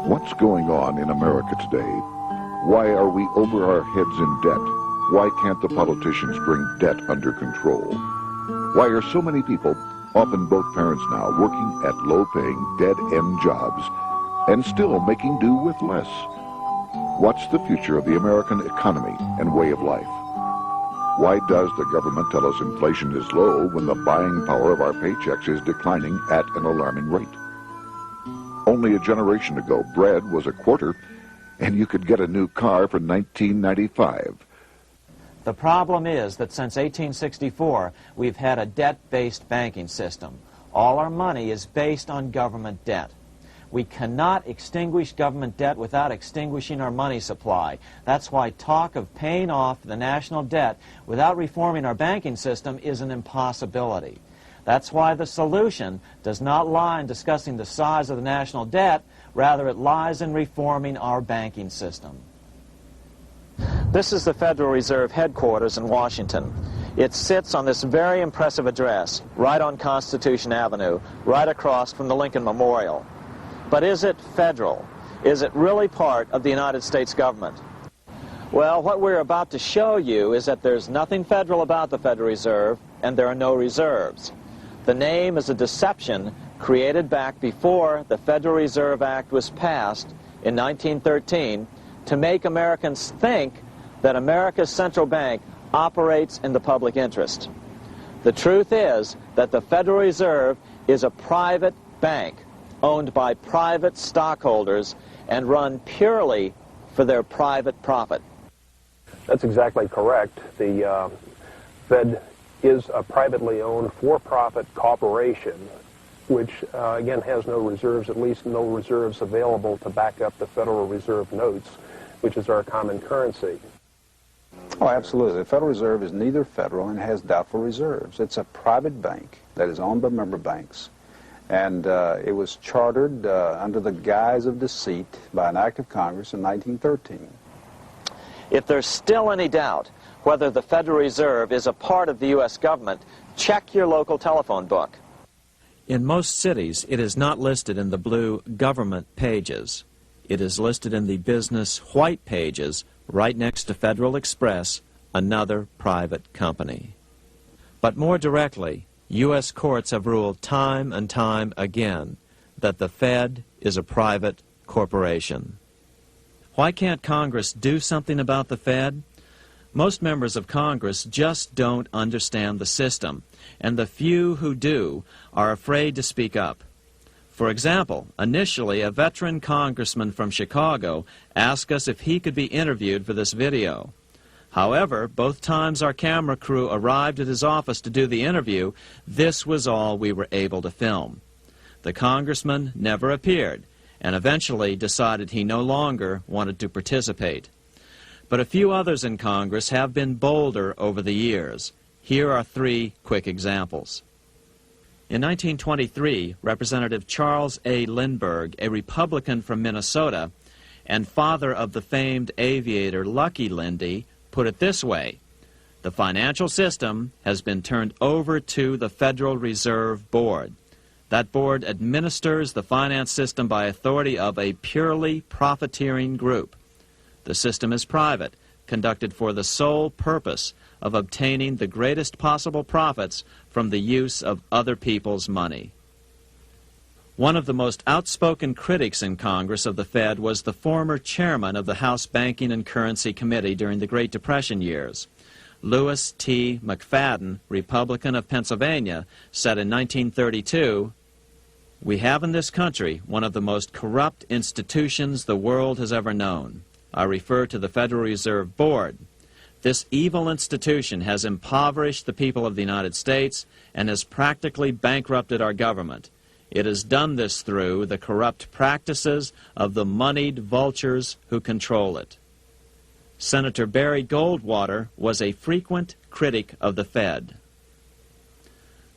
What's going on in America today? Why are we over our heads in debt? Why can't the politicians bring debt under control? Why are so many people, often both parents now, working at low-paying, dead-end jobs and still making do with less? What's the future of the American economy and way of life? Why does the government tell us inflation is low when the buying power of our paychecks is declining at an alarming rate? Only a generation ago, bread was a quarter, and you could get a new car for $19.95. The problem is that since 1864, we've had a debt-based banking system. All our money is based on government debt. We cannot extinguish government debt without extinguishing our money supply. That's why talk of paying off the national debt without reforming our banking system is an impossibility. That's why the solution does not lie in discussing the size of the national debt, rather it lies in reforming our banking system. This is the Federal Reserve headquarters in Washington. It sits on this very impressive address, right on Constitution Avenue, right across from the Lincoln Memorial. But is it federal? Is it really part of the United States government? Well, what we're about to show you is that there's nothing federal about the Federal Reserve, and there are no reserves. The name is a deception created back before the Federal Reserve Act was passed in 1913 to make Americans think that America's central bank operates in the public interest. The truth is that the Federal Reserve is a private bank owned by private stockholders and run purely for their private profit. That's exactly correct. The Fed is a privately owned for-profit corporation which, again, has no reserves, at least no reserves available to back up the Federal Reserve notes, which is our common currency. Oh, absolutely. The Federal Reserve is neither federal and has doubtful reserves. It's a private bank that is owned by member banks. And it was chartered under the guise of deceit by an act of Congress in 1913. If there's still any doubt whether the Federal Reserve is a part of the U.S. government, check your local telephone book. In most cities, it is not listed in the blue government pages. It is listed in the business white pages right next to Federal Express, another private company. But more directly, U.S. courts have ruled time and time again that the Fed is a private corporation. Why can't Congress do something about the Fed? Most members of Congress just don't understand the system, and the few who do are afraid to speak up. For example, initially a veteran congressman from Chicago asked us if he could be interviewed for this video. However, both times our camera crew arrived at his office to do the interview, this was all we were able to film. The congressman never appeared, and eventually decided he no longer wanted to participate. But a few others in Congress have been bolder over the years. Here are three quick examples. In 1923, Representative Charles A. Lindbergh, a Republican from Minnesota, and father of the famed aviator Lucky Lindy, put it this way: the financial system has been turned over to the Federal Reserve Board. That board administers the finance system by authority of a purely profiteering group. The system is private, conducted for the sole purpose of obtaining the greatest possible profits from the use of other people's money. One of the most outspoken critics in Congress of the Fed was the former chairman of the House Banking and Currency Committee during the Great Depression years. Lewis T. McFadden, Republican of Pennsylvania, said in 1932, "We have in this country one of the most corrupt institutions the world has ever known. I refer to the Federal Reserve Board. This evil institution has impoverished the people of the United States and has practically bankrupted our government. It has done this through the corrupt practices of the moneyed vultures who control it." Senator Barry Goldwater was a frequent critic of the Fed.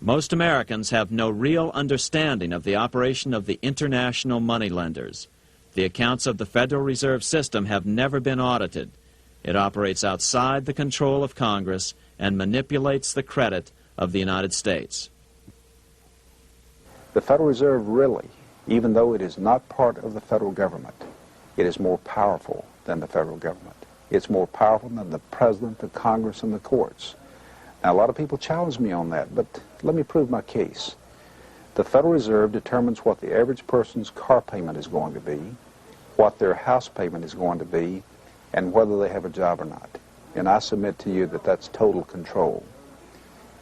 Most Americans have no real understanding of the operation of the international moneylenders. The accounts of the Federal Reserve System have never been audited. It operates outside the control of Congress and manipulates the credit of the United States. The Federal Reserve really even though it is not part of the federal government, it is more powerful than the federal government. It's more powerful than the president, the Congress, and the courts. Now, a lot of people challenge me on that, but let me prove my case. The Federal Reserve determines what the average person's car payment is going to be, what their house payment is going to be, and whether they have a job or not. And I submit to you that that's total control.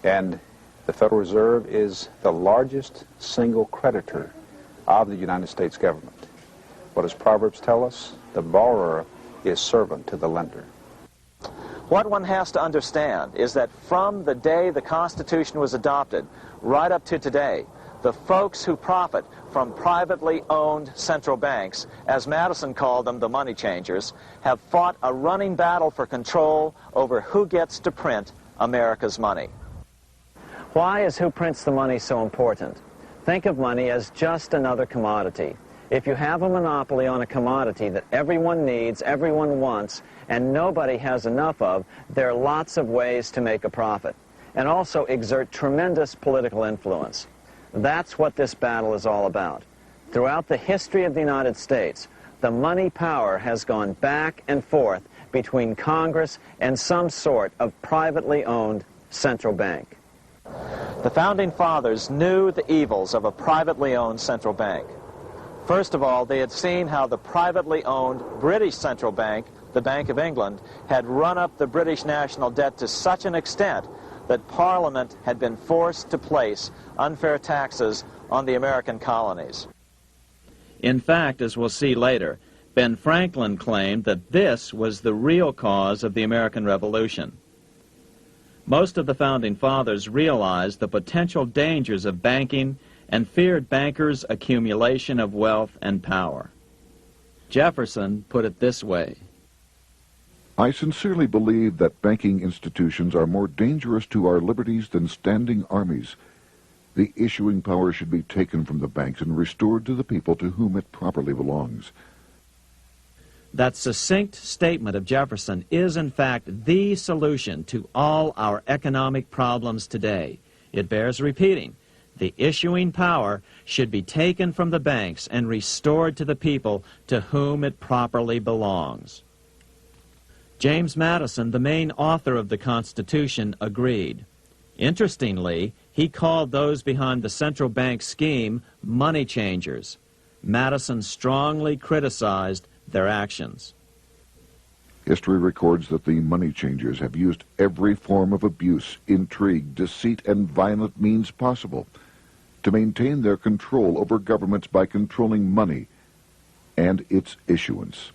And the Federal Reserve is the largest single creditor of the United States government. What does Proverbs tell us? The borrower is servant to the lender. What one has to understand is that from the day the Constitution was adopted right up to today, the folks who profit from privately owned central banks, as Madison called them, the money changers, have fought a running battle for control over who gets to print America's money. Why is who prints the money so important? Think of money as just another commodity. If you have a monopoly on a commodity that everyone needs, everyone wants, and nobody has enough of, there are lots of ways to make a profit, and also exert tremendous political influence. That's what this battle is all about. Throughout the history of the United States, the money power has gone back and forth between Congress and some sort of privately owned central bank. The Founding Fathers knew the evils of a privately owned central bank. First of all, they had seen how the privately owned British central bank, the Bank of England, had run up the British national debt to such an extent that Parliament had been forced to place unfair taxes on the American colonies. In fact, as we'll see later, Ben Franklin claimed that this was the real cause of the American Revolution. Most of the Founding Fathers realized the potential dangers of banking and feared bankers' accumulation of wealth and power. Jefferson put it this way: I sincerely believe that banking institutions are more dangerous to our liberties than standing armies. The issuing power should be taken from the banks and restored to the people to whom it properly belongs. That succinct statement of Jefferson is, in fact, the solution to all our economic problems today. It bears repeating. The issuing power should be taken from the banks and restored to the people to whom it properly belongs. James Madison, the main author of the Constitution, agreed. Interestingly, he called those behind the central bank scheme money changers. Madison strongly criticized their actions. History records that the money changers have used every form of abuse, intrigue, deceit, and violent means possible to maintain their control over governments by controlling money and its issuance.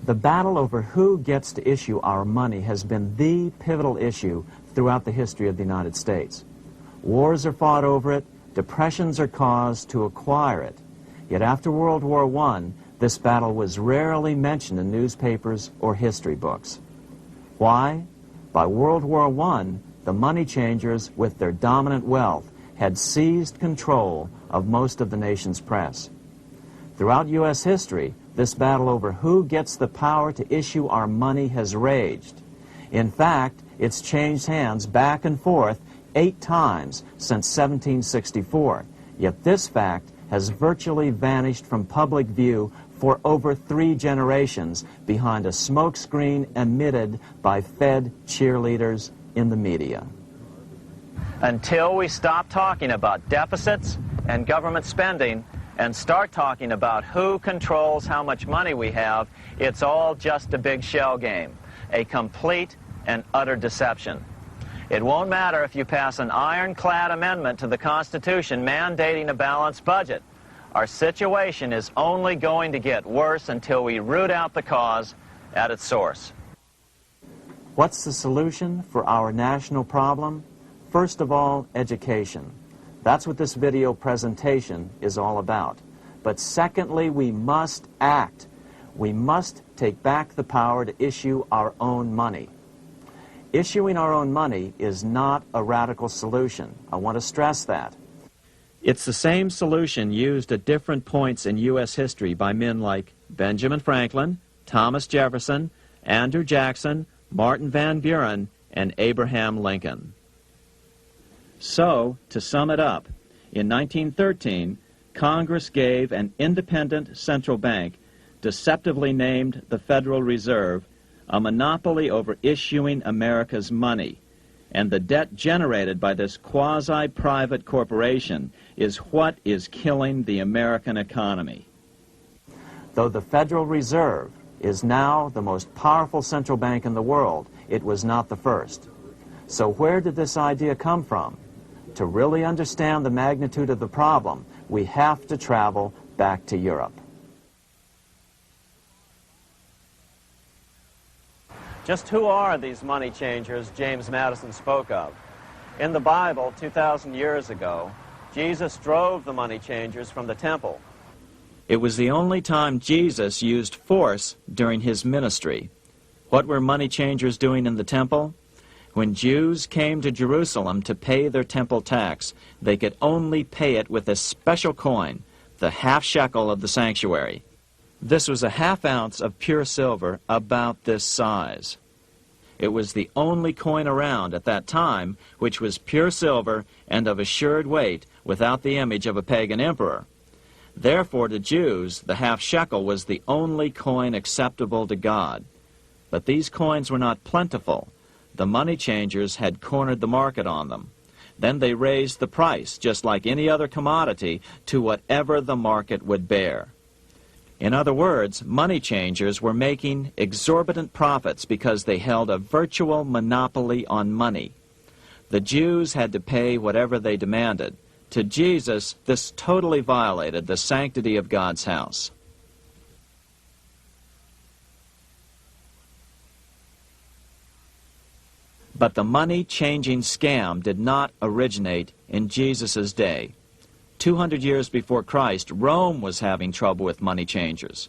The battle over who gets to issue our money has been the pivotal issue throughout the history of the United States. Wars are fought over it, depressions are caused to acquire it. Yet after World War I, this battle was rarely mentioned in newspapers or history books. Why? By World War I, the money changers, with their dominant wealth, had seized control of most of the nation's press. Throughout U.S. history, this battle over who gets the power to issue our money has raged. In fact, it's changed hands back and forth 8 times since 1764, yet this fact has virtually vanished from public view for over 3 generations behind a smokescreen emitted by Fed cheerleaders in the media. Until we stop talking about deficits and government spending and start talking about who controls how much money we have, it's all just a big shell game, a complete and utter deception. It won't matter if you pass an ironclad amendment to the Constitution mandating a balanced budget. Our situation is only going to get worse until we root out the cause at its source. What's the solution for our national problem? First of all, education. That's what this video presentation is all about. But secondly, we must act. We must take back the power to issue our own money. Issuing our own money is not a radical solution. I want to stress that. It's the same solution used at different points in U.S. history by men like Benjamin Franklin, Thomas Jefferson, Andrew Jackson, Martin Van Buren, and Abraham Lincoln. So, to sum it up, in 1913, Congress gave an independent central bank, deceptively named the Federal Reserve, a monopoly over issuing America's money. And the debt generated by this quasi-private corporation is what is killing the American economy. Though the Federal Reserve is now the most powerful central bank in the world, it was not the first. So where did this idea come from? To really understand the magnitude of the problem, we have to travel back to Europe. Just who are these money changers James Madison spoke of? In the Bible, 2,000 years ago, Jesus drove the money changers from the temple. It was the only time Jesus used force during his ministry. What were money changers doing in the temple? When Jews came to Jerusalem to pay their temple tax, they could only pay it with a special coin, the half shekel of the sanctuary. This was a half ounce of pure silver about this size. It was the only coin around at that time which was pure silver and of assured weight without the image of a pagan emperor. Therefore, to Jews, the half shekel was the only coin acceptable to God. But these coins were not plentiful. The money changers had cornered the market on them. Then they raised the price, just like any other commodity, to whatever the market would bear. In other words, money changers were making exorbitant profits because they held a virtual monopoly on money. The Jews had to pay whatever they demanded. To Jesus, this totally violated the sanctity of God's house. But the money-changing scam did not originate in Jesus' day. 200 years before Christ, Rome was having trouble with money changers.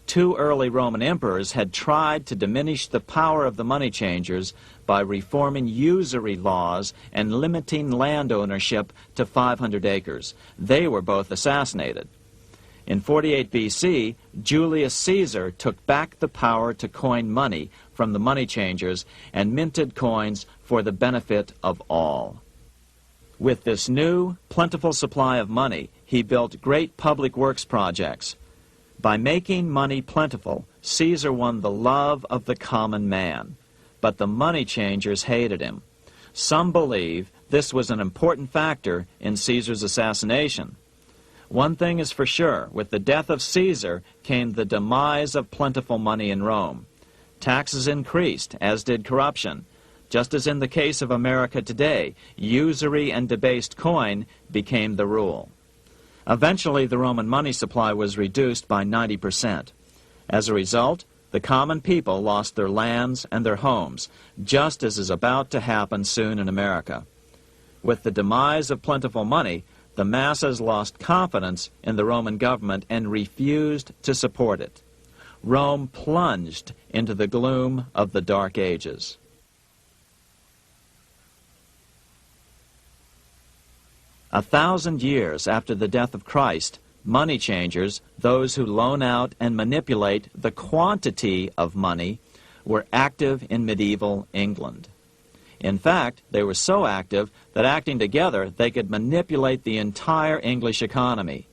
2 early Roman emperors had tried to diminish the power of the money changers by reforming usury laws and limiting land ownership to 500 acres. They were both assassinated. In 48 BC, Julius Caesar took back the power to coin money from the money changers and minted coins for the benefit of all. With this new, plentiful supply of money, he built great public works projects. By making money plentiful, Caesar won the love of the common man. But the money changers hated him. Some believe this was an important factor in Caesar's assassination. One thing is for sure, with the death of Caesar came the demise of plentiful money in Rome. Taxes increased, as did corruption. Just as in the case of America today, usury and debased coin became the rule. Eventually, the Roman money supply was reduced by 90%. As a result, the common people lost their lands and their homes, just as is about to happen soon in America. With the demise of plentiful money, the masses lost confidence in the Roman government and refused to support it. Rome plunged into the gloom of the Dark Ages. A 1,000 years after the death of Christ, money changers, those who loan out and manipulate the quantity of money, were active in medieval England. In fact, they were so active that acting together, they could manipulate the entire English economy.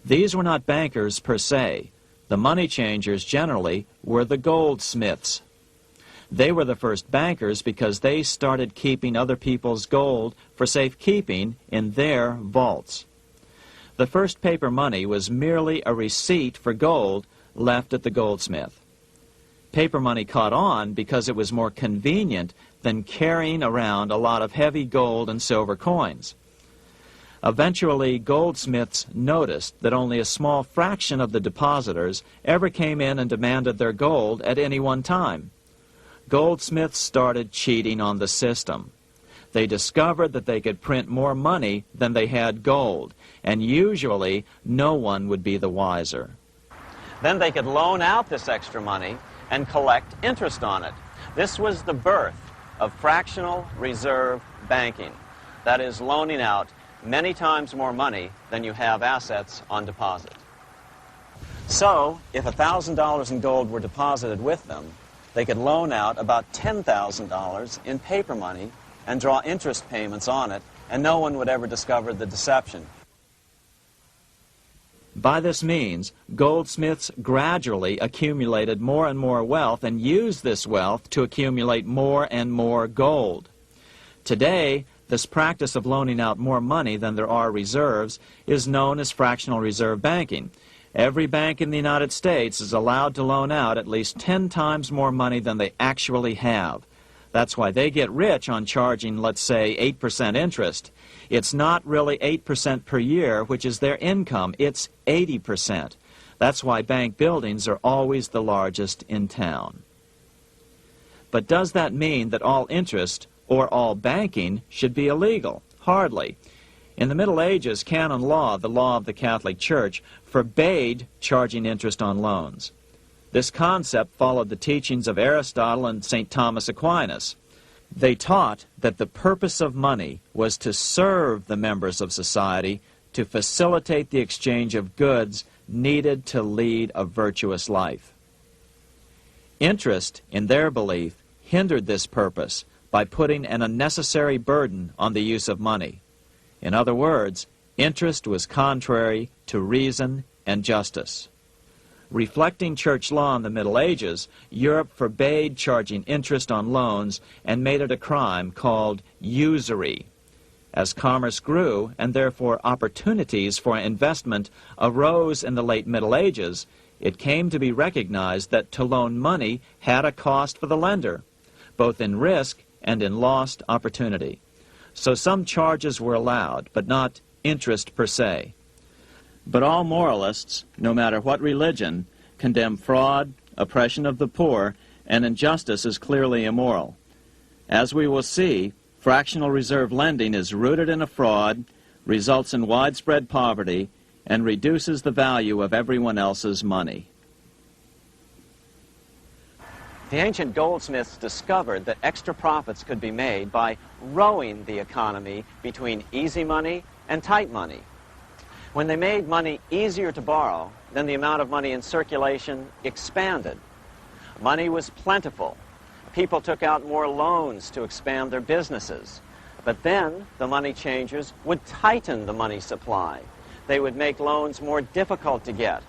These were not bankers per se. The money changers generally were the goldsmiths. They were the first bankers because they started keeping other people's gold for safekeeping in their vaults. The first paper money was merely a receipt for gold left at the goldsmith. Paper money caught on because it was more convenient than carrying around a lot of heavy gold and silver coins. Eventually, goldsmiths noticed that only a small fraction of the depositors ever came in and demanded their gold at any one time. Goldsmiths started cheating on the system. They discovered that they could print more money than they had gold, and usually no one would be the wiser. Then they could loan out this extra money and collect interest on it. This was the birth of fractional reserve banking. That is, loaning out many times more money than you have assets on deposit. So, if $1,000 in gold were deposited with them, they could loan out about $10,000 in paper money and draw interest payments on it, and no one would ever discover the deception. By this means, goldsmiths gradually accumulated more and more wealth and used this wealth to accumulate more and more gold. Today, this practice of loaning out more money than there are reserves is known as fractional reserve banking. Every bank in the United States is allowed to loan out at least 10 times more money than they actually have. That's why they get rich on charging, let's say, 8% interest. It's not really 8% per year, which is their income. It's 80%. That's why bank buildings are always the largest in town. But does that mean that all interest or all banking should be illegal? Hardly. In the Middle Ages, canon law, the law of the Catholic Church, forbade charging interest on loans. This concept followed the teachings of Aristotle and St. Thomas Aquinas. They taught that the purpose of money was to serve the members of society, to facilitate the exchange of goods needed to lead a virtuous life. Interest, in their belief, hindered this purpose by putting an unnecessary burden on the use of money. In other words, interest was contrary to reason and justice. Reflecting church law in the Middle Ages, Europe forbade charging interest on loans and made it a crime called usury. As commerce grew, and therefore opportunities for investment arose in the late Middle Ages, it came to be recognized that to loan money had a cost for the lender, both in risk and in lost opportunity. So some charges were allowed, but not interest per se. But all moralists, no matter what religion, condemn fraud, oppression of the poor, and injustice as clearly immoral. As we will see, fractional reserve lending is rooted in a fraud, results in widespread poverty, and reduces the value of everyone else's money. The ancient goldsmiths discovered that extra profits could be made by rowing the economy between easy money and tight money. When they made money easier to borrow, then the amount of money in circulation expanded. Money was plentiful. People took out more loans to expand their businesses. But then the money changers would tighten the money supply. They would make loans more difficult to get.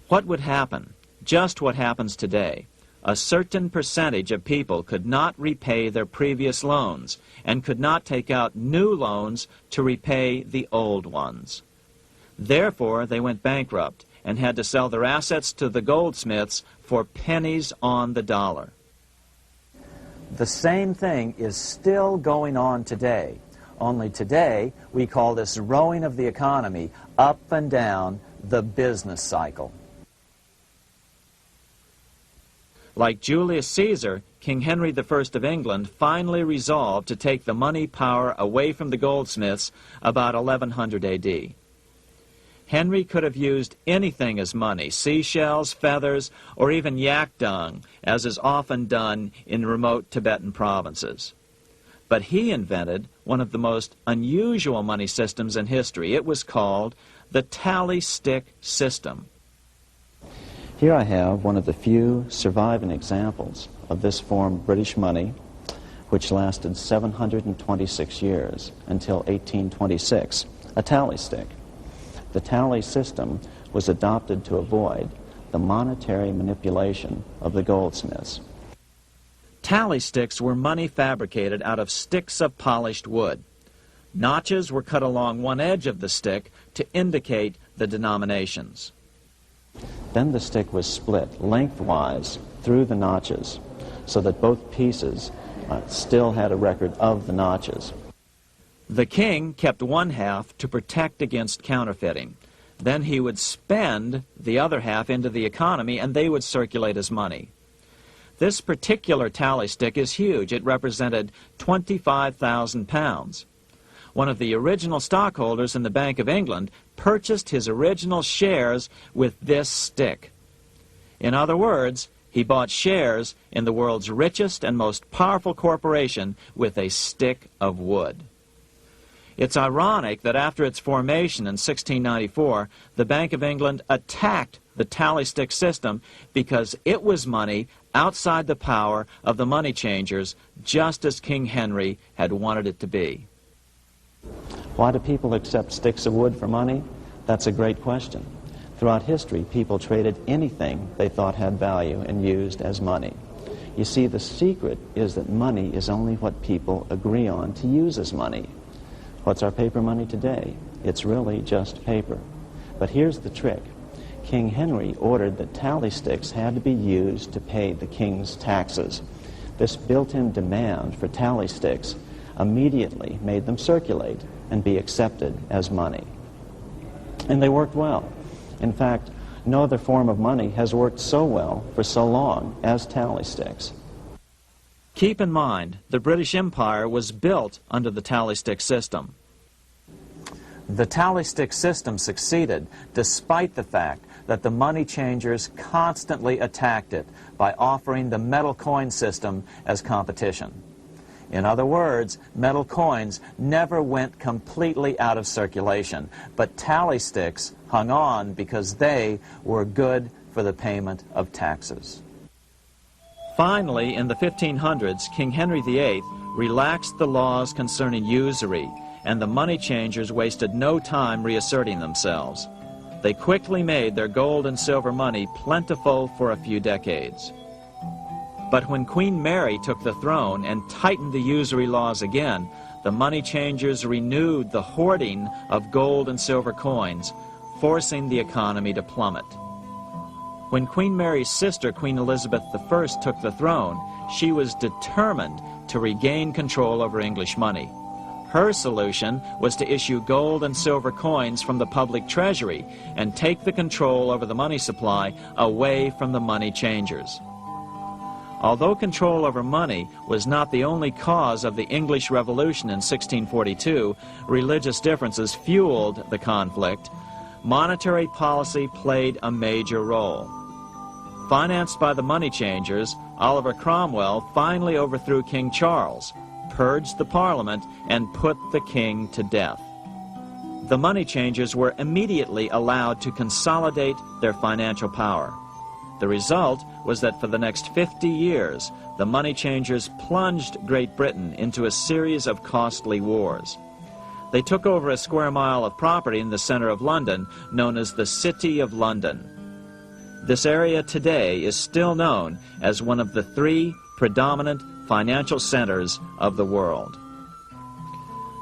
What would happen? Just what happens today. A certain percentage of people could not repay their previous loans and could not take out new loans to repay the old ones. Therefore, they went bankrupt and had to sell their assets to the goldsmiths for pennies on the dollar. The same thing is still going on today. Only today, we call this rowing of the economy up and down the business cycle. Like Julius Caesar, King Henry I of England finally resolved to take the money power away from the goldsmiths about 1100 A.D. Henry could have used anything as money, seashells, feathers, or even yak dung, as is often done in remote Tibetan provinces. But he invented one of the most unusual money systems in history. It was called the tally stick system. Here I have one of the few surviving examples of this form of British money, which lasted 726 years until 1826, a tally stick. The tally system was adopted to avoid the monetary manipulation of the goldsmiths. Tally sticks were money fabricated out of sticks of polished wood. Notches were cut along one edge of the stick to indicate the denominations. Then the stick was split lengthwise through the notches so that both pieces still had a record of the notches. The king kept one half to protect against counterfeiting. Then he would spend the other half into the economy and they would circulate as money. This particular tally stick is huge. It represented 25,000 pounds. One of the original stockholders in the Bank of England purchased his original shares with this stick. In other words, he bought shares in the world's richest and most powerful corporation with a stick of wood. It's ironic that after its formation in 1694, the Bank of England attacked the tally stick system because it was money outside the power of the money changers, just as King Henry had wanted it to be. Why do people accept sticks of wood for money? That's a great question. Throughout history, people traded anything they thought had value and used as money. You see, the secret is that money is only what people agree on to use as money. What's our paper money today? It's really just paper. But here's the trick. King Henry ordered that tally sticks had to be used to pay the king's taxes. This built-in demand for tally sticks immediately made them circulate and be accepted as money. And they worked well. In fact, no other form of money has worked so well for so long as tally sticks. Keep in mind, the British Empire was built under the tally stick system. The tally stick system succeeded despite the fact that the money changers constantly attacked it by offering the metal coin system as competition. In other words, metal coins never went completely out of circulation, but tally sticks hung on because they were good for the payment of taxes. Finally, in the 1500s, King Henry VIII relaxed the laws concerning usury, and the money changers wasted no time reasserting themselves. They quickly made their gold and silver money plentiful for a few decades. But when Queen Mary took the throne and tightened the usury laws again, the money changers renewed the hoarding of gold and silver coins, forcing the economy to plummet. When Queen Mary's sister, Queen Elizabeth I, took the throne, she was determined to regain control over English money. Her solution was to issue gold and silver coins from the public treasury and take the control over the money supply away from the money changers. Although control over money was not the only cause of the English Revolution in 1642, religious differences fueled the conflict. Monetary policy played a major role. Financed by the money changers, Oliver Cromwell finally overthrew King Charles, purged the Parliament, and put the king to death. The money changers were immediately allowed to consolidate their financial power. The result was that for the next 50 years, the money changers plunged Great Britain into a series of costly wars. They took over a square mile of property in the center of London, known as the City of London. This area today is still known as one of the 3 predominant financial centers of the world.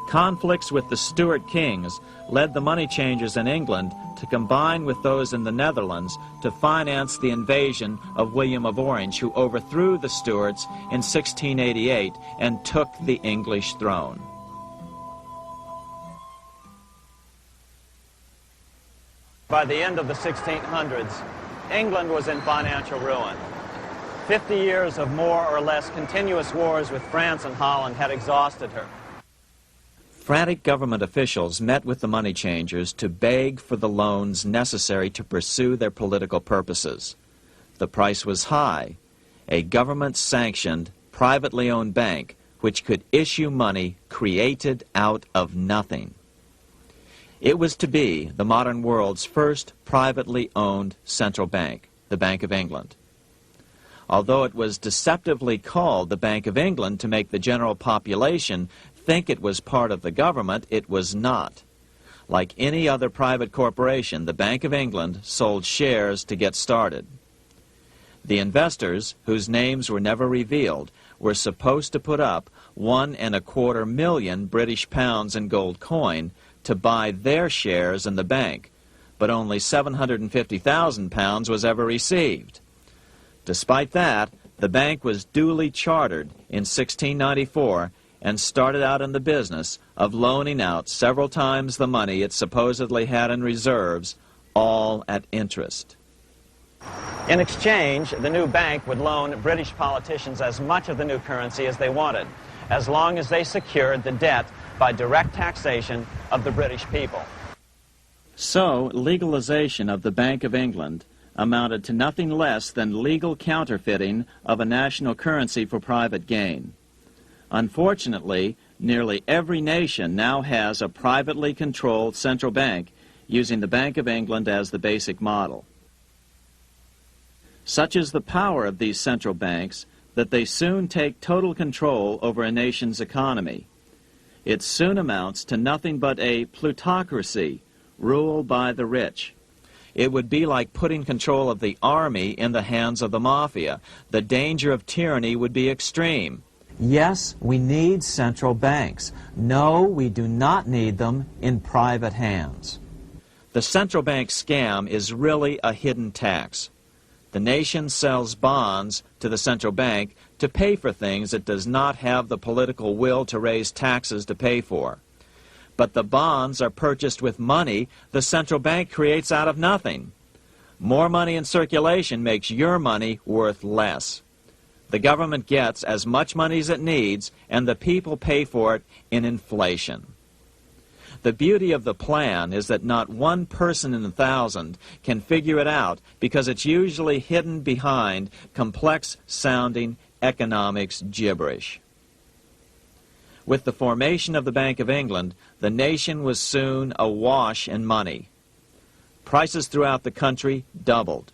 Conflicts with the Stuart kings led the money changers in England to combine with those in the Netherlands to finance the invasion of William of Orange, who overthrew the Stuarts in 1688 and took the English throne. By the end of the 1600s, England was in financial ruin. 50 years of more or less continuous wars with France and Holland had exhausted her. Frantic government officials met with the money changers to beg for the loans necessary to pursue their political purposes. The price was high: a government-sanctioned, privately owned bank which could issue money created out of nothing. It was to be the modern world's first privately owned central bank, the Bank of England. Although it was deceptively called the Bank of England to make the general population think it was part of the government, it was not. Like any other private corporation, the Bank of England sold shares to get started. The investors, whose names were never revealed, were supposed to put up £1.25 million British pounds in gold coin to buy their shares in the bank, but only £750,000 was ever received. Despite that, the bank was duly chartered in 1694 and started out in the business of loaning out several times the money it supposedly had in reserves, all at interest. In exchange, the new bank would loan British politicians as much of the new currency as they wanted, as long as they secured the debt by direct taxation of the British people. So, legalization of the Bank of England amounted to nothing less than legal counterfeiting of a national currency for private gain. Unfortunately, nearly every nation now has a privately controlled central bank using the Bank of England as the basic model. Such is the power of these central banks that they soon take total control over a nation's economy. It soon amounts to nothing but a plutocracy, rule by the rich. It would be like putting control of the army in the hands of the mafia. The danger of tyranny would be extreme. Yes, we need central banks. No, we do not need them in private hands. The central bank scam is really a hidden tax. The nation sells bonds to the central bank to pay for things it does not have the political will to raise taxes to pay for. But the bonds are purchased with money the central bank creates out of nothing. More money in circulation makes your money worth less. The government gets as much money as it needs, and the people pay for it in inflation. The beauty of the plan is that not one person in 1,000 can figure it out because it's usually hidden behind complex-sounding economics gibberish. With the formation of the Bank of England, the nation was soon awash in money. Prices throughout the country doubled.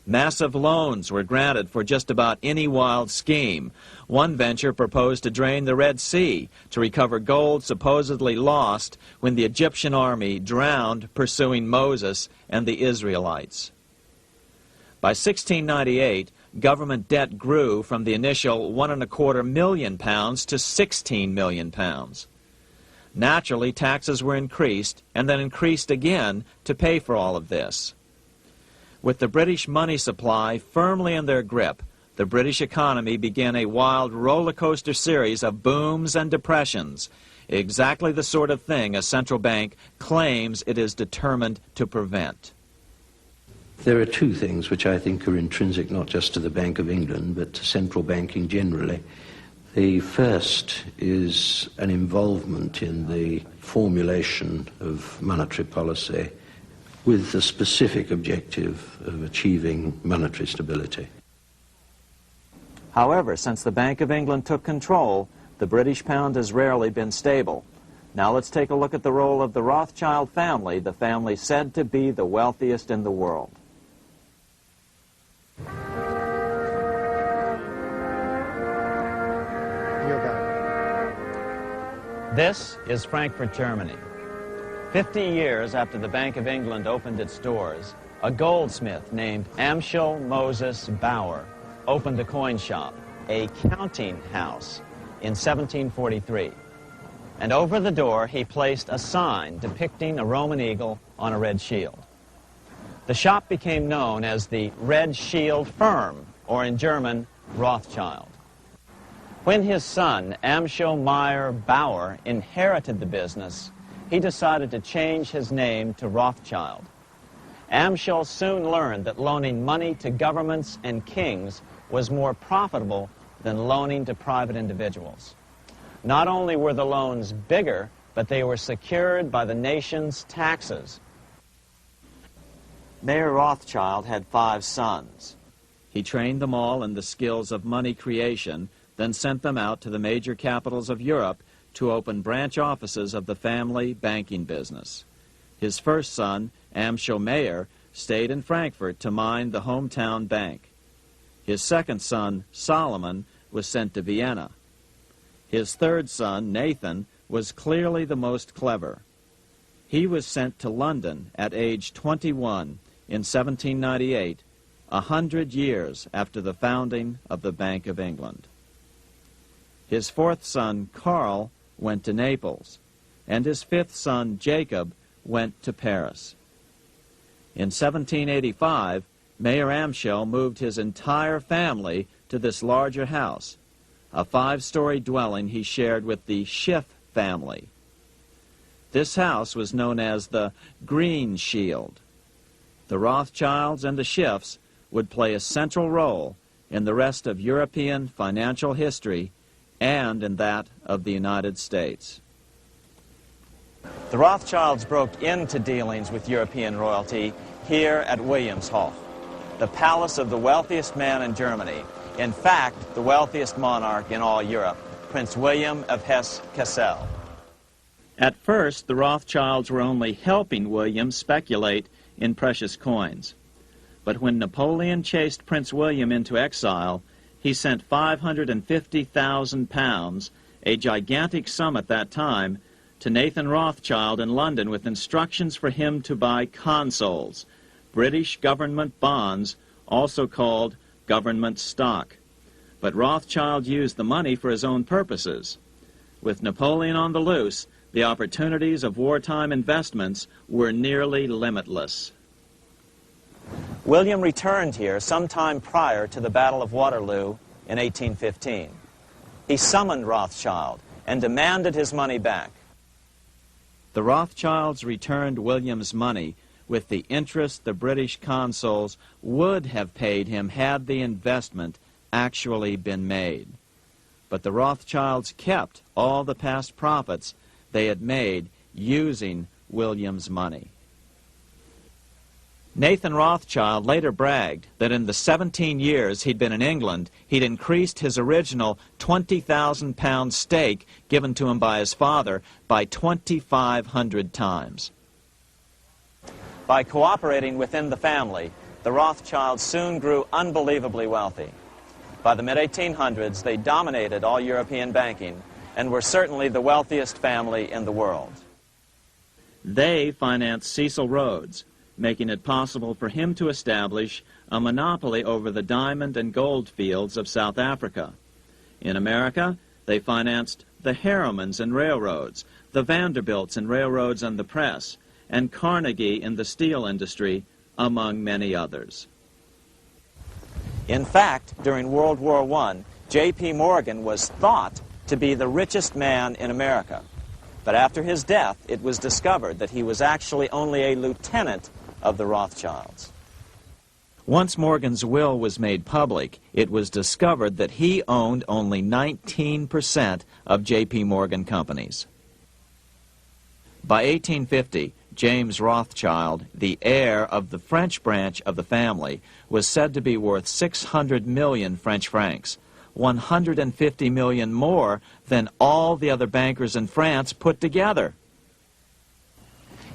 Massive loans were granted for just about any wild scheme. One venture proposed to drain the Red Sea to recover gold supposedly lost when the Egyptian army drowned pursuing Moses and the Israelites. By 1698, government debt grew from the initial £1.25 million to £16 million. Naturally, taxes were increased and then increased again to pay for all of this. With the British money supply firmly in their grip, the British economy began a wild roller coaster series of booms and depressions, exactly the sort of thing a central bank claims it is determined to prevent. There are two things which I think are intrinsic not just to the Bank of England but to central banking generally. The first is an involvement in the formulation of monetary policy with the specific objective of achieving monetary stability. However, since the Bank of England took control, the British pound has rarely been stable. Now let's take a look at the role of the Rothschild family, the family said to be the wealthiest in the world. This is Frankfurt, Germany. 50 years after the Bank of England opened its doors, a goldsmith named Amschel Moses Bauer opened a coin shop, a counting house, in 1743. And over the door he placed a sign depicting a Roman eagle on a red shield. The shop became known as the Red Shield Firm, or in German, Rothschild. When his son, Amschel Meyer Bauer, inherited the business, he decided to change his name to Rothschild. Amschel soon learned that loaning money to governments and kings was more profitable than loaning to private individuals. Not only were the loans bigger, but they were secured by the nation's taxes. Mayer Rothschild had 5 sons. He trained them all in the skills of money creation, then sent them out to the major capitals of Europe to open branch offices of the family banking business. His first son, Amschel Meyer, stayed in Frankfurt to mind the hometown bank. His second son, Solomon, was sent to Vienna. His third son, Nathan, was clearly the most clever. He was sent to London at age 21 in 1798, 100 years after the founding of the Bank of England. His fourth son, Karl, went to Naples, and his fifth son, Jacob, went to Paris. In 1785, Mayer Amschel moved his entire family to this larger house, a 5-story dwelling he shared with the Schiff family. This house was known as the Green Shield. The Rothschilds and the Schiffs would play a central role in the rest of European financial history and in that of the United States. The Rothschilds broke into dealings with European royalty here at Wilhelmshof, the palace of the wealthiest man in Germany. In fact, the wealthiest monarch in all Europe, Prince William of Hesse-Kassel. At first, the Rothschilds were only helping William speculate in precious coins. But when Napoleon chased Prince William into exile, he sent £550,000, a gigantic sum at that time, to Nathan Rothschild in London with instructions for him to buy consols, British government bonds, also called government stock. But Rothschild used the money for his own purposes. With Napoleon on the loose, the opportunities of wartime investments were nearly limitless. William returned here sometime prior to the Battle of Waterloo in 1815. He summoned Rothschild and demanded his money back. The Rothschilds returned William's money with the interest the British consuls would have paid him had the investment actually been made. But the Rothschilds kept all the past profits they had made using William's money. Nathan Rothschild later bragged that in the 17 years he'd been in England, he'd increased his original £20,000 stake given to him by his father by 2,500 times. By cooperating within the family, the Rothschilds soon grew unbelievably wealthy. By the mid-1800s, they dominated all European banking and were certainly the wealthiest family in the world. They financed Cecil Rhodes, making it possible for him to establish a monopoly over the diamond and gold fields of South Africa. In America, they financed the Harrimans and railroads, the Vanderbilts and railroads and the press, and Carnegie in the steel industry, among many others. In fact, during World War I, J.P. Morgan was thought to be the richest man in America. But after his death, it was discovered that he was actually only a lieutenant of the Rothschilds. Once Morgan's will was made public, it was discovered that he owned only 19% of J.P. Morgan companies. By 1850, James Rothschild, the heir of the French branch of the family, was said to be worth 600 million French francs, 150 million more than all the other bankers in France put together.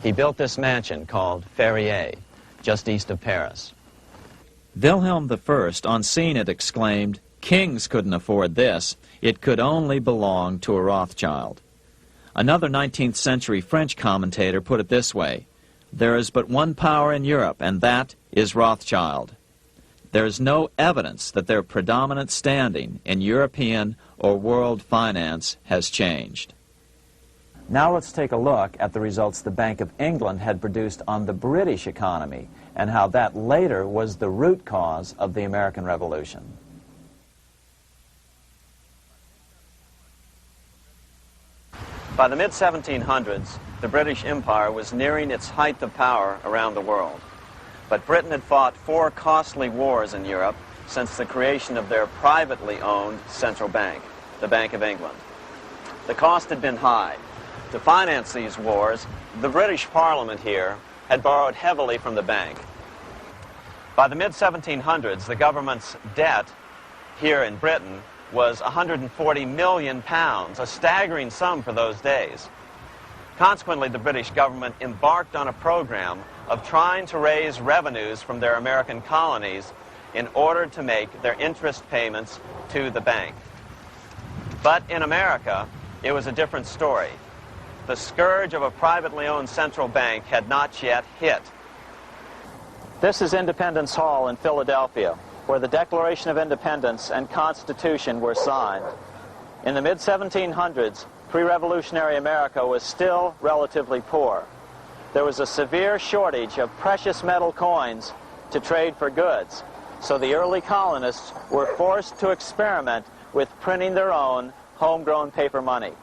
He built this mansion called Ferrier, just east of Paris. Wilhelm I, on seeing it, exclaimed, "Kings couldn't afford this. It could only belong to a Rothschild." Another 19th century French commentator put it this way: "There is but one power in Europe, and that is Rothschild." There is no evidence that their predominant standing in European or world finance has changed. Now let's take a look at the results the Bank of England had produced on the British economy and how that later was the root cause of the American Revolution. By the mid-1700s, the British Empire was nearing its height of power around the world. But Britain had fought 4 costly wars in Europe since the creation of their privately owned central bank, the Bank of England. The cost had been high. To finance these wars, the British Parliament here had borrowed heavily from the bank. By the mid-1700s, the government's debt here in Britain was £140 million, a staggering sum for those days. Consequently, the British government embarked on a program of trying to raise revenues from their American colonies in order to make their interest payments to the bank. But in America, it was a different story. The scourge of a privately owned central bank had not yet hit. This is Independence Hall in Philadelphia, where the Declaration of Independence and Constitution were signed. In the mid-1700s, pre-revolutionary America was still relatively poor. There was a severe shortage of precious metal coins to trade for goods, so the early colonists were forced to experiment with printing their own homegrown paper money.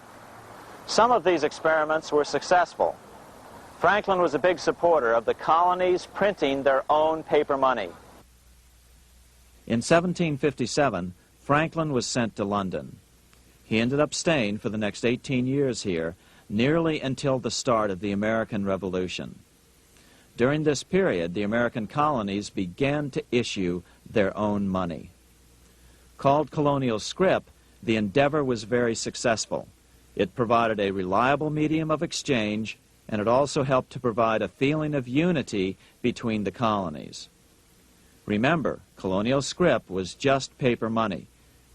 Some of these experiments were successful. Franklin was a big supporter of the colonies printing their own paper money. In 1757, Franklin was sent to London. He ended up staying for the next 18 years here, nearly until the start of the American Revolution. During this period, the American colonies began to issue their own money. Called colonial scrip, the endeavor was very successful. It provided a reliable medium of exchange, and it also helped to provide a feeling of unity between the colonies. Remember, colonial scrip was just paper money,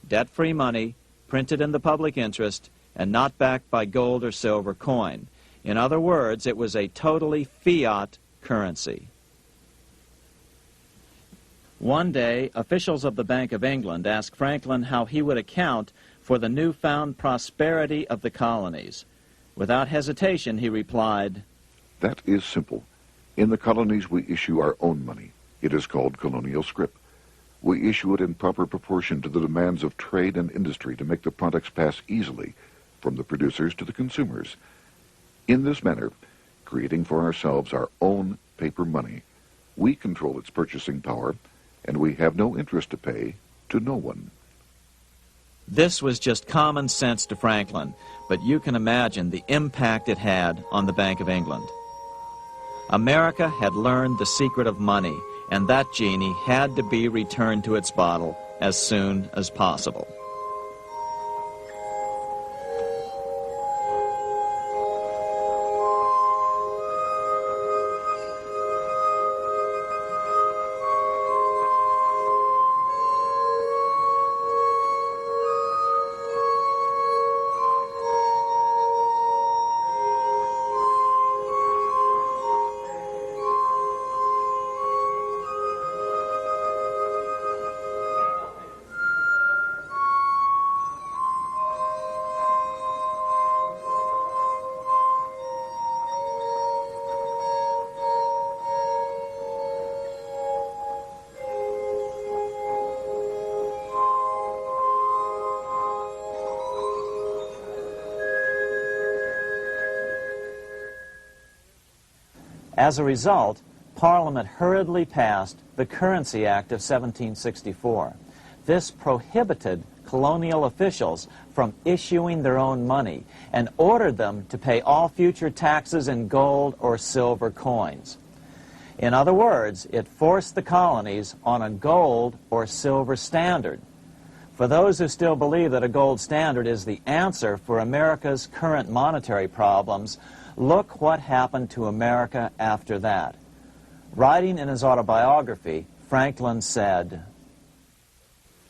debt-free money, printed in the public interest, and not backed by gold or silver coin. In other words, it was a totally fiat currency. One day, officials of the Bank of England asked Franklin how he would account for the newfound prosperity of the colonies. Without hesitation, he replied, That is simple. In the colonies, we issue our own money. It is called colonial scrip. We issue it in proper proportion to the demands of trade and industry to make the products pass easily from the producers to the consumers. In this manner, creating for ourselves our own paper money, we control its purchasing power, and we have no interest to pay to no one. This was just common sense to Franklin, but you can imagine the impact it had on the Bank of England. America had learned the secret of money, and that genie had to be returned to its bottle as soon as possible. As a result, Parliament hurriedly passed the Currency Act of 1764. This prohibited colonial officials from issuing their own money and ordered them to pay all future taxes in gold or silver coins. In other words, it forced the colonies on a gold or silver standard. For those who still believe that a gold standard is the answer for America's current monetary problems, look what happened to America after that. Writing in his autobiography, Franklin said,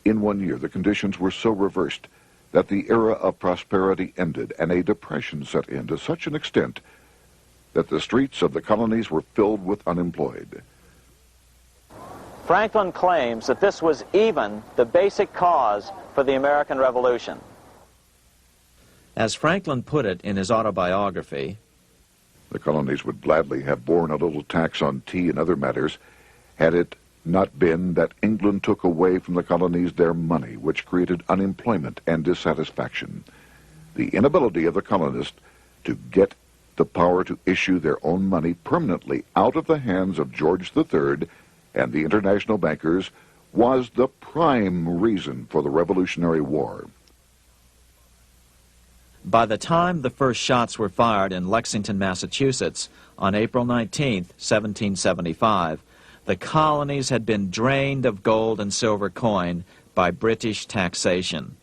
In 1 year, the conditions were so reversed that the era of prosperity ended and a depression set in to such an extent that the streets of the colonies were filled with unemployed. Franklin claims that this was even the basic cause for the American Revolution. As Franklin put it in his autobiography, The colonies would gladly have borne a little tax on tea and other matters had it not been that England took away from the colonies their money, which created unemployment and dissatisfaction. The inability of the colonists to get the power to issue their own money permanently out of the hands of George III and the international bankers was the prime reason for the Revolutionary War. by the time the first shots were fired in Lexington, Massachusetts, on April 19, 1775, the colonies had been drained of gold and silver coin by British taxation.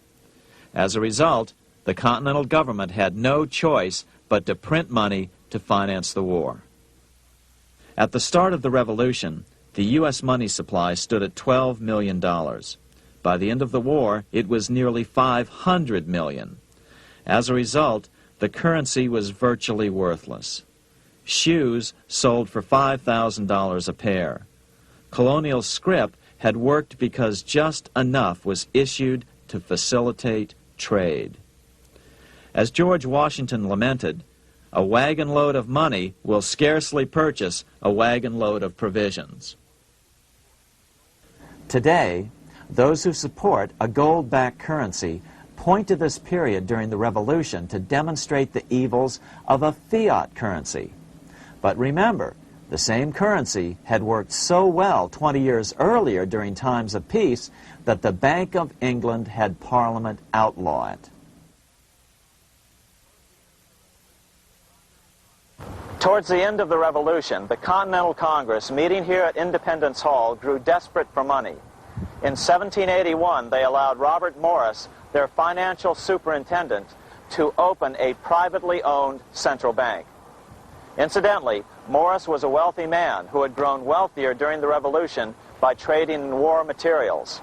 As a result, the Continental government had no choice but to print money to finance the war. At the start of the Revolution, the U.S. money supply stood at $12 million. By the end of the war, it was nearly $500 million. As a result, the currency was virtually worthless. Shoes sold for $5,000 a pair. Colonial scrip had worked because just enough was issued to facilitate trade. As George Washington lamented, a wagon load of money will scarcely purchase a wagon load of provisions. Today, those who support a gold-backed currency point to this period during the Revolution to demonstrate the evils of a fiat currency. But remember, the same currency had worked so well 20 years earlier during times of peace that the Bank of England had Parliament outlaw it. Towards the end of the Revolution, the Continental Congress, meeting here at Independence Hall, grew desperate for money. In 1781, they allowed Robert Morris, their financial superintendent, to open a privately owned central bank. Incidentally, Morris was a wealthy man who had grown wealthier during the Revolution by trading in war materials.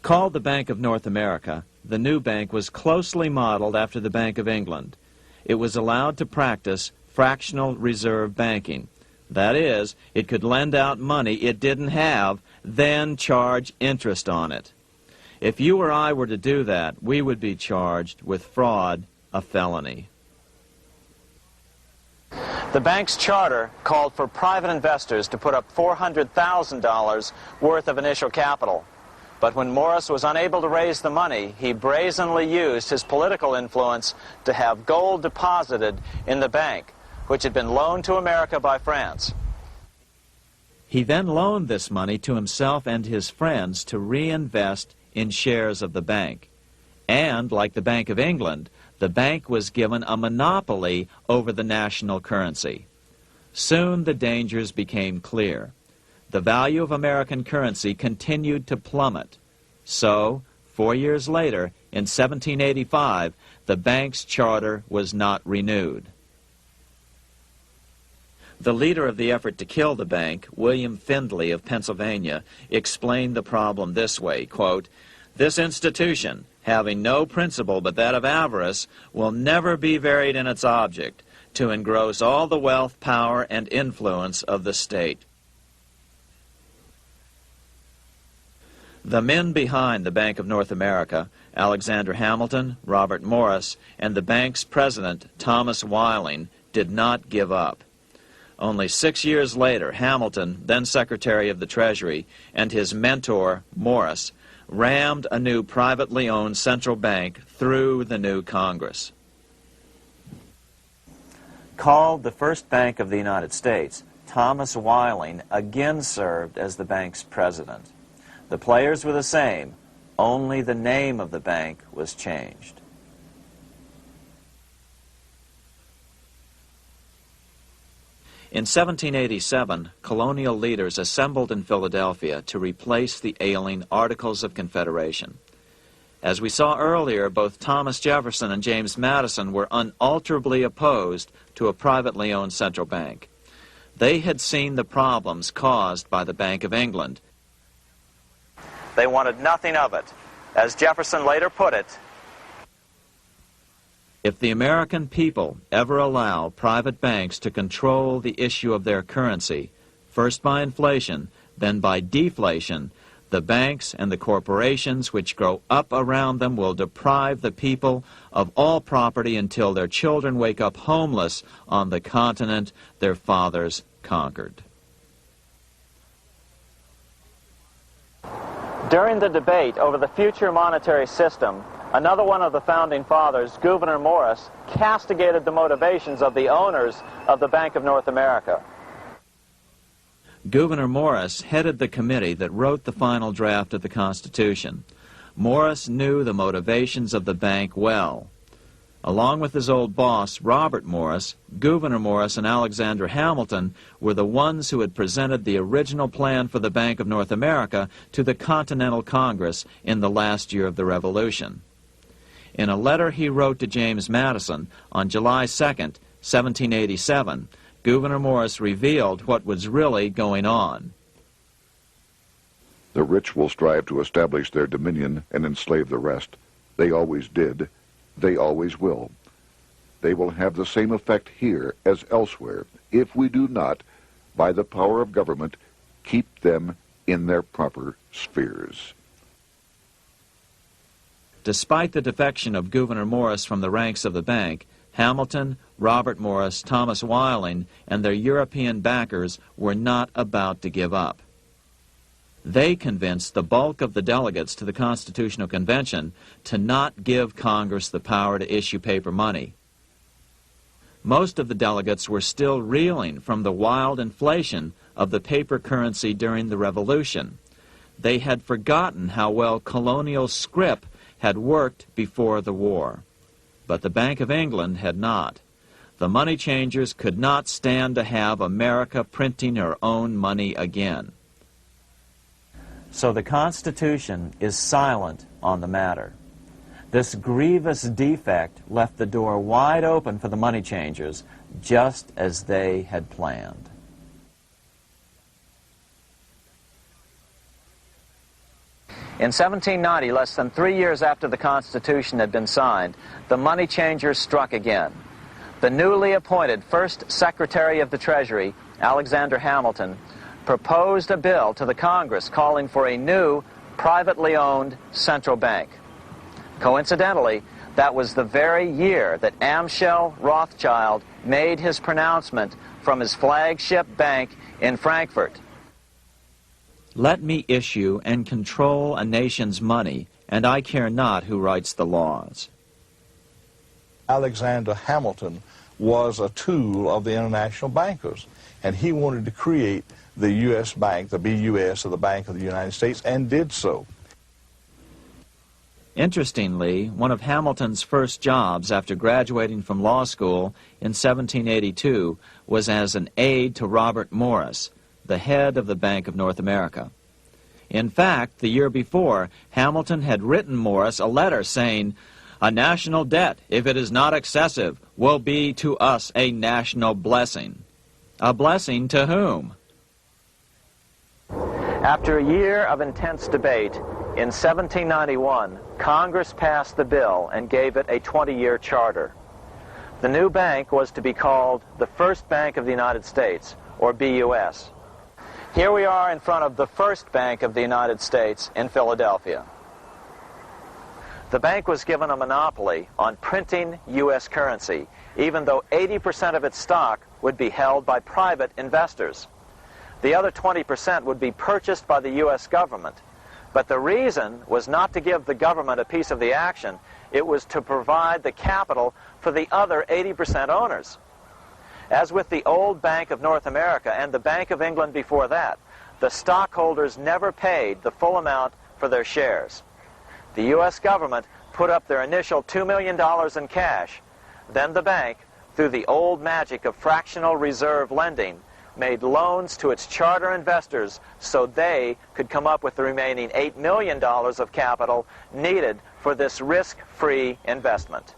Called the Bank of North America, the new bank was closely modeled after the Bank of England. It was allowed to practice fractional reserve banking. That is, it could lend out money it didn't have, then charge interest on it. If you or I were to do that, we would be charged with fraud, a felony. The bank's charter called for private investors to put up $400,000 worth of initial capital. But when Morris was unable to raise the money, he brazenly used his political influence to have gold deposited in the bank, which had been loaned to America by France. He then loaned this money to himself and his friends to reinvest in shares of the bank. And, like the Bank of England, the bank was given a monopoly over the national currency. Soon the dangers became clear. The value of American currency continued to plummet. So, 4 years later, in 1785, the bank's charter was not renewed. The leader of the effort to kill the bank, William Findley of Pennsylvania, explained the problem this way, quote, "This institution, having no principle but that of avarice, will never be varied in its object, to engross all the wealth, power, and influence of the state." The men behind the Bank of North America, Alexander Hamilton, Robert Morris, and the bank's president, Thomas Whiling, did not give up. Only 6 years later, Hamilton, then Secretary of the Treasury, and his mentor, Morris, rammed a new privately owned central bank through the new Congress. Called the first bank of the United States, Thomas Whiling again served as the bank's president. The players were the same, only the name of the bank was changed. In 1787, colonial leaders assembled in Philadelphia to replace the ailing Articles of Confederation. As we saw earlier, both Thomas Jefferson and James Madison were unalterably opposed to a privately owned central bank. They had seen the problems caused by the Bank of England. They wanted nothing of it. As Jefferson later put it, If the American people ever allow private banks to control the issue of their currency, first by inflation, then by deflation, the banks and the corporations which grow up around them will deprive the people of all property until their children wake up homeless on the continent their fathers conquered. during the debate over the future monetary system, another one of the founding fathers, Gouverneur Morris, castigated the motivations of the owners of the Bank of North America. Gouverneur Morris headed the committee that wrote the final draft of the Constitution. Morris knew the motivations of the bank well. Along with his old boss, Robert Morris, Gouverneur Morris and Alexander Hamilton were the ones who had presented the original plan for the Bank of North America to the Continental Congress in the last year of the Revolution. In a letter he wrote to James Madison on July 2nd, 1787, Gouverneur Morris revealed what was really going on. The rich will strive to establish their dominion and enslave the rest. They always did. They always will. They will have the same effect here as elsewhere if we do not, by the power of government, keep them in their proper spheres. Despite the defection of Gouverneur Morris from the ranks of the bank, Hamilton, Robert Morris, Thomas Whiling, and their European backers were not about to give up. They convinced the bulk of the delegates to the Constitutional Convention to not give Congress the power to issue paper money. Most of the delegates were still reeling from the wild inflation of the paper currency during the Revolution. They had forgotten how well colonial scrip had worked before the war. But the Bank of England had not. The money changers could not stand to have America printing her own money again. So the Constitution is silent on the matter. This grievous defect left the door wide open for the money changers, just as they had planned. In 1790, less than 3 years after the Constitution had been signed, the money changers struck again. The newly appointed first Secretary of the Treasury, Alexander Hamilton, proposed a bill to the Congress calling for a new, privately owned central bank. Coincidentally, that was the very year that Amschel Rothschild made his pronouncement from his flagship bank in Frankfurt. Let me issue and control a nation's money, and I care not who writes the laws. Alexander Hamilton was a tool of the international bankers, and he wanted to create the U.S. Bank, the BUS, or the Bank of the United States, and did so. Interestingly, one of Hamilton's first jobs after graduating from law school in 1782 was as an aide to Robert Morris, the head of the Bank of North America. In fact, the year before, Hamilton had written Morris a letter saying, "A national debt, if it is not excessive, will be to us a national blessing." A blessing to whom? After a year of intense debate, in 1791, Congress passed the bill and gave it a 20-year charter. The new bank was to be called the First Bank of the United States, or BUS. Here we are in front of the First Bank of the United States in Philadelphia. The bank was given a monopoly on printing U.S. currency, even though 80% of its stock would be held by private investors. The other 20% would be purchased by the U.S. government. But the reason was not to give the government a piece of the action. It was to provide the capital for the other 80% owners. As with the old Bank of North America and the Bank of England before that, the stockholders never paid the full amount for their shares. The U.S. government put up their initial $2 million in cash. Then the bank, through the old magic of fractional reserve lending, made loans to its charter investors so they could come up with the remaining $8 million of capital needed for this risk-free investment.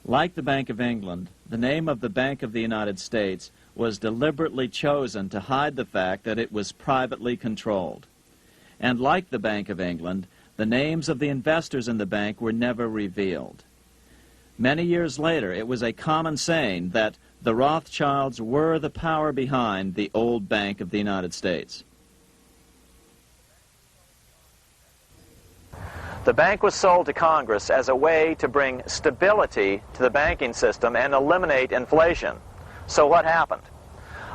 Like the Bank of England, the name of the Bank of the United States was deliberately chosen to hide the fact that it was privately controlled. And like the Bank of England, the names of the investors in the bank were never revealed. Many years later, it was a common saying that the Rothschilds were the power behind the old Bank of the United States. The bank was sold to Congress as a way to bring stability to the banking system and eliminate inflation. So what happened?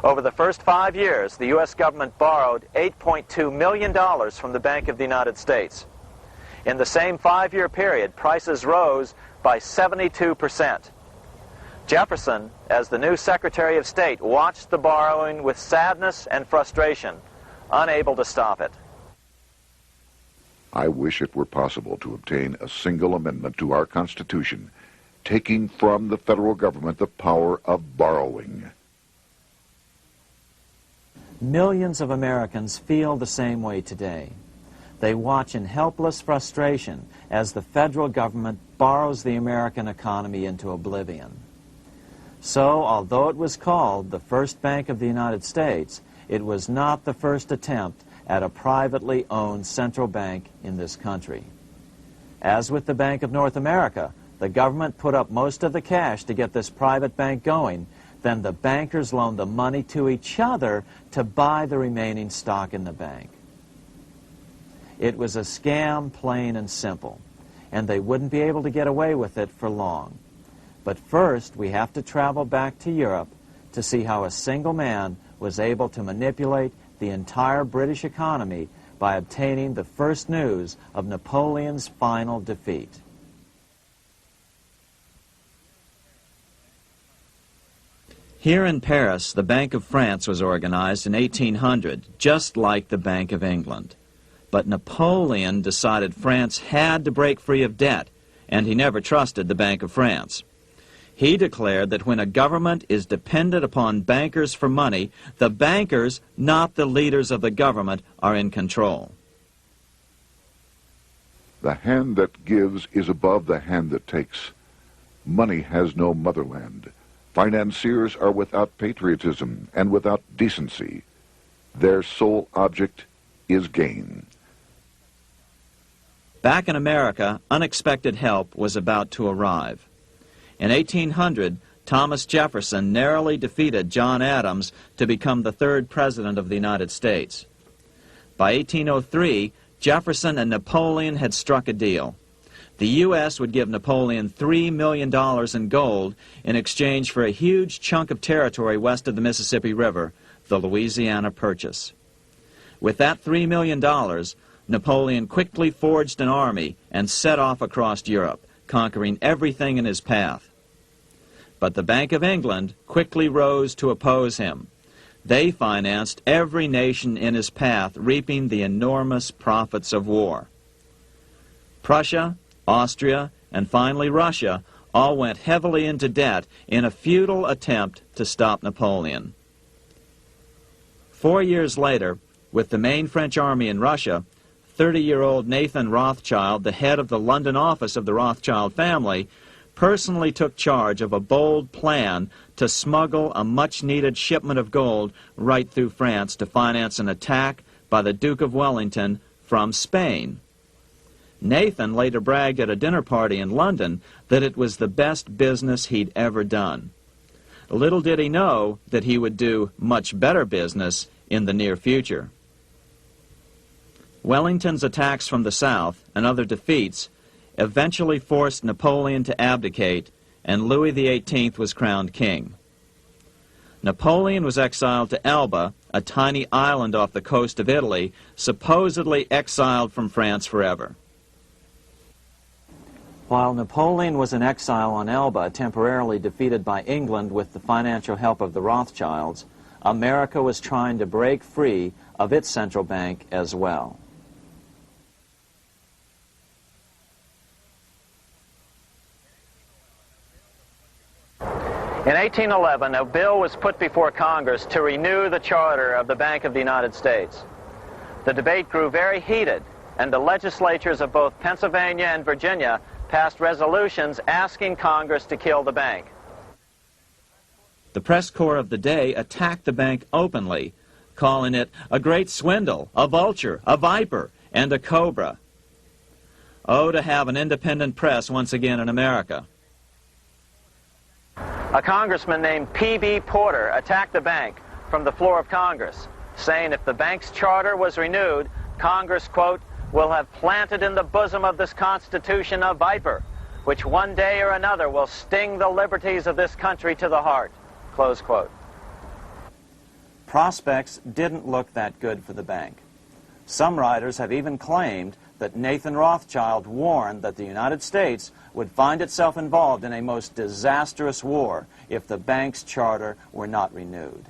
Over the first 5 years, the U.S. government borrowed $8.2 million from the Bank of the United States. In the same 5-year period, prices rose by 72%. Jefferson, as the new Secretary of State, watched the borrowing with sadness and frustration, unable to stop it. I wish it were possible to obtain a single amendment to our Constitution, taking from the federal government the power of borrowing. Millions of Americans feel the same way today. They watch in helpless frustration as the federal government borrows the American economy into oblivion. So, although it was called the First Bank of the United States, it was not the first attempt at a privately owned central bank in this country. As with the Bank of North America, the government put up most of the cash to get this private bank going, then the bankers loaned the money to each other to buy the remaining stock in the bank. It was a scam, plain and simple, and they wouldn't be able to get away with it for long. But first, we have to travel back to Europe to see how a single man was able to manipulate the entire British economy by obtaining the first news of Napoleon's final defeat. Here in Paris, the Bank of France was organized in 1800, just like the Bank of England. But Napoleon decided France had to break free of debt, and he never trusted the Bank of France. He declared that when a government is dependent upon bankers for money, the bankers, not the leaders of the government, are in control. The hand that gives is above the hand that takes. Money has no motherland. Financiers are without patriotism and without decency. Their sole object is gain. Back in America, unexpected help was about to arrive. In 1800, Thomas Jefferson narrowly defeated John Adams to become the third president of the United States. By 1803, Jefferson and Napoleon had struck a deal. The U.S. would give Napoleon $3 million in gold in exchange for a huge chunk of territory west of the Mississippi River, the Louisiana Purchase. With that $3 million, Napoleon quickly forged an army and set off across Europe, conquering everything in his path. But the Bank of England quickly rose to oppose him. They financed every nation in his path, reaping the enormous profits of war. Prussia, Austria, and finally Russia all went heavily into debt in a futile attempt to stop Napoleon. 4 years later, with the main French army in Russia, 30-year-old Nathan Rothschild, the head of the London office of the Rothschild family, personally took charge of a bold plan to smuggle a much-needed shipment of gold right through France to finance an attack by the Duke of Wellington from Spain. Nathan later bragged at a dinner party in London that it was the best business he'd ever done. Little did he know that he would do much better business in the near future. Wellington's attacks from the south and other defeats eventually forced Napoleon to abdicate, and Louis XVIII was crowned king. Napoleon was exiled to Elba, a tiny island off the coast of Italy, supposedly exiled from France forever. While Napoleon was in exile on Elba, temporarily defeated by England with the financial help of the Rothschilds, America was trying to break free of its central bank as well. In 1811, a bill was put before Congress to renew the charter of the Bank of the United States. The debate grew very heated, and the legislatures of both Pennsylvania and Virginia passed resolutions asking Congress to kill the bank. The press corps of the day attacked the bank openly, calling it a great swindle, a vulture, a viper, and a cobra. Oh, to have an independent press once again in America. A congressman named P.B. Porter attacked the bank from the floor of Congress, saying if the bank's charter was renewed, Congress, quote, will have planted in the bosom of this Constitution a viper, which one day or another will sting the liberties of this country to the heart, close quote. Prospects didn't look that good for the bank. Some writers have even claimed that Nathan Rothschild warned that the United States would find itself involved in a most disastrous war if the bank's charter were not renewed.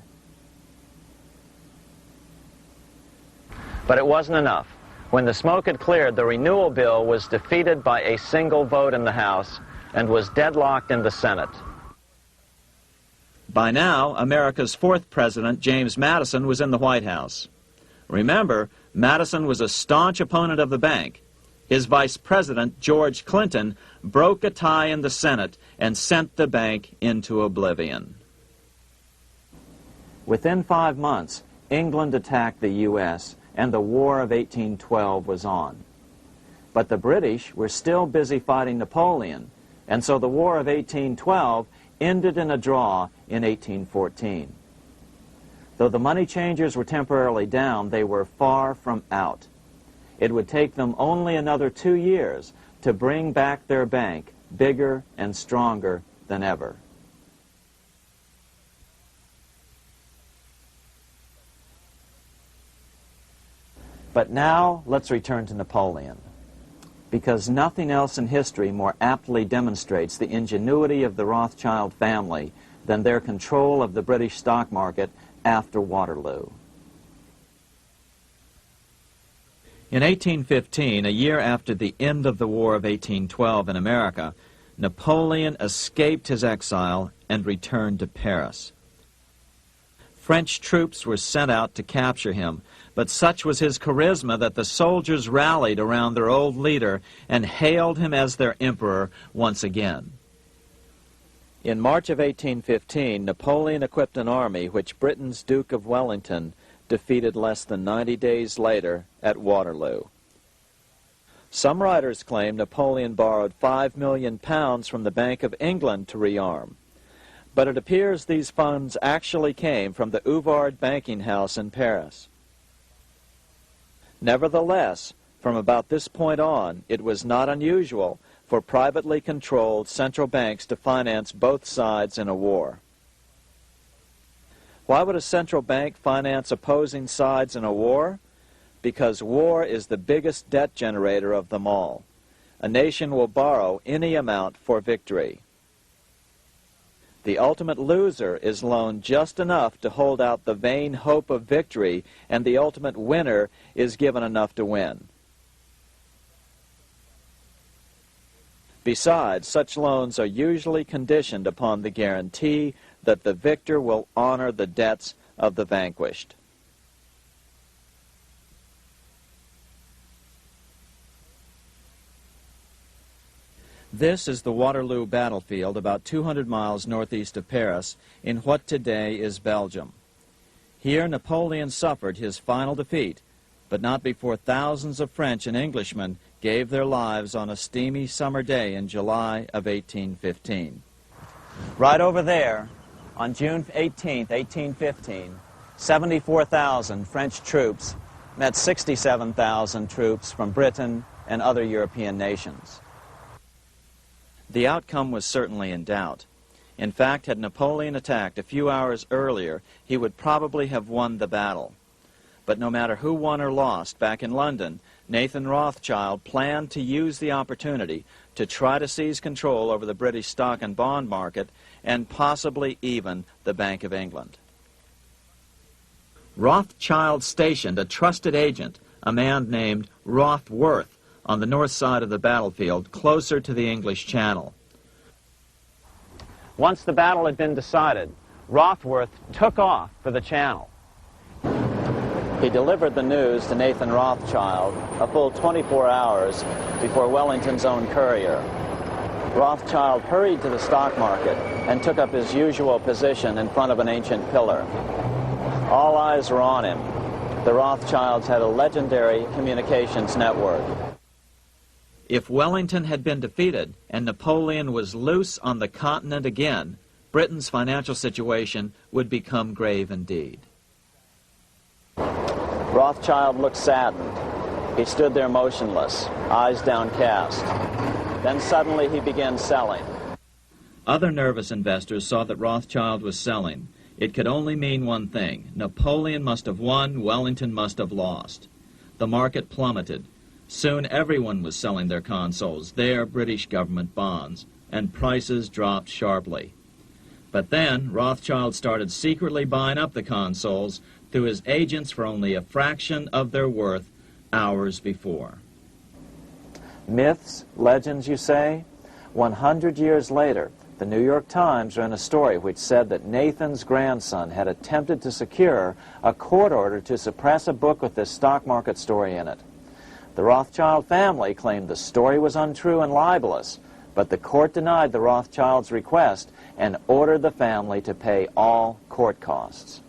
But it wasn't enough. When the smoke had cleared, the renewal bill was defeated by a single vote in the House and was deadlocked in the Senate. By now, America's fourth president, James Madison, was in the White House. Remember, Madison was a staunch opponent of the bank. His vice president, George Clinton, broke a tie in the Senate and sent the bank into oblivion. Within 5 months, England attacked the U.S., and the War of 1812 was on. But the British were still busy fighting Napoleon, and so the War of 1812 ended in a draw in 1814. Though the money changers were temporarily down, they were far from out. It would take them only another 2 years to bring back their bank bigger and stronger than ever. But now let's return to Napoleon, because nothing else in history more aptly demonstrates the ingenuity of the Rothschild family than their control of the British stock market after Waterloo. In 1815, a year after the end of the War of 1812 in America, Napoleon escaped his exile and returned to Paris. French troops were sent out to capture him, but such was his charisma that the soldiers rallied around their old leader and hailed him as their emperor once again. In March of 1815, Napoleon equipped an army which Britain's Duke of Wellington defeated less than 90 days later at Waterloo. Some writers claim Napoleon borrowed £5 million from the Bank of England to rearm. But it appears these funds actually came from the Ouvard banking house in Paris. Nevertheless, from about this point on, it was not unusual for privately controlled central banks to finance both sides in a war. Why would a central bank finance opposing sides in a war? Because war is the biggest debt generator of them all. A nation will borrow any amount for victory. The ultimate loser is loaned just enough to hold out the vain hope of victory, and the ultimate winner is given enough to win. Besides, such loans are usually conditioned upon the guarantee that the victor will honor the debts of the vanquished. This is the Waterloo battlefield about 200 miles northeast of Paris in what today is Belgium. Here Napoleon suffered his final defeat, but not before thousands of French and Englishmen gave their lives on a steamy summer day in July of 1815. Right over there, on June 18, 1815, 74,000 French troops met 67,000 troops from Britain and other European nations. The outcome was certainly in doubt. In fact, had Napoleon attacked a few hours earlier, he would probably have won the battle. But no matter who won or lost, back in London, Nathan Rothschild planned to use the opportunity to try to seize control over the British stock and bond market and possibly even the Bank of England. Rothschild stationed a trusted agent, a man named Rothworth, on the north side of the battlefield, closer to the English Channel. Once the battle had been decided, Rothworth took off for the Channel. He delivered the news to Nathan Rothschild a full 24 hours before Wellington's own courier. Rothschild hurried to the stock market and took up his usual position in front of an ancient pillar. All eyes were on him. The Rothschilds had a legendary communications network. If Wellington had been defeated and Napoleon was loose on the continent again, Britain's financial situation would become grave indeed. Rothschild looked saddened. He stood there motionless, eyes downcast. Then suddenly he began selling. Other nervous investors saw that Rothschild was selling. It could only mean one thing. Napoleon must have won, Wellington must have lost. The market plummeted. Soon everyone was selling their consols, their British government bonds, and prices dropped sharply. But then Rothschild started secretly buying up the consols through his agents for only a fraction of their worth hours before. Myths, legends, you say? 100 years later, the New York Times ran a story which said that Nathan's grandson had attempted to secure a court order to suppress a book with this stock market story in it. The Rothschild family claimed the story was untrue and libelous, but the court denied the Rothschilds' request and ordered the family to pay all court costs.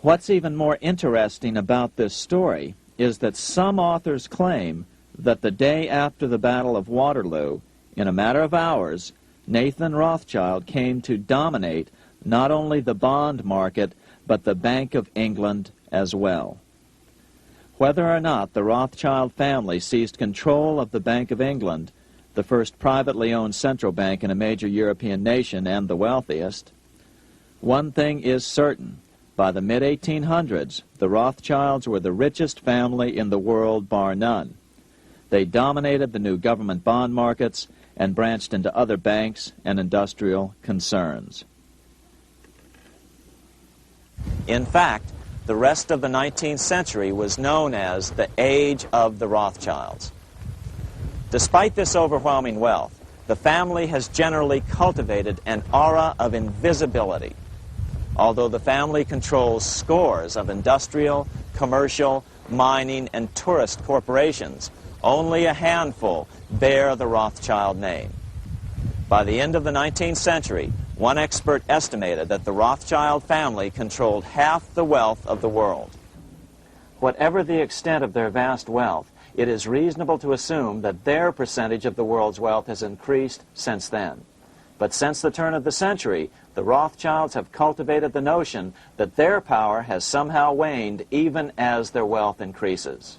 What's even more interesting about this story is that some authors claim that the day after the Battle of Waterloo, in a matter of hours, Nathan Rothschild came to dominate not only the bond market, but the Bank of England as well. Whether or not the Rothschild family seized control of the Bank of England, the first privately owned central bank in a major European nation and the wealthiest, one thing is certain. By the mid-1800s, the Rothschilds were the richest family in the world, bar none. They dominated the new government bond markets and branched into other banks and industrial concerns. In fact, the rest of the 19th century was known as the Age of the Rothschilds. Despite this overwhelming wealth, the family has generally cultivated an aura of invisibility. Although the family controls scores of industrial, commercial, mining, and tourist corporations, only a handful bear the Rothschild name. By the end of the 19th century, one expert estimated that the Rothschild family controlled half the wealth of the world. Whatever the extent of their vast wealth, it is reasonable to assume that their percentage of the world's wealth has increased since then. But since the turn of the century, the Rothschilds have cultivated the notion that their power has somehow waned even as their wealth increases.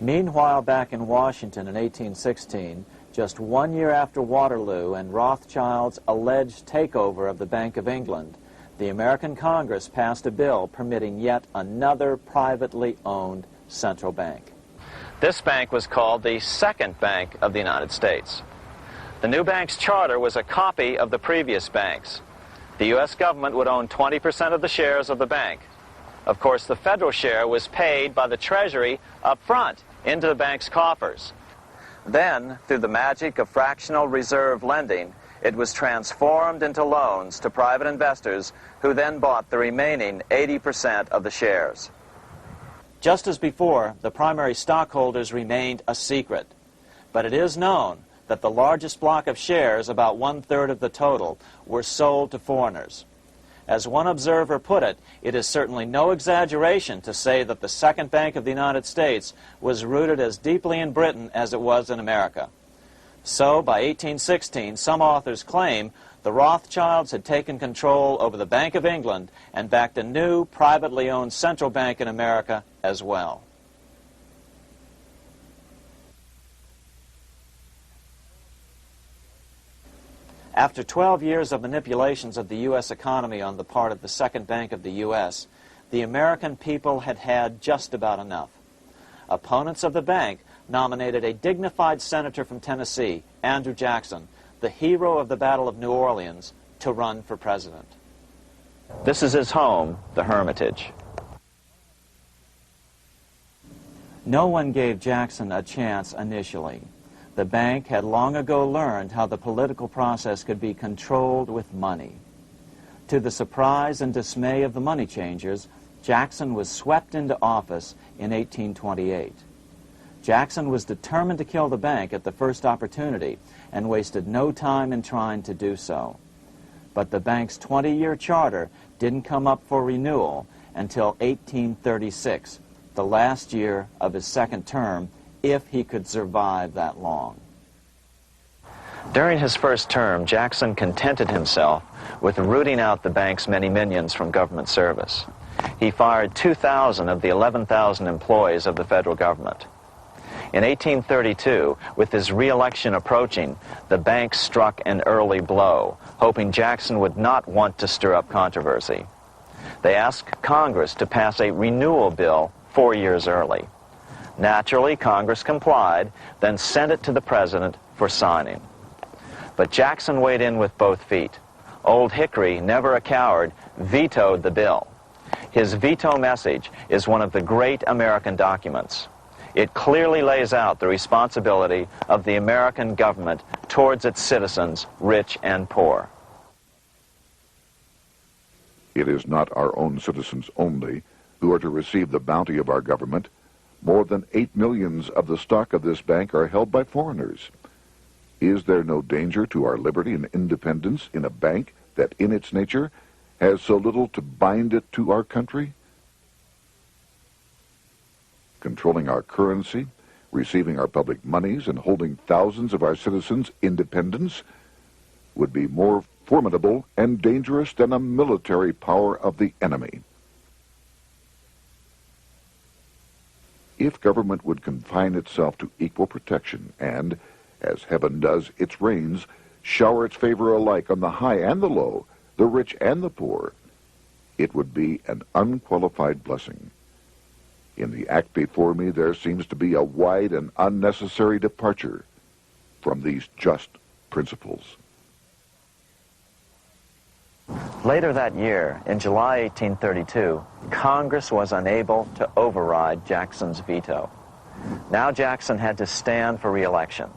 Meanwhile, back in Washington in 1816, just 1 year after Waterloo and Rothschild's alleged takeover of the Bank of England, the American Congress passed a bill permitting yet another privately owned central bank. This bank was called the Second Bank of the United States. The new bank's charter was a copy of the previous bank's. The U.S. government would own 20% of the shares of the bank. Of course, the federal share was paid by the Treasury up front into the bank's coffers. Then, through the magic of fractional reserve lending, it was transformed into loans to private investors who then bought the remaining 80% of the shares. Just as before, the primary stockholders remained a secret. But it is known that the largest block of shares, about 1/3 of the total, were sold to foreigners. As one observer put it, it is certainly no exaggeration to say that the Second Bank of the United States was rooted as deeply in Britain as it was in America. So, by 1816, some authors claim the Rothschilds had taken control over the Bank of England and backed a new, privately owned central bank in America as well. After 12 years of manipulations of the U.S. economy on the part of the Second Bank of the U.S., the American people had had just about enough. Opponents of the bank nominated a dignified senator from Tennessee, Andrew Jackson, the hero of the Battle of New Orleans, to run for president. This is his home, the Hermitage. No one gave Jackson a chance initially. The bank had long ago learned how the political process could be controlled with money. To the surprise and dismay of the money changers, Jackson was swept into office in 1828. Jackson was determined to kill the bank at the first opportunity and wasted no time in trying to do so. But the bank's 20-year charter didn't come up for renewal until 1836, the last year of his second term, if he could survive that long. During his first term, Jackson contented himself with rooting out the bank's many minions from government service. He fired 2,000 of the 11,000 employees of the federal government. In 1832, with his re-election approaching, the bank struck an early blow, hoping Jackson would not want to stir up controversy. They asked Congress to pass a renewal bill 4 years early. Naturally, Congress complied, then sent it to the president for signing. But Jackson weighed in with both feet. Old Hickory, never a coward, vetoed the bill. His veto message is one of the great American documents. It clearly lays out the responsibility of the American government towards its citizens, rich and poor. It is not our own citizens only who are to receive the bounty of our government. More than 8 million of the stock of this bank are held by foreigners. Is there no danger to our liberty and independence in a bank that in its nature has so little to bind it to our country? Controlling our currency, receiving our public monies, and holding thousands of our citizens' independence would be more formidable and dangerous than a military power of the enemy. If government would confine itself to equal protection and, as heaven does its rains, shower its favor alike on the high and the low, the rich and the poor, it would be an unqualified blessing. In the act before me, there seems to be a wide and unnecessary departure from these just principles. Later that year, in July 1832, Congress was unable to override Jackson's veto. Now Jackson had to stand for re-election.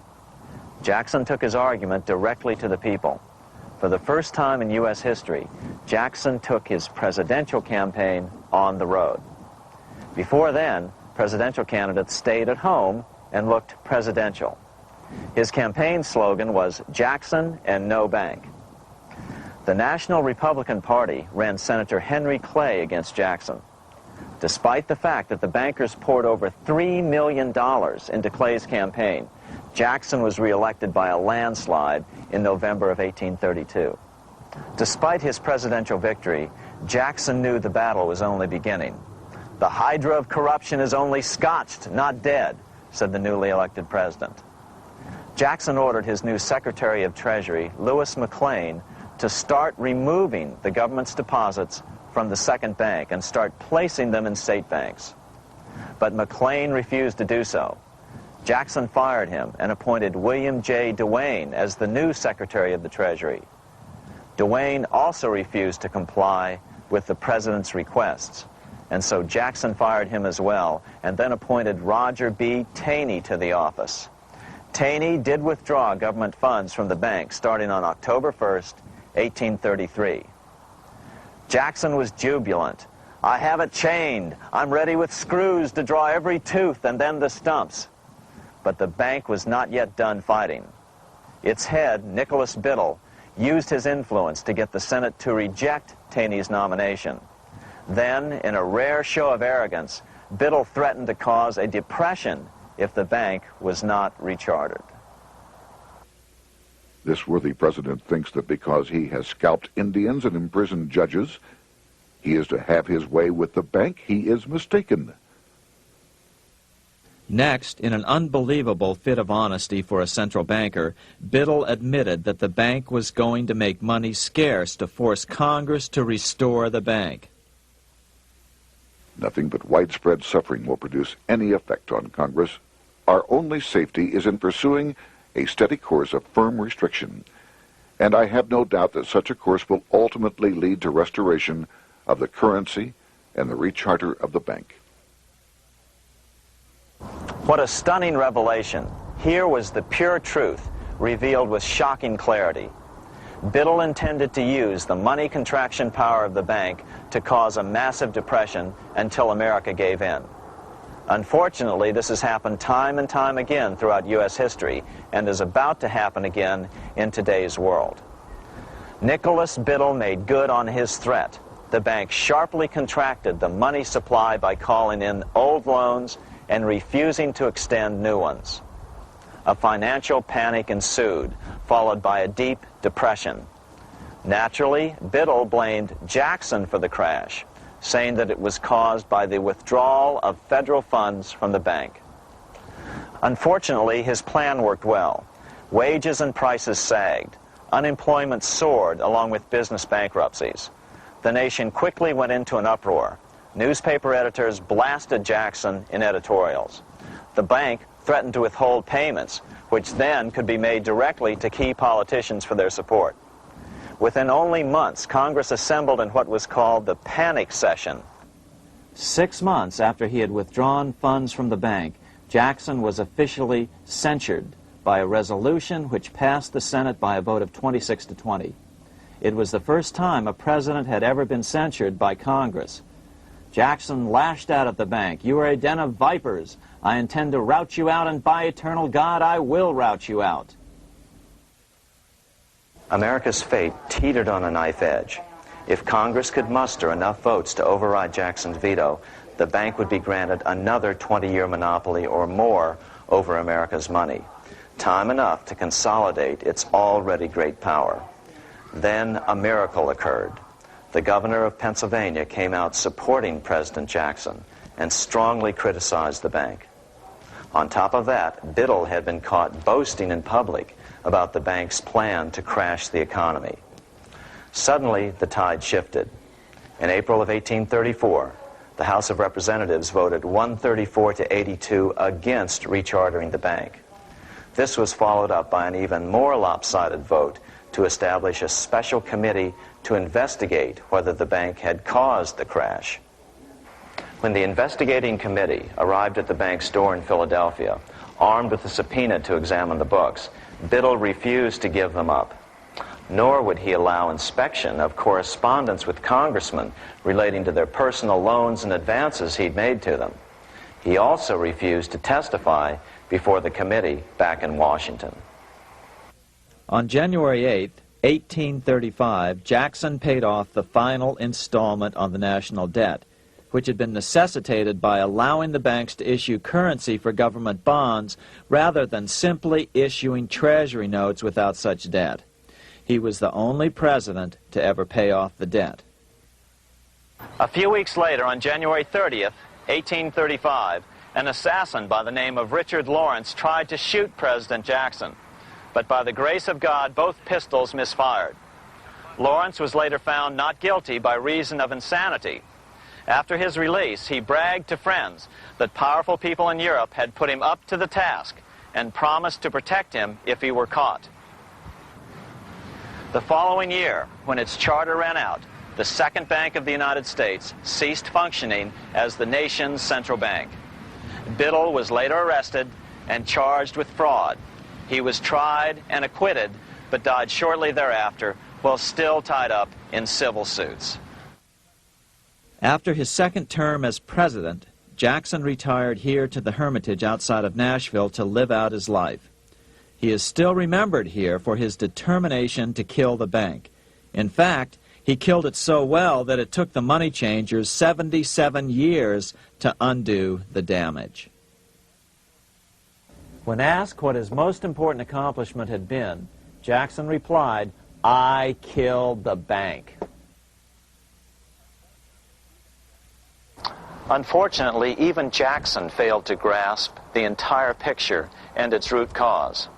Jackson took his argument directly to the people. For the first time in U.S. history, Jackson took his presidential campaign on the road. Before then, presidential candidates stayed at home and looked presidential. His campaign slogan was "Jackson and no bank." The National Republican Party ran Senator Henry Clay against Jackson. Despite the fact that the bankers poured over $3 million into Clay's campaign, Jackson was reelected by a landslide in November of 1832. Despite his presidential victory, Jackson knew the battle was only beginning. "The hydra of corruption is only scotched, not dead," said the newly elected president. Jackson ordered his new Secretary of Treasury, Lewis McLean, to start removing the government's deposits from the second bank and start placing them in state banks. But McLean refused to do so. Jackson fired him and appointed William J. Duane as the new Secretary of the Treasury. Duane also refused to comply with the president's requests, and so Jackson fired him as well and then appointed Roger B. Taney to the office. Taney did withdraw government funds from the bank starting on October 1st, 1833. Jackson was jubilant. "I have it chained. I'm ready with screws to draw every tooth and then the stumps." But the bank was not yet done fighting. Its head, Nicholas Biddle, used his influence to get the Senate to reject Taney's nomination. Then, in a rare show of arrogance, Biddle threatened to cause a depression if the bank was not rechartered. This worthy president thinks that because he has scalped Indians and imprisoned judges, he is to have his way with the bank. He is mistaken. Next, in an unbelievable fit of honesty for a central banker, Biddle admitted that the bank was going to make money scarce to force Congress to restore the bank. Nothing but widespread suffering will produce any effect on Congress. Our only safety is in pursuing a steady course of firm restriction, and I have no doubt that such a course will ultimately lead to restoration of the currency and the recharter of the bank. What a stunning revelation. Here was the pure truth, revealed with shocking clarity. Biddle intended to use the money contraction power of the bank to cause a massive depression until America gave in. Unfortunately, this has happened time and time again throughout U.S. history and is about to happen again in today's world. Nicholas Biddle made good on his threat. The bank sharply contracted the money supply by calling in old loans and refusing to extend new ones. A financial panic ensued, followed by a deep depression. Naturally, Biddle blamed Jackson for the crash, saying that it was caused by the withdrawal of federal funds from the bank. Unfortunately, his plan worked well. Wages and prices sagged. Unemployment soared along with business bankruptcies. The nation quickly went into an uproar. Newspaper editors blasted Jackson in editorials. The bank threatened to withhold payments, which then could be made directly to key politicians for their support. Within only months, Congress assembled in what was called the panic session. 6 months after he had withdrawn funds from the bank, Jackson was officially censured by a resolution which passed the Senate by a vote of 26 to 20. It was the first time a president had ever been censured by Congress. Jackson lashed out at the bank. "You are a den of vipers. I intend to rout you out, and by eternal God, I will rout you out." America's fate teetered on a knife edge. If Congress could muster enough votes to override Jackson's veto, the bank would be granted another 20-year monopoly or more over America's money, time enough to consolidate its already great power. Then a miracle occurred. The governor of Pennsylvania came out supporting President Jackson and strongly criticized the bank. On top of that, Biddle had been caught boasting in public about the bank's plan to crash the economy. Suddenly, the tide shifted. In April of 1834, the House of Representatives voted 134 to 82 against rechartering the bank. This was followed up by an even more lopsided vote to establish a special committee to investigate whether the bank had caused the crash. When the investigating committee arrived at the bank's door in Philadelphia, armed with a subpoena to examine the books, Biddle refused to give them up. Nor would he allow inspection of correspondence with congressmen relating to their personal loans and advances he'd made to them. He also refused to testify before the committee back in Washington. On January 8th, 1835, Jackson paid off the final installment on the national debt, which had been necessitated by allowing the banks to issue currency for government bonds rather than simply issuing treasury notes without such debt. He was the only president to ever pay off the debt. A few weeks later, on January 30th, 1835, an assassin by the name of Richard Lawrence tried to shoot President Jackson, but by the grace of God, both pistols misfired. Lawrence was later found not guilty by reason of insanity. After his release, he bragged to friends that powerful people in Europe had put him up to the task and promised to protect him if he were caught. The following year, when its charter ran out, the Second Bank of the United States ceased functioning as the nation's central bank. Biddle was later arrested and charged with fraud. He was tried and acquitted, but died shortly thereafter while still tied up in civil suits. After his second term as president, Jackson retired here to the Hermitage outside of Nashville to live out his life. He is still remembered here for his determination to kill the bank. In fact, he killed it so well that it took the money changers 77 years to undo the damage. When asked what his most important accomplishment had been, Jackson replied, "I killed the bank." Unfortunately, even Jackson failed to grasp the entire picture and its root cause.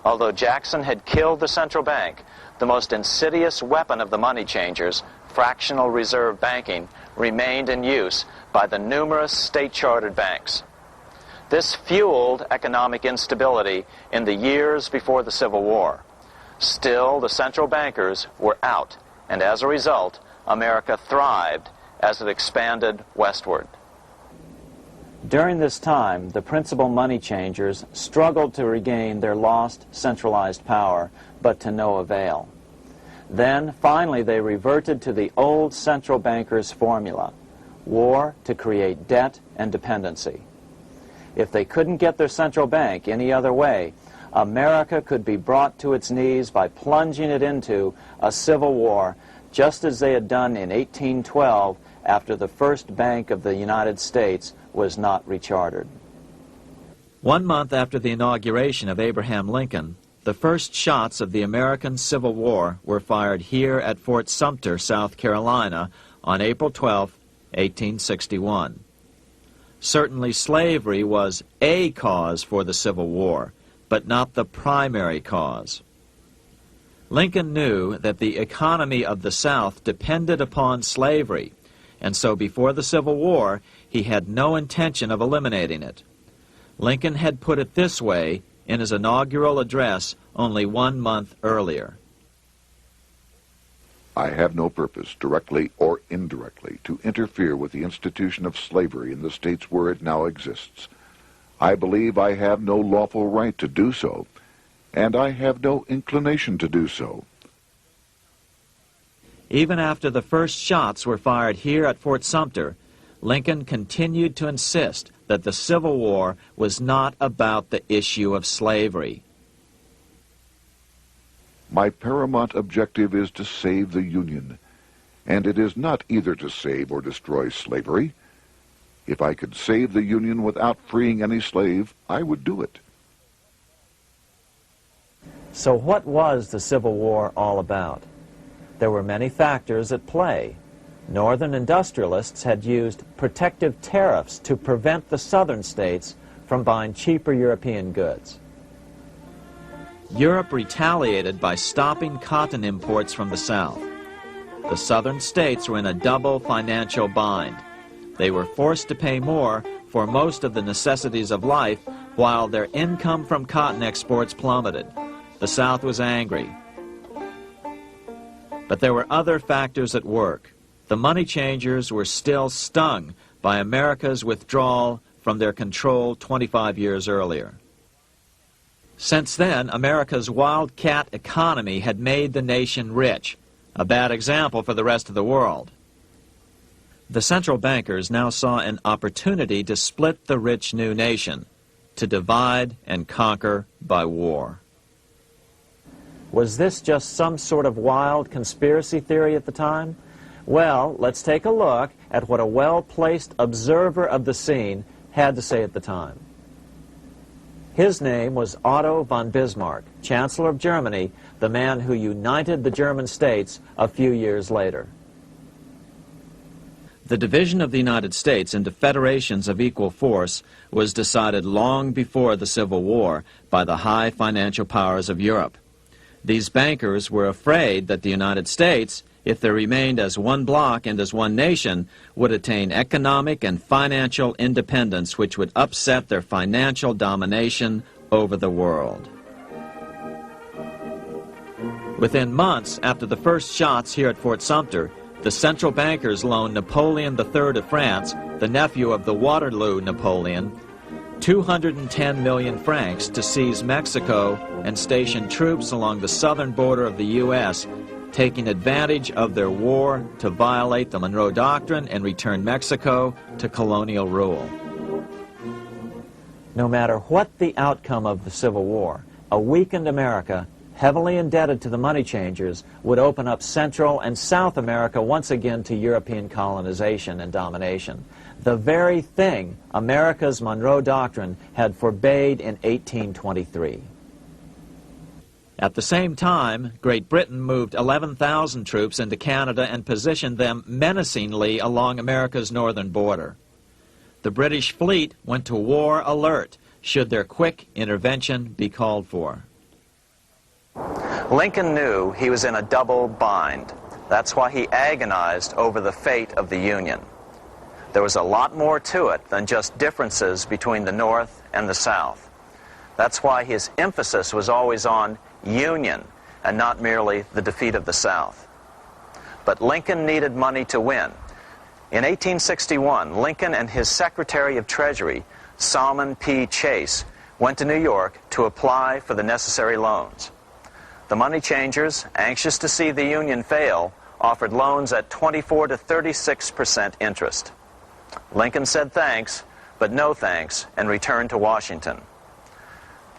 Although Jackson had killed the central bank, the most insidious weapon of the money changers, fractional reserve banking, remained in use by the numerous state-chartered banks. This fueled economic instability in the years before the Civil War. Still, the central bankers were out, and as a result, America thrived as it expanded westward. During this time, the principal money changers struggled to regain their lost centralized power, but to no avail. Then, finally, they reverted to the old central bankers' formula: war to create debt and dependency. If they couldn't get their central bank any other way, America could be brought to its knees by plunging it into a civil war, just as they had done in 1812 after the first Bank of the United States was not rechartered. 1 month after the inauguration of Abraham Lincoln, the first shots of the American Civil War were fired here at Fort Sumter, South Carolina, on April 12, 1861. Certainly slavery was a cause for the Civil War, but not the primary cause. Lincoln knew that the economy of the South depended upon slavery, and so before the Civil War, he had no intention of eliminating it. Lincoln had put it this way in his inaugural address only 1 month earlier. I have no purpose, directly or indirectly, to interfere with the institution of slavery in the states where it now exists. I believe I have no lawful right to do so, and I have no inclination to do so. Even after the first shots were fired here at Fort Sumter, Lincoln continued to insist that the Civil War was not about the issue of slavery. My paramount objective is to save the Union, and it is not either to save or destroy slavery. If I could save the Union without freeing any slave, I would do it. So what was the Civil War all about? There were many factors at play. Northern industrialists had used protective tariffs to prevent the southern states from buying cheaper European goods. Europe retaliated by stopping cotton imports from the South. The southern states were in a double financial bind. They were forced to pay more for most of the necessities of life, while their income from cotton exports plummeted. The South was angry. But there were other factors at work. The money changers were still stung by America's withdrawal from their control 25 years earlier. Since then, America's wildcat economy had made the nation rich, a bad example for the rest of the world. The central bankers now saw an opportunity to split the rich new nation, to divide and conquer by war. Was this just some sort of wild conspiracy theory at the time? Well, let's take a look at what a well-placed observer of the scene had to say at the time. His name was Otto von Bismarck, Chancellor of Germany, the man who united the German states a few years later. The division of the United States into federations of equal force was decided long before the Civil War by the high financial powers of Europe. These bankers were afraid that the United States, if they remained as one bloc and as one nation, would attain economic and financial independence which would upset their financial domination over the world. Within months after the first shots here at Fort Sumter, the central bankers loaned Napoleon III of France, the nephew of the Waterloo Napoleon, 210 million francs to seize Mexico and station troops along the southern border of the U.S., taking advantage of their war to violate the Monroe Doctrine and return Mexico to colonial rule. No matter what the outcome of the Civil War, a weakened America, heavily indebted to the money changers, would open up Central and South America once again to European colonization and domination. The very thing America's Monroe Doctrine had forbade in 1823. At the same time, Great Britain moved 11,000 troops into Canada and positioned them menacingly along America's northern border. The British fleet went to war alert should their quick intervention be called for. Lincoln knew he was in a double bind. That's why he agonized over the fate of the Union. There was a lot more to it than just differences between the North and the South. That's why his emphasis was always on union and not merely the defeat of the South. But Lincoln needed money to win. In 1861, Lincoln and his Secretary of Treasury, Salmon P. Chase, went to New York to apply for the necessary loans. The money changers, anxious to see the Union fail, offered loans at 24 to 36% interest. Lincoln said thanks, but no thanks, and returned to Washington.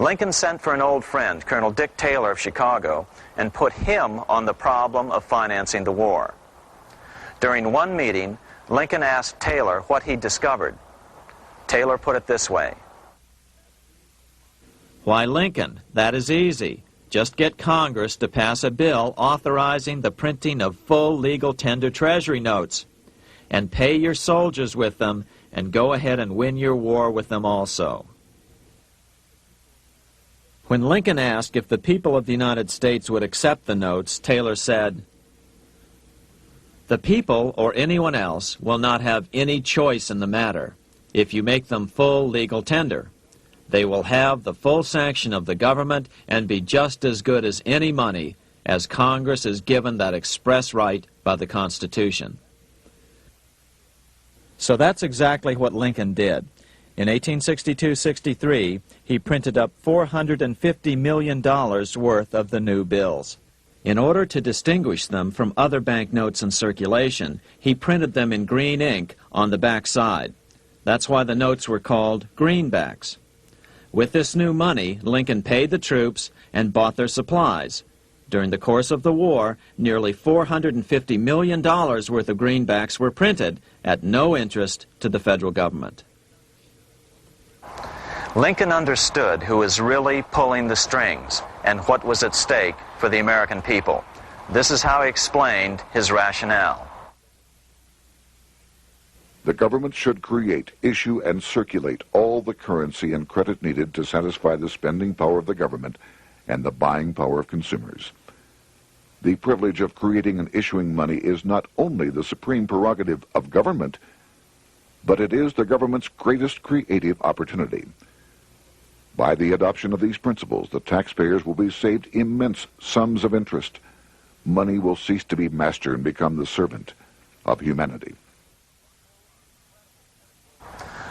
Lincoln sent for an old friend, Colonel Dick Taylor of Chicago, and put him on the problem of financing the war. During one meeting, Lincoln asked Taylor what he'd discovered. Taylor put it this way. Why, Lincoln, that is easy. Just get Congress to pass a bill authorizing the printing of full legal tender Treasury notes, and pay your soldiers with them, and go ahead and win your war with them also. When Lincoln asked if the people of the United States would accept the notes, Taylor said, "The people, or anyone else, will not have any choice in the matter if you make them full legal tender. They will have the full sanction of the government and be just as good as any money, as Congress is given that express right by the Constitution." So that's exactly what Lincoln did. In 1862-63, he printed up $450 million worth of the new bills. In order to distinguish them from other banknotes in circulation, he printed them in green ink on the back side. That's why the notes were called greenbacks. With this new money, Lincoln paid the troops and bought their supplies. During the course of the war, nearly $450 million worth of greenbacks were printed at no interest to the federal government. Lincoln understood who was really pulling the strings and what was at stake for the American people. This is how he explained his rationale. The government should create, issue, and circulate all the currency and credit needed to satisfy the spending power of the government and the buying power of consumers. The privilege of creating and issuing money is not only the supreme prerogative of government, but it is the government's greatest creative opportunity. By the adoption of these principles, the taxpayers will be saved immense sums of interest. Money will cease to be master and become the servant of humanity.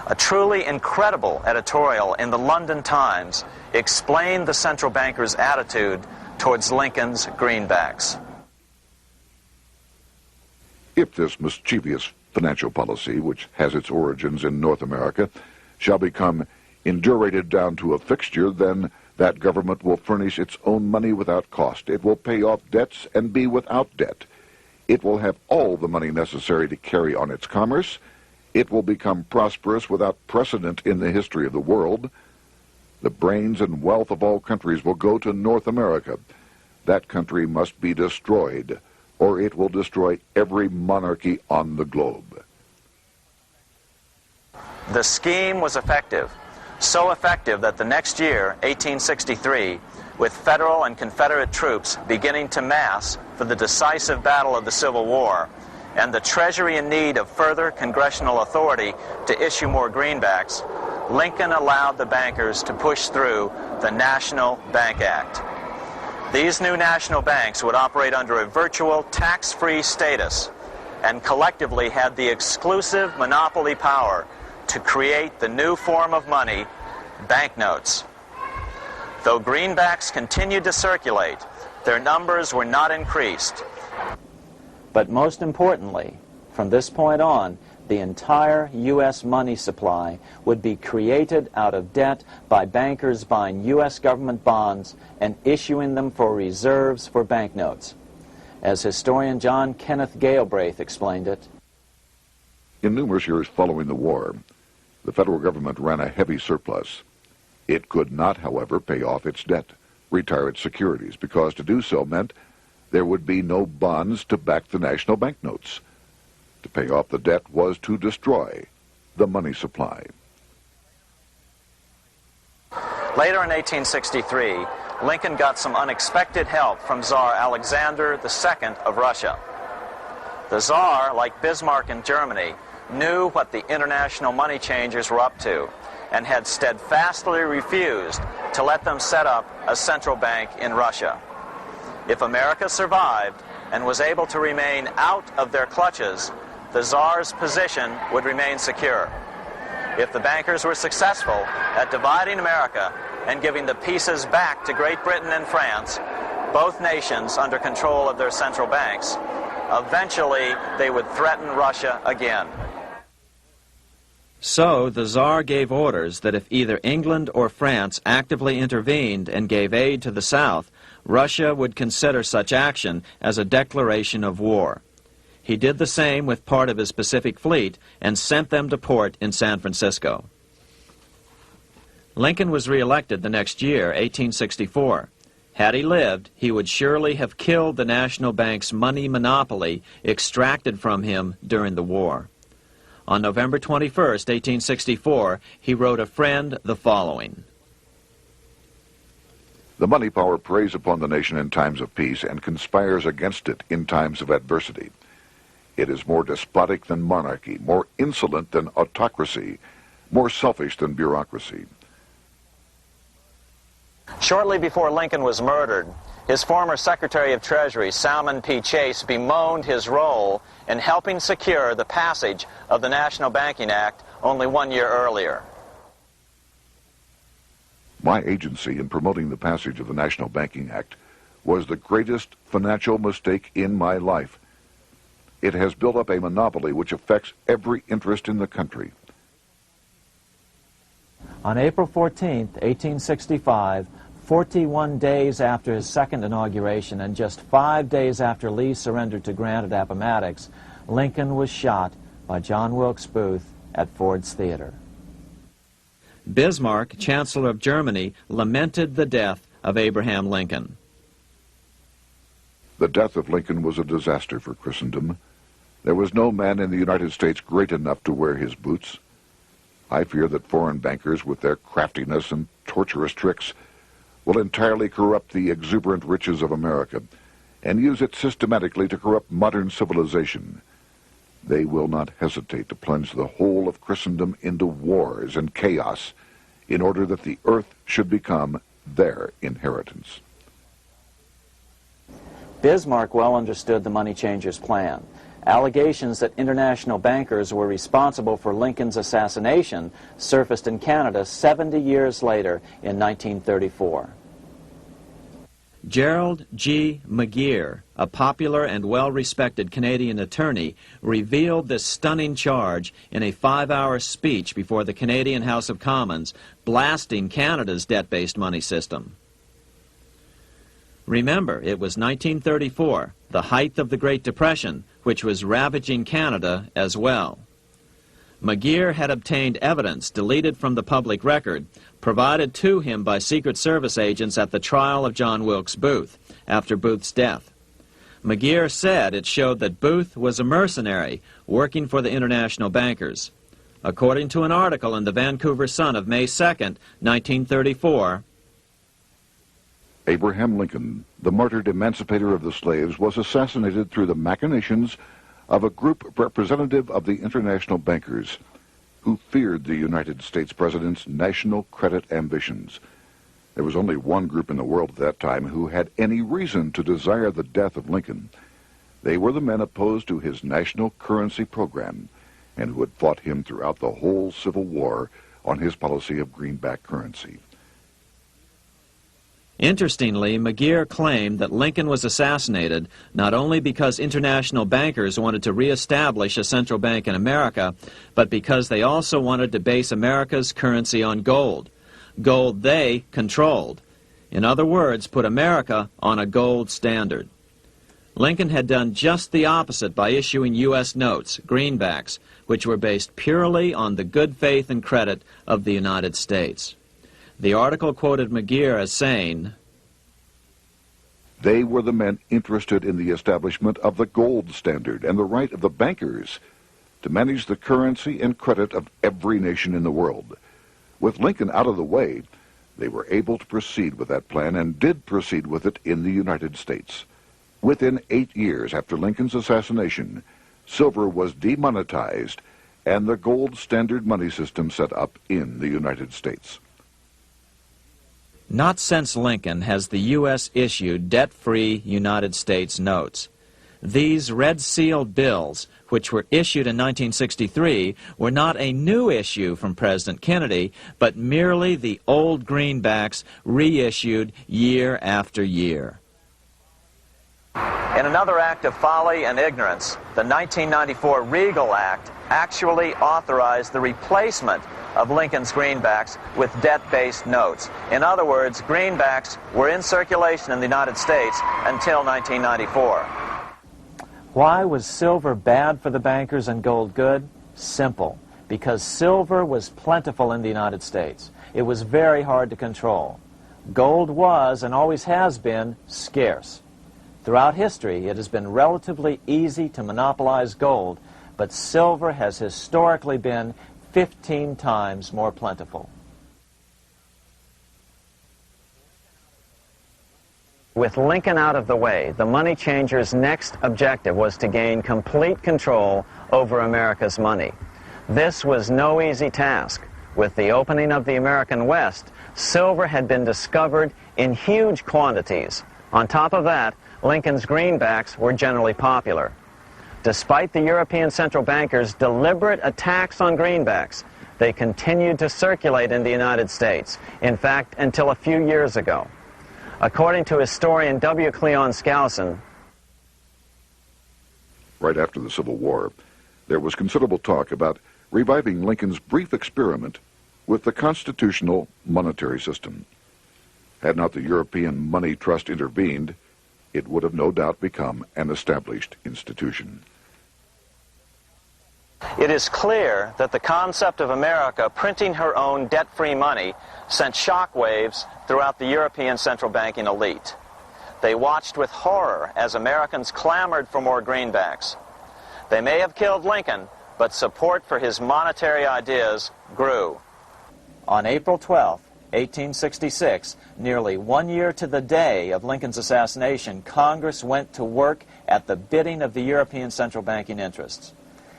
A truly incredible editorial in the London Times explained the central bankers' attitude towards Lincoln's greenbacks. If this mischievous financial policy, which has its origins in North America, shall become indurated down to a fixture, then That government will furnish its own money without cost. It will pay off debts and be without debt. It will have all the money necessary to carry on its commerce. It will become prosperous without precedent in the history of the world. The brains and wealth of all countries will go to North America. That country must be destroyed, or it will destroy every monarchy on the globe. The scheme was effective, so effective that the next year, 1863, with Federal and Confederate troops beginning to mass for the decisive battle of the Civil War, and the Treasury in need of further congressional authority to issue more greenbacks, Lincoln allowed the bankers to push through the National Bank Act. These new national banks would operate under a virtual tax-free status and collectively had the exclusive monopoly power to create the new form of money, banknotes. Though greenbacks continued to circulate, their numbers were not increased. But most importantly, from this point on, the entire U.S. money supply would be created out of debt by bankers buying U.S. government bonds and issuing them for reserves for banknotes. As historian John Kenneth Galbraith explained it, in numerous years following the war, the federal government ran a heavy surplus. It could not, however, pay off its debt, retire its securities, because to do so meant there would be no bonds to back the national banknotes. To pay off the debt was to destroy the money supply. later in 1863, Lincoln got some unexpected help from Tsar Alexander II of Russia. The Tsar, like Bismarck in Germany, knew what the international money changers were up to and had steadfastly refused to let them set up a central bank in Russia. If America survived and was able to remain out of their clutches, the Tsar's position would remain secure. If the bankers were successful at dividing America and giving the pieces back to Great Britain and France, both nations under control of their central banks, eventually they would threaten Russia again. So the Tsar gave orders that if either England or France actively intervened and gave aid to the South, Russia would consider such action as a declaration of war. He did the same with part of his Pacific Fleet and sent them to port in San Francisco. Lincoln was reelected the next year, 1864. Had he lived, he would surely have killed the national bank's money monopoly extracted from him during the war. On November 21st, 1864, he wrote a friend the following. The money power preys upon the nation in times of peace and conspires against it in times of adversity. It is more despotic than monarchy, more insolent than autocracy, more selfish than bureaucracy. Shortly before Lincoln was murdered, his former Secretary of Treasury, Salmon P. Chase, bemoaned his role in helping secure the passage of the National Banking Act only 1 year earlier. My agency in promoting the passage of the National Banking Act was the greatest financial mistake in my life. It has built up a monopoly which affects every interest in the country. On April 14, 1865, 41 days after his second inauguration and just 5 days after Lee surrendered to Grant at Appomattox, Lincoln was shot by John Wilkes Booth at Ford's Theater. Bismarck, Chancellor of Germany, lamented the death of Abraham Lincoln. The death of Lincoln was a disaster for Christendom. There was no man in the United States great enough to wear his boots. I fear that foreign bankers, with their craftiness and torturous tricks, will entirely corrupt the exuberant riches of America and use it systematically to corrupt modern civilization. They will not hesitate to plunge the whole of Christendom into wars and chaos in order that the earth should become their inheritance. Bismarck well understood the money changers' plan. Allegations that international bankers were responsible for Lincoln's assassination surfaced in Canada 70 years later in 1934. Gerald G. McGeer, a popular and well-respected Canadian attorney, revealed this stunning charge in a 5-hour speech before the Canadian House of Commons, blasting Canada's debt-based money system. Remember, it was 1934, the height of the Great Depression, which was ravaging Canada as well. McGeer had obtained evidence deleted from the public record, provided to him by Secret Service agents at the trial of John Wilkes Booth, after Booth's death. McGeer said it showed that Booth was a mercenary, working for the international bankers. According to an article in the Vancouver Sun of May 2nd, 1934, Abraham Lincoln, the martyred emancipator of the slaves, was assassinated through the machinations of a group representative of the international bankers who feared the United States president's national credit ambitions. There was only one group in the world at that time who had any reason to desire the death of Lincoln. They were the men opposed to his national currency program and who had fought him throughout the whole Civil War on his policy of greenback currency. Interestingly, McGeer claimed that Lincoln was assassinated not only because international bankers wanted to reestablish a central bank in America, but because they also wanted to base America's currency on gold. Gold they controlled. In other words, put America on a gold standard. Lincoln had done just the opposite by issuing U.S. notes, greenbacks, which were based purely on the good faith and credit of the United States. The article quoted McGeer as saying, "They were the men interested in the establishment of the gold standard and the right of the bankers to manage the currency and credit of every nation in the world. With Lincoln out of the way, they were able to proceed with that plan and did proceed with it in the United States. Within 8 years after Lincoln's assassination, silver was demonetized and the gold standard money system set up in the United States." Not since Lincoln has the U.S. issued debt-free United States notes. These red-sealed bills, which were issued in 1963, were not a new issue from President Kennedy, but merely the old greenbacks reissued year after year. In another act of folly and ignorance, the 1994 Regal Act actually authorized the replacement of Lincoln's greenbacks with debt-based notes. In other words, greenbacks were in circulation in the United States until 1994. Why was silver bad for the bankers and gold good? Simple. Because silver was plentiful in the United States. It was very hard to control. Gold was, and always has been, scarce. Throughout history, it has been relatively easy to monopolize gold, but silver has historically been 15 times more plentiful. With Lincoln out of the way, the money changers' next objective was to gain complete control over America's money. This was no easy task. With the opening of the American West, silver had been discovered in huge quantities. On top of that, Lincoln's greenbacks were generally popular. Despite the European central bankers' deliberate attacks on greenbacks, they continued to circulate in the United States, in fact, until a few years ago. According to historian W. Cleon Skousen, right after the Civil War, there was considerable talk about reviving Lincoln's brief experiment with the constitutional monetary system. Had not the European Money Trust intervened, it would have no doubt become an established institution. It is clear that the concept of America printing her own debt-free money sent shockwaves throughout the European central banking elite. They watched with horror as Americans clamored for more greenbacks. They may have killed Lincoln, but support for his monetary ideas grew. On April 12, 1866, nearly 1 year to the day of Lincoln's assassination, Congress went to work at the bidding of the European central banking interests.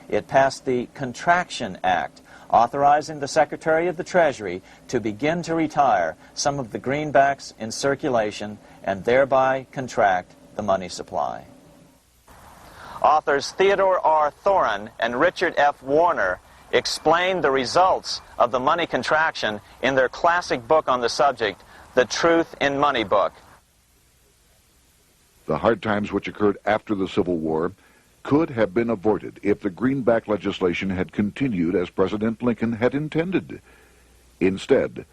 It passed the Contraction Act, authorizing the Secretary of the Treasury to begin to retire some of the greenbacks in circulation and thereby contract the money supply. Authors Theodore R. Thorin and Richard F. Warner explained the results of the money contraction in their classic book on the subject, The Truth in Money Book. The hard times which occurred after the Civil War could have been avoided if the greenback legislation had continued as President Lincoln had intended. Instead,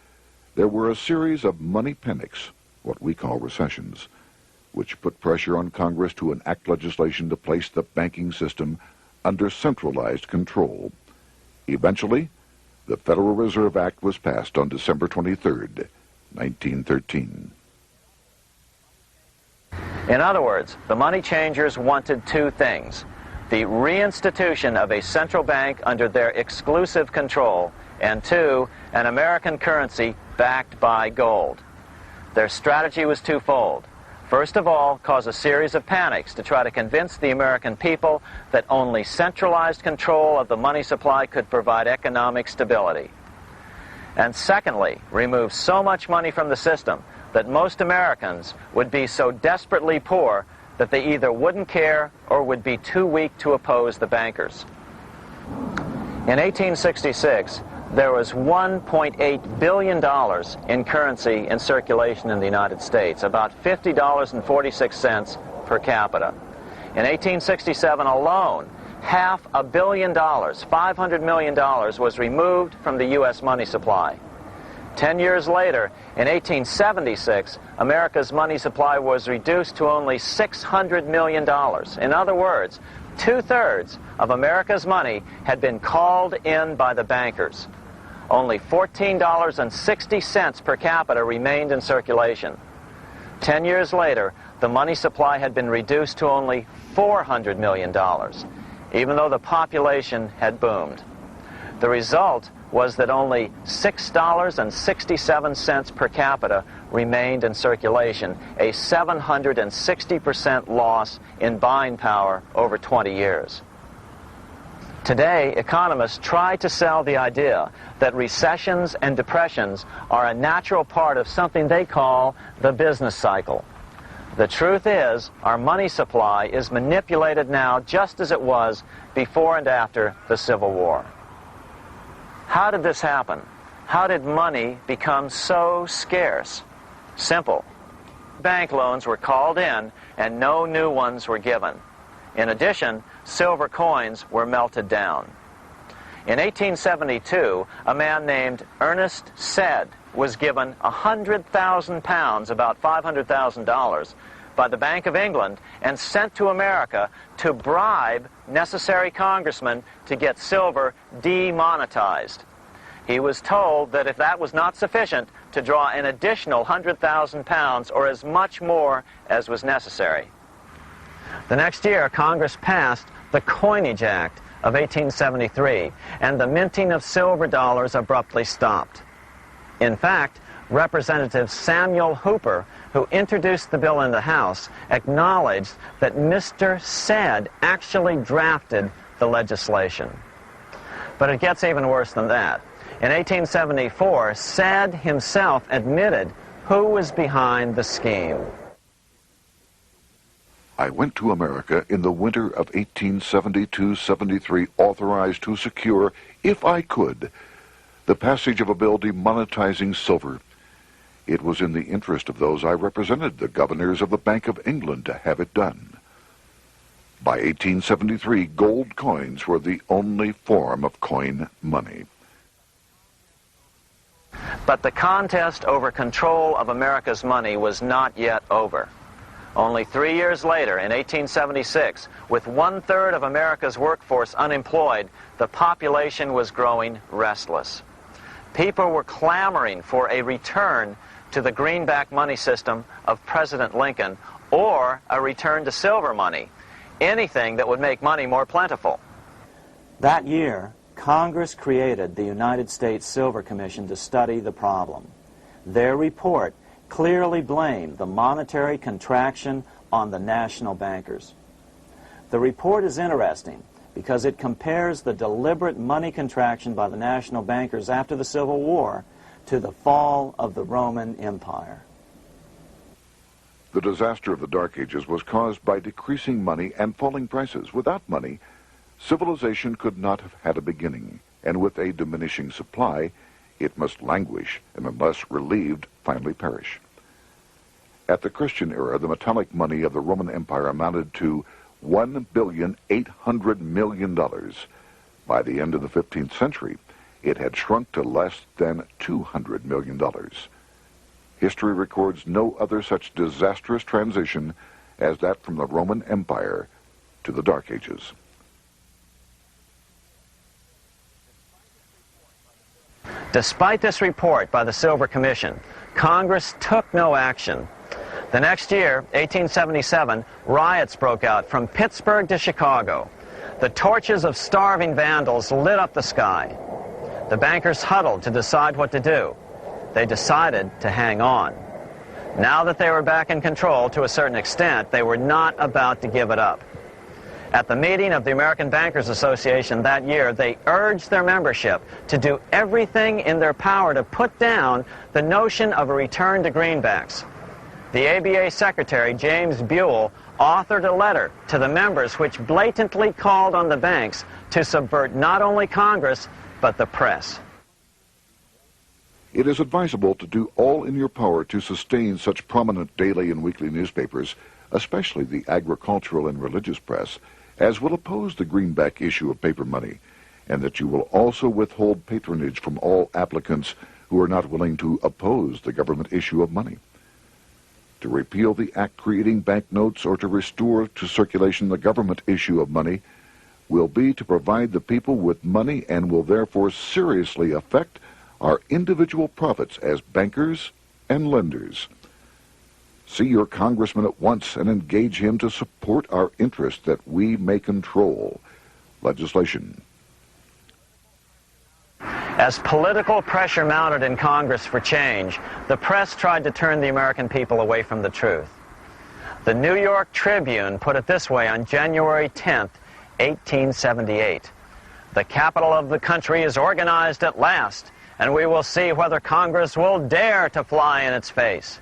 there were a series of money panics, what we call recessions, which put pressure on Congress to enact legislation to place the banking system under centralized control. Eventually, the Federal Reserve Act was passed on December 23rd, 1913. In other words, the money changers wanted two things: the reinstitution of a central bank under their exclusive control, and two, an American currency backed by gold. Their strategy was twofold. First of all, cause a series of panics to try to convince the American people that only centralized control of the money supply could provide economic stability. And secondly, remove so much money from the system that most Americans would be so desperately poor that they either wouldn't care or would be too weak to oppose the bankers. In 1866, there was $1.8 billion in currency in circulation in the United States, about $50.46 per capita. In 1867 alone, $500 million, $500 million, was removed from the U.S. money supply. 10 years later, in 1876, America's money supply was reduced to only $600 million. In other words, 2/3 of America's money had been called in by the bankers. Only $14.60 per capita remained in circulation. 10 years later, the money supply had been reduced to only $400 million, even though the population had boomed. The result was that only $6.67 per capita remained in circulation, a 760% loss in buying power over 20 years. Today, economists try to sell the idea that recessions and depressions are a natural part of something they call the business cycle. The truth is, our money supply is manipulated now just as it was before and after the Civil War. How did this happen? How did money become so scarce? Simple. Bank loans were called in and no new ones were given. In addition, silver coins were melted down. In 1872, a man named Ernest Sed was given 100,000 pounds, about $500,000, by the Bank of England and sent to America to bribe necessary congressmen to get silver demonetized. He was told that if that was not sufficient, to draw an additional 100,000 pounds or as much more as was necessary. The next year, Congress passed the Coinage Act of 1873, and the minting of silver dollars abruptly stopped. In fact, Representative Samuel Hooper, who introduced the bill in the House, acknowledged that Mr. Sed actually drafted the legislation. But it gets even worse than that. In 1874, Sed himself admitted who was behind the scheme. I went to America in the winter of 1872-73, authorized to secure, if I could, the passage of a bill demonetizing silver. It was in the interest of those I represented, the governors of the Bank of England, to have it done. By 1873, gold coins were the only form of coin money. But the contest over control of America's money was not yet over. Only 3 years later, in 1876, with 1/3 of America's workforce unemployed, the population was growing restless. People were clamoring for a return to the greenback money system of President Lincoln, or a return to silver money, anything that would make money more plentiful. That year, Congress created the United States Silver Commission to study the problem. Their report clearly blamed the monetary contraction on the national bankers. The report is interesting because it compares the deliberate money contraction by the national bankers after the Civil War to the fall of the Roman Empire. The disaster of the Dark Ages was caused by decreasing money and falling prices. Without money, civilization could not have had a beginning, and with a diminishing supply, it must languish and, unless relieved, finally perish. At the Christian era, the metallic money of the Roman Empire amounted to $1,800,000,000. By the end of the 15th century, it had shrunk to less than $200 million. History records no other such disastrous transition as that from the Roman Empire to the Dark Ages. Despite this report by the Silver Commission, Congress took no action. The next year, 1877, riots broke out from Pittsburgh to Chicago. The torches of starving vandals lit up the sky. The bankers huddled to decide what to do. They decided to hang on. Now that they were back in control to a certain extent, they were not about to give it up. At the meeting of the American Bankers Association that year, they urged their membership to do everything in their power to put down the notion of a return to greenbacks. The ABA Secretary, James Buell, authored a letter to the members which blatantly called on the banks to subvert not only Congress, but the press. It is advisable to do all in your power to sustain such prominent daily and weekly newspapers, especially the agricultural and religious press, as will oppose the greenback issue of paper money, and that you will also withhold patronage from all applicants who are not willing to oppose the government issue of money. To repeal the act creating banknotes or to restore to circulation the government issue of money will be to provide the people with money and will therefore seriously affect our individual profits as bankers and lenders. See your congressman at once and engage him to support our interest that we may control legislation. As political pressure mounted in Congress for change, the press tried to turn the American people away from the truth. The New York Tribune put it this way on January 10th, 1878. "The capital of the country is organized at last, and we will see whether Congress will dare to fly in its face."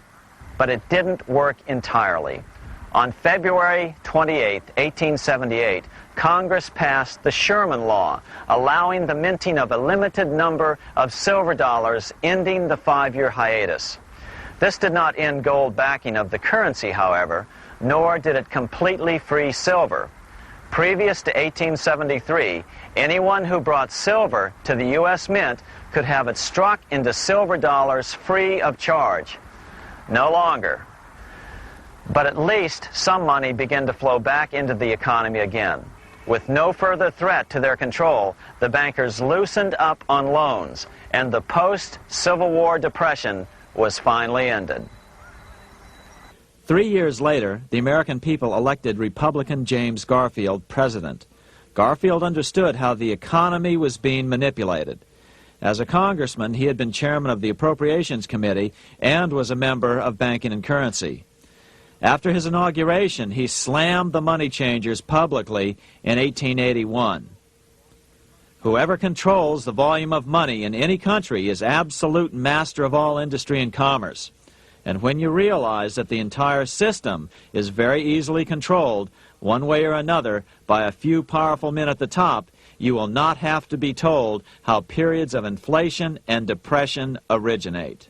But it didn't work entirely. On February 28, 1878, Congress passed the Sherman Law, allowing the minting of a limited number of silver dollars, ending the 5-year hiatus. This did not end gold backing of the currency, however, nor did it completely free silver. Previous to 1873, anyone who brought silver to the U.S. Mint could have it struck into silver dollars free of charge. No longer. But at least some money began to flow back into the economy again. With no further threat to their control, the bankers loosened up on loans, and the post-Civil War depression was finally ended. 3 years later, the American people elected Republican James Garfield president. Garfield understood how the economy was being manipulated. As a congressman, he had been chairman of the Appropriations Committee and was a member of Banking and Currency. After his inauguration, he slammed the money changers publicly in 1881. Whoever controls the volume of money in any country is absolute master of all industry and commerce. And when you realize that the entire system is very easily controlled, one way or another, by a few powerful men at the top, you will not have to be told how periods of inflation and depression originate.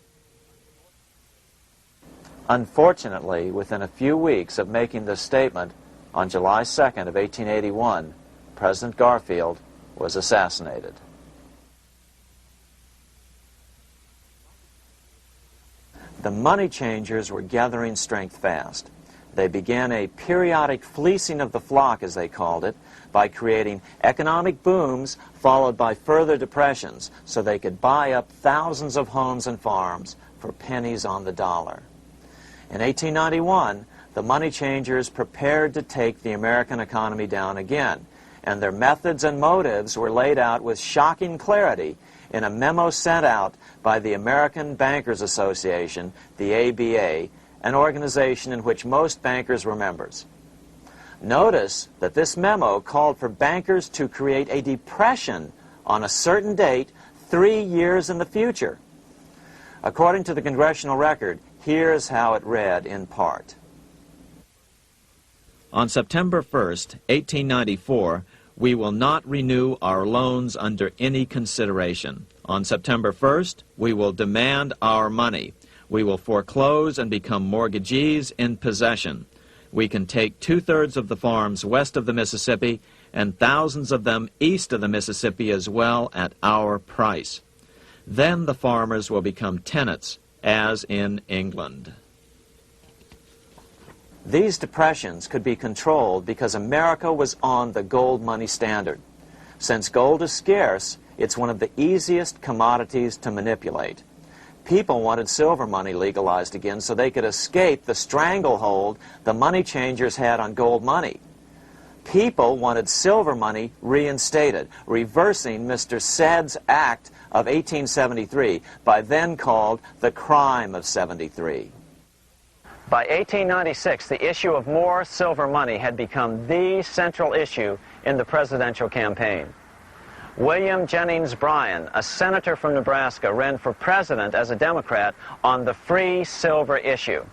Unfortunately, within a few weeks of making this statement, on July 2nd of 1881, President Garfield was assassinated. The money changers were gathering strength fast. They began a periodic fleecing of the flock, as they called it, by creating economic booms followed by further depressions so they could buy up thousands of homes and farms for pennies on the dollar. In 1891, the money changers prepared to take the American economy down again, and their methods and motives were laid out with shocking clarity in a memo sent out by the American Bankers Association, the ABA, an organization in which most bankers were members. Notice that this memo called for bankers to create a depression on a certain date 3 years in the future. According to the congressional record, here's how it read in part. On September 1st, 1894, we will not renew our loans under any consideration. On September 1st, we will demand our money. We will foreclose and become mortgagees in possession. We can take 2/3 of the farms west of the Mississippi and thousands of them east of the Mississippi as well at our price. Then the farmers will become tenants, as in England. These depressions could be controlled because America was on the gold money standard. Since gold is scarce, it's one of the easiest commodities to manipulate. People wanted silver money legalized again so they could escape the stranglehold the money changers had on gold money. People wanted silver money reinstated, reversing Mr. Said's Act of 1873, by then called the Crime of '73. By 1896, the issue of more silver money had become the central issue in the presidential campaign. William Jennings Bryan, a senator from Nebraska, ran for president as a Democrat on the free silver issue.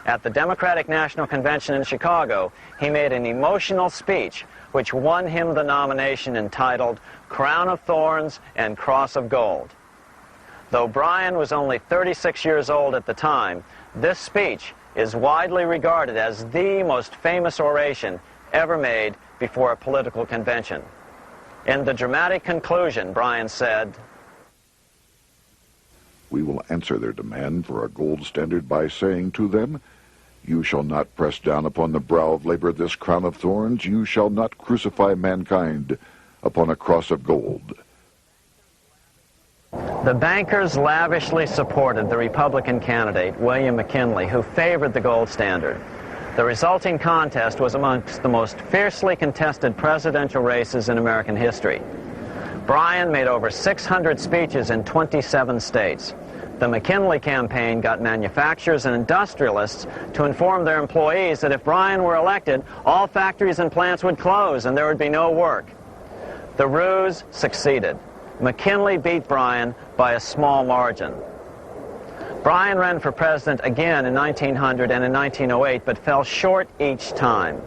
At the Democratic National Convention in Chicago, he made an emotional speech which won him the nomination, entitled Crown of Thorns and Cross of Gold. Though Bryan was only 36 years old at the time, this speech is widely regarded as the most famous oration ever made before a political convention. In the dramatic conclusion, Bryan said, "We will answer their demand for a gold standard by saying to them, you shall not press down upon the brow of labor this crown of thorns. You shall not crucify mankind upon a cross of gold." The bankers lavishly supported the Republican candidate, William McKinley, who favored the gold standard. The resulting contest was amongst the most fiercely contested presidential races in American history. Bryan made over 600 speeches in 27 states. The McKinley campaign got manufacturers and industrialists to inform their employees that if Bryan were elected, all factories and plants would close and there would be no work. The ruse succeeded. McKinley beat Bryan by a small margin. Bryan ran for president again in 1900 and in 1908, but fell short each time.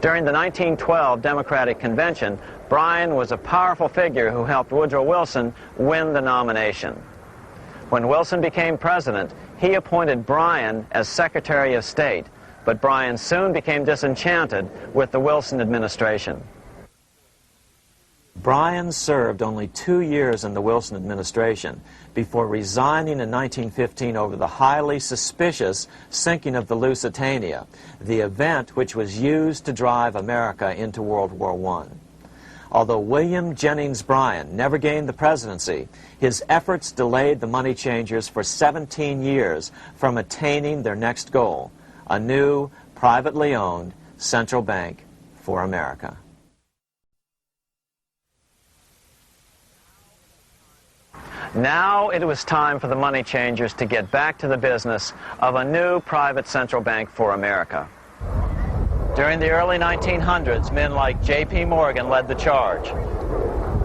During the 1912 Democratic Convention, Bryan was a powerful figure who helped Woodrow Wilson win the nomination. When Wilson became president, he appointed Bryan as Secretary of State, but Bryan soon became disenchanted with the Wilson administration. Bryan served only 2 years in the Wilson administration before resigning in 1915 over the highly suspicious sinking of the Lusitania, the event which was used to drive America into World War I. Although William Jennings Bryan never gained the presidency, his efforts delayed the money changers for 17 years from attaining their next goal, a new, privately owned central bank for America. Now it was time for the money changers to get back to the business of a new private central bank for America. During the early 1900s, men like J.P. Morgan led the charge.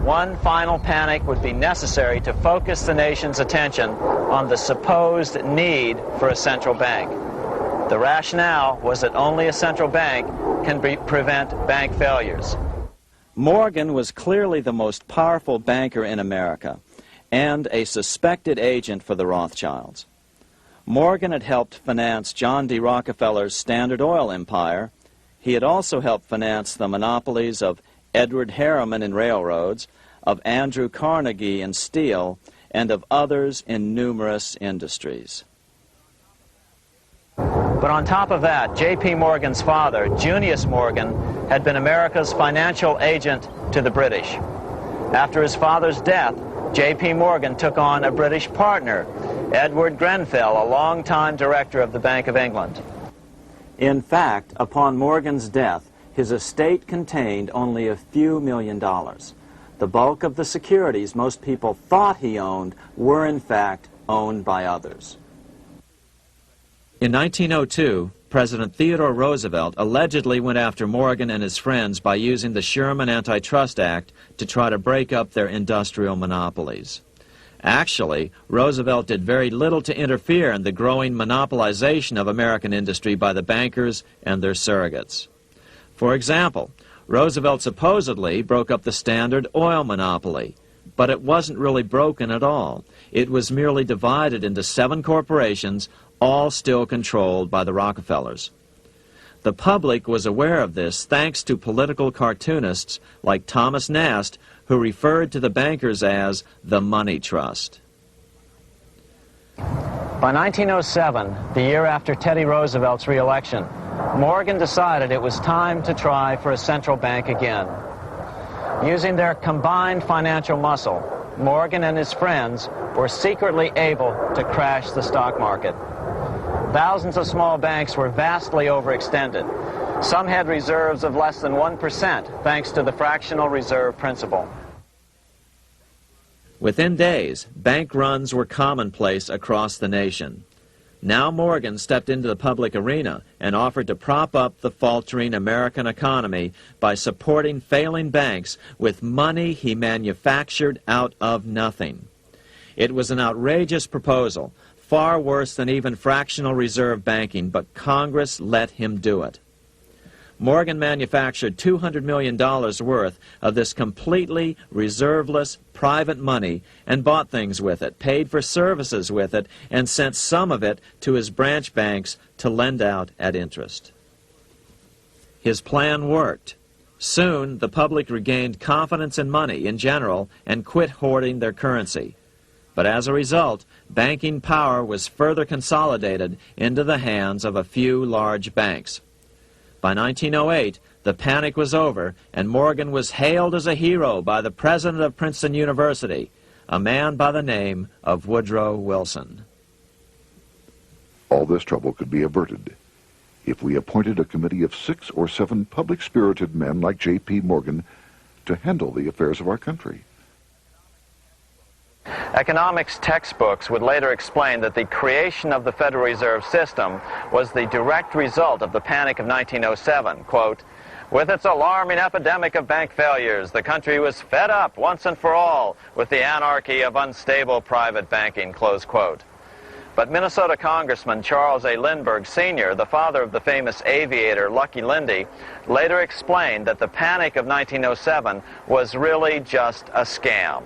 One final panic would be necessary to focus the nation's attention on the supposed need for a central bank. The rationale was that only a central bank can prevent bank failures. Morgan was clearly the most powerful banker in America and a suspected agent for the Rothschilds. Morgan had helped finance John D. Rockefeller's Standard Oil empire. He had also helped finance the monopolies of Edward Harriman in railroads, of Andrew Carnegie in steel, and of others in numerous industries. But on top of that, J.P. Morgan's father, Junius Morgan, had been America's financial agent to the British. After his father's death, J.P. Morgan took on a British partner, Edward Grenfell, a longtime director of the Bank of England. In fact, upon Morgan's death, his estate contained only a few $1 million. The bulk of the securities most people thought he owned were in fact owned by others. In 1902, President Theodore Roosevelt allegedly went after Morgan and his friends by using the Sherman Antitrust Act to try to break up their industrial monopolies. Actually, Roosevelt did very little to interfere in the growing monopolization of American industry by the bankers and their surrogates. For example, Roosevelt supposedly broke up the Standard Oil monopoly, But it wasn't really broken at all. It was merely divided into 7 corporations, all still controlled by the Rockefellers. The public was aware of this thanks to political cartoonists like Thomas Nast, who referred to the bankers as the money trust. By 1907, the year after Teddy Roosevelt's re-election, Morgan decided it was time to try for a central bank again. Using their combined financial muscle, Morgan and his friends were secretly able to crash the stock market. Thousands of small banks were vastly overextended. Some had reserves of less than 1% thanks to the fractional reserve principle. Within days, bank runs were commonplace across the nation. Now Morgan stepped into the public arena and offered to prop up the faltering American economy by supporting failing banks with money he manufactured out of nothing. It was an outrageous proposal, far worse than even fractional reserve banking, but Congress let him do it. Morgan manufactured $200 million worth of this completely reserveless private money and bought things with it, paid for services with it, and sent some of it to his branch banks to lend out at interest. His plan worked. Soon, the public regained confidence in money in general and quit hoarding their currency. But as a result, banking power was further consolidated into the hands of a few large banks. By 1908, the panic was over, and Morgan was hailed as a hero by the president of Princeton University, a man by the name of Woodrow Wilson. All this trouble could be averted if we appointed a committee of 6 or 7 public-spirited men like J.P. Morgan to handle the affairs of our country. Economics textbooks would later explain that the creation of the Federal Reserve System was the direct result of the panic of 1907. Quote, "With its alarming epidemic of bank failures, the country was fed up once and for all with the anarchy of unstable private banking," close quote. But Minnesota Congressman Charles A. Lindbergh Sr., the father of the famous aviator Lucky Lindy, later explained that the panic of 1907 was really just a scam.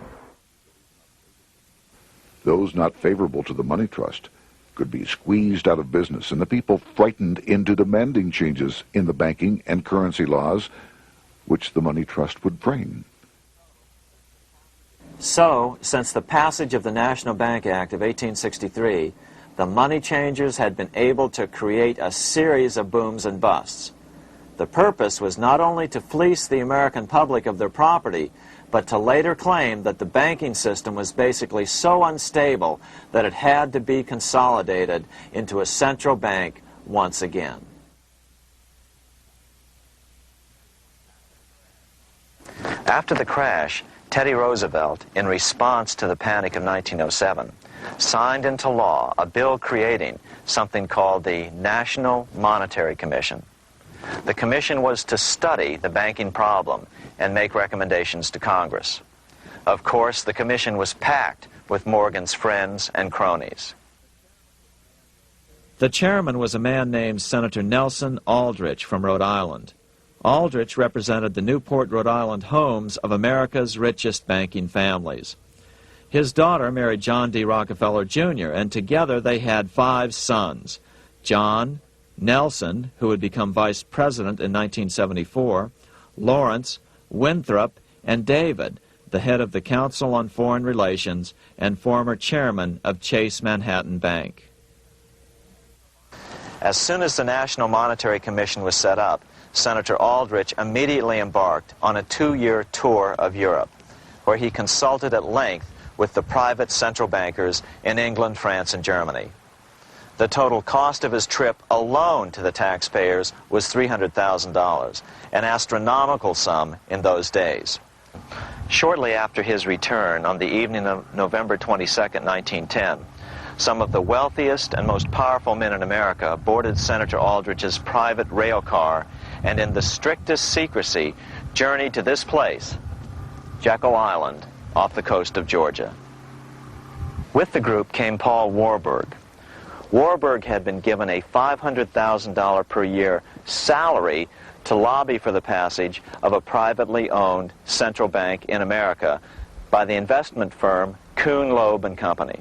Those not favorable to the money trust could be squeezed out of business and the people frightened into demanding changes in the banking and currency laws which the money trust would frame. So, since the passage of the National Bank Act of 1863, the money changers had been able to create a series of booms and busts. The purpose was not only to fleece the American public of their property, but to later claim that the banking system was basically so unstable that it had to be consolidated into a central bank once again. After the crash, Teddy Roosevelt, in response to the panic of 1907, signed into law a bill creating something called the National Monetary Commission. The commission was to study the banking problem and make recommendations to Congress. Of course, the commission was packed with Morgan's friends and cronies. The chairman was a man named Senator Nelson Aldrich from Rhode Island. Aldrich represented the Newport, Rhode Island homes of America's richest banking families. His daughter married John D. Rockefeller, Jr., and together they had 5 sons: John, Nelson, who would become vice president in 1974, Lawrence, Winthrop, and David, the head of the Council on Foreign Relations and former chairman of Chase Manhattan Bank. As soon as the National Monetary Commission was set up, Senator Aldrich immediately embarked on a 2-year tour of Europe, where he consulted at length with the private central bankers in England, France, and Germany. The total cost of his trip alone to the taxpayers was $300,000, an astronomical sum in those days. Shortly after his return, on the evening of November 22, 1910, some of the wealthiest and most powerful men in America boarded Senator Aldrich's private rail car and in the strictest secrecy journeyed to this place, Jekyll Island, off the coast of Georgia. With the group came Paul Warburg. Warburg had been given a $500,000 per year salary to lobby for the passage of a privately owned central bank in America, by the investment firm Kuhn, Loeb and Company.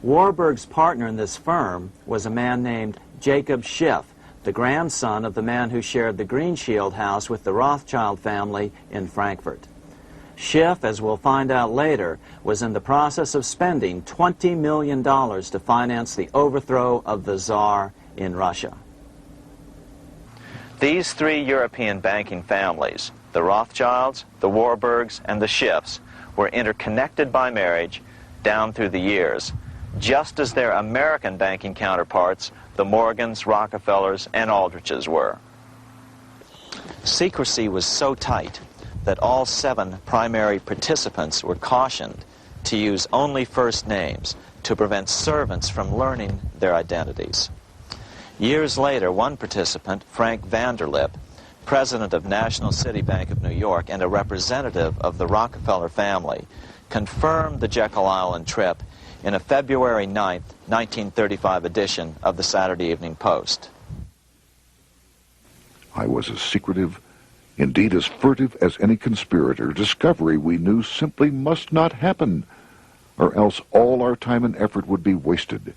Warburg's partner in this firm was a man named Jacob Schiff, the grandson of the man who shared the Green Shield house with the Rothschild family in Frankfurt. Schiff, as we'll find out later, was in the process of spending $20 million to finance the overthrow of the Tsar in Russia. These three European banking families, the Rothschilds, the Warburgs, and the Schiffs, were interconnected by marriage down through the years, just as their American banking counterparts, the Morgans, Rockefellers, and Aldriches were. Secrecy was so tight that all 7 primary participants were cautioned to use only first names to prevent servants from learning their identities. Years later, one participant, Frank Vanderlip, president of National City Bank of New York and a representative of the Rockefeller family, confirmed the Jekyll Island trip in a February 9, 1935 edition of the Saturday Evening Post. I was as secretive, indeed as furtive as any conspirator. Discovery, we knew, simply must not happen, or else all our time and effort would be wasted.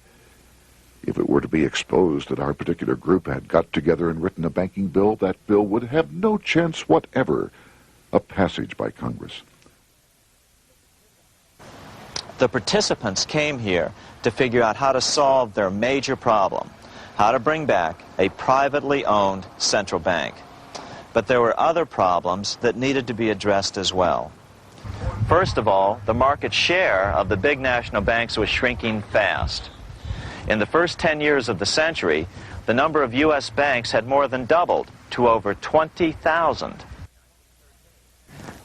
If it were to be exposed that our particular group had got together and written a banking bill, that bill would have no chance whatever of passage by Congress. The participants came here to figure out how to solve their major problem, how to bring back a privately owned central bank. But there were other problems that needed to be addressed as well. First of all, the market share of the big national banks was shrinking fast. In the first 10 years of the century, the number of U.S. banks had more than doubled to over 20,000.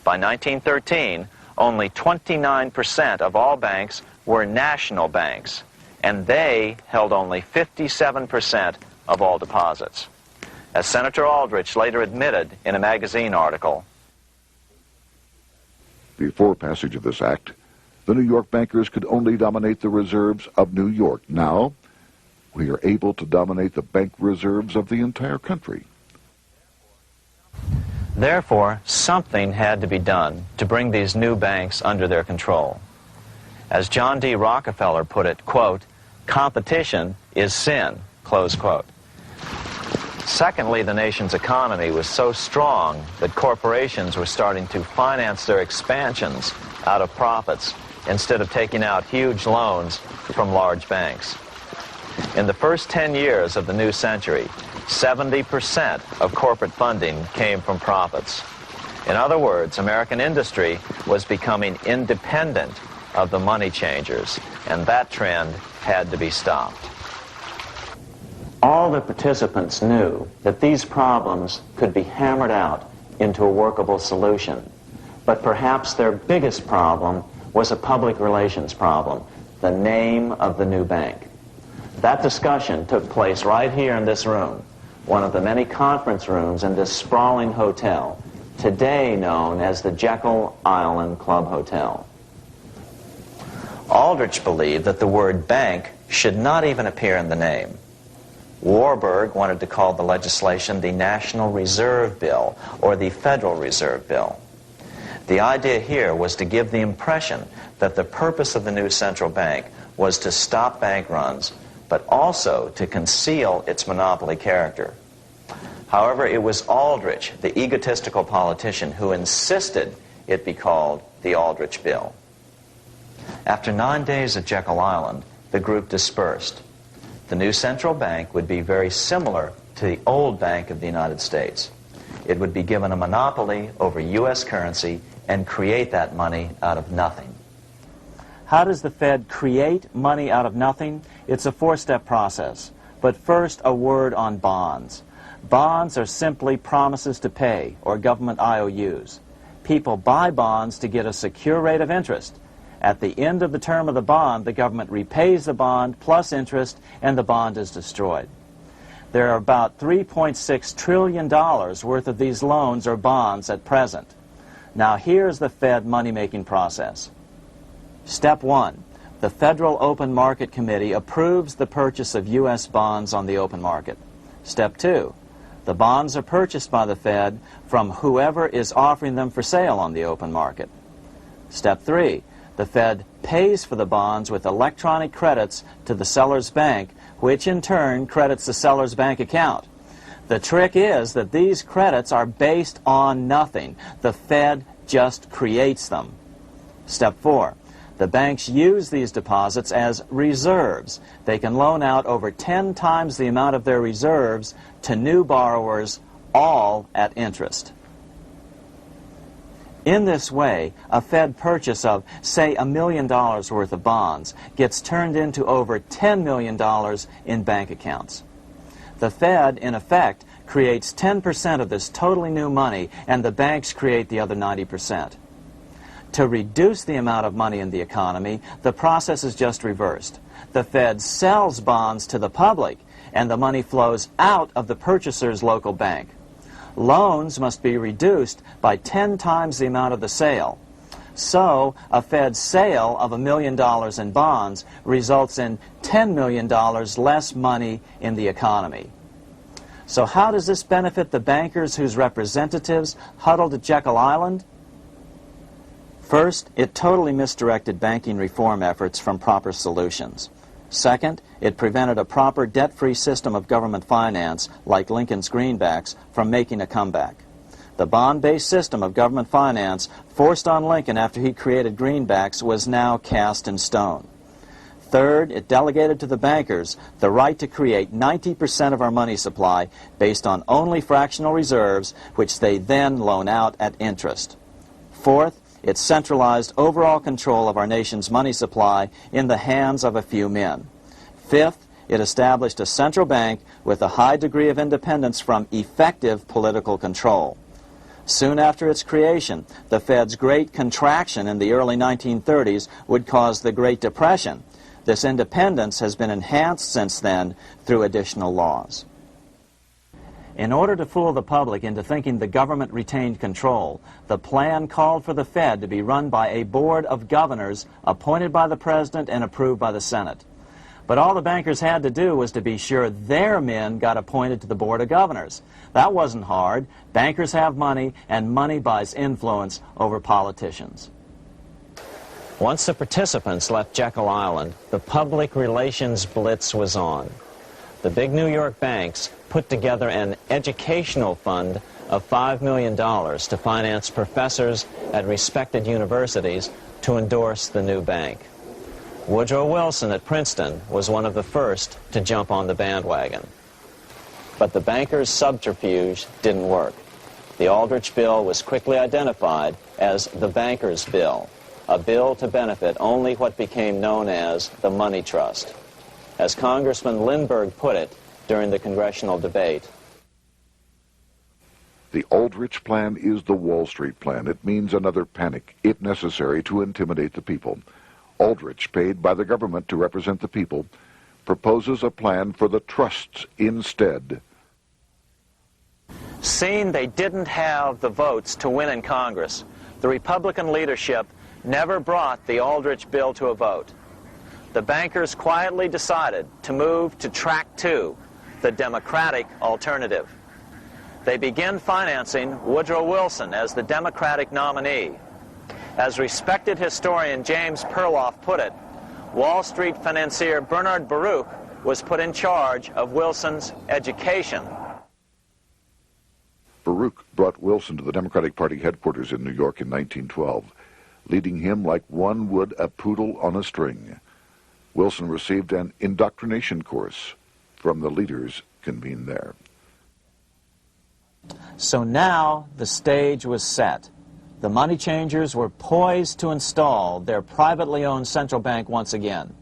By 1913, only 29% of all banks were national banks, and they held only 57% of all deposits. As Senator Aldrich later admitted in a magazine article, Before passage of this act, the New York bankers could only dominate the reserves of New York. Now, we are able to dominate the bank reserves of the entire country. therefore, something had to be done to bring these new banks under their control. As John D. Rockefeller put it, quote, "Competition is sin," close quote. Secondly, the nation's economy was so strong that corporations were starting to finance their expansions out of profits instead of taking out huge loans from large banks. In the first 10 years of the new century, 70% of corporate funding came from profits. In other words, American industry was becoming independent of the money changers, and that trend had to be stopped. All the participants knew that these problems could be hammered out into a workable solution. But perhaps their biggest problem was a public relations problem, the name of the new bank. That discussion took place right here in this room, one of the many conference rooms in this sprawling hotel, today known as the Jekyll Island Club Hotel. Aldrich believed that the word bank should not even appear in the name. Warburg wanted to call the legislation the National Reserve Bill or the Federal Reserve Bill. The idea here was to give the impression that the purpose of the new central bank was to stop bank runs, but also to conceal its monopoly character. However, it was Aldrich, the egotistical politician, who insisted it be called the Aldrich Bill. After 9 days at Jekyll Island, the group dispersed. The new central bank would be very similar to the old Bank of the United States. It would be given a monopoly over U.S. currency and create that money out of nothing. How does the Fed create money out of nothing? It's a four-step process. But first, a word on bonds. Bonds are simply promises to pay, or government IOUs. People buy bonds to get a secure rate of interest. At the end of the term of the bond, the government repays the bond plus interest, and the bond is destroyed. There are about $3.6 trillion worth of these loans or bonds at present. Now here's the Fed money-making process. Step 1. The Federal Open Market Committee approves the purchase of U.S. bonds on the open market. Step 2. The bonds are purchased by the Fed from whoever is offering them for sale on the open market. Step 3, the Fed pays for the bonds with electronic credits to the seller's bank, which in turn credits the seller's bank account. The trick is that these credits are based on nothing. The Fed just creates them. Step 4, the banks use these deposits as reserves. They can loan out over 10 times the amount of their reserves to new borrowers, all at interest. In this way, a Fed purchase of, say, $1 million worth of bonds gets turned into over $10 million in bank accounts. The Fed, in effect, creates 10% of this totally new money, and the banks create the other 90%. To reduce the amount of money in the economy, the process is just reversed. The Fed sells bonds to the public, and the money flows out of the purchaser's local bank. Loans must be reduced by 10 times the amount of the sale. So, a Fed sale of $1 million in bonds results in $10 million less money in the economy. So how does this benefit the bankers whose representatives huddled at Jekyll Island? First, it totally misdirected banking reform efforts from proper solutions. Second, it prevented a proper debt-free system of government finance, like Lincoln's greenbacks, from making a comeback. The bond-based system of government finance forced on Lincoln after he created greenbacks was now cast in stone. Third, it delegated to the bankers the right to create 90% of our money supply based on only fractional reserves, which they then loan out at interest. Fourth, it centralized overall control of our nation's money supply in the hands of a few men. Fifth, it established a central bank with a high degree of independence from effective political control. Soon after its creation, the Fed's great contraction in the early 1930s would cause the Great Depression. This independence has been enhanced since then through additional laws. In order to fool the public into thinking the government retained control, the plan called for the Fed to be run by a board of governors appointed by the President and approved by the Senate. But all the bankers had to do was to be sure their men got appointed to the board of governors. That wasn't hard. Bankers have money, and money buys influence over politicians. Once the participants left Jekyll Island, the public relations blitz was on. The big New York banks put together an educational fund of $5 million to finance professors at respected universities to endorse the new bank. Woodrow Wilson at Princeton was one of the first to jump on the bandwagon. But the bankers' subterfuge didn't work. The Aldrich Bill was quickly identified as the bankers' bill, a bill to benefit only what became known as the money trust. As Congressman Lindbergh put it during the congressional debate, the Aldrich Plan is the Wall Street Plan. It means another panic, if necessary, to intimidate the people. Aldrich, paid by the government to represent the people, proposes a plan for the trusts instead. seeing they didn't have the votes to win in Congress, the Republican leadership never brought the Aldrich bill to a vote. The bankers quietly decided to move to track 2, the Democratic alternative. They began financing Woodrow Wilson as the Democratic nominee. As respected historian James Perloff put it, Wall Street financier Bernard Baruch was put in charge of Wilson's education. Baruch brought Wilson to the Democratic Party headquarters in New York in 1912, leading him like one would a poodle on a string. Wilson received an indoctrination course from the leaders convened there. So now the stage was set. The money changers were poised to install their privately owned central bank once again.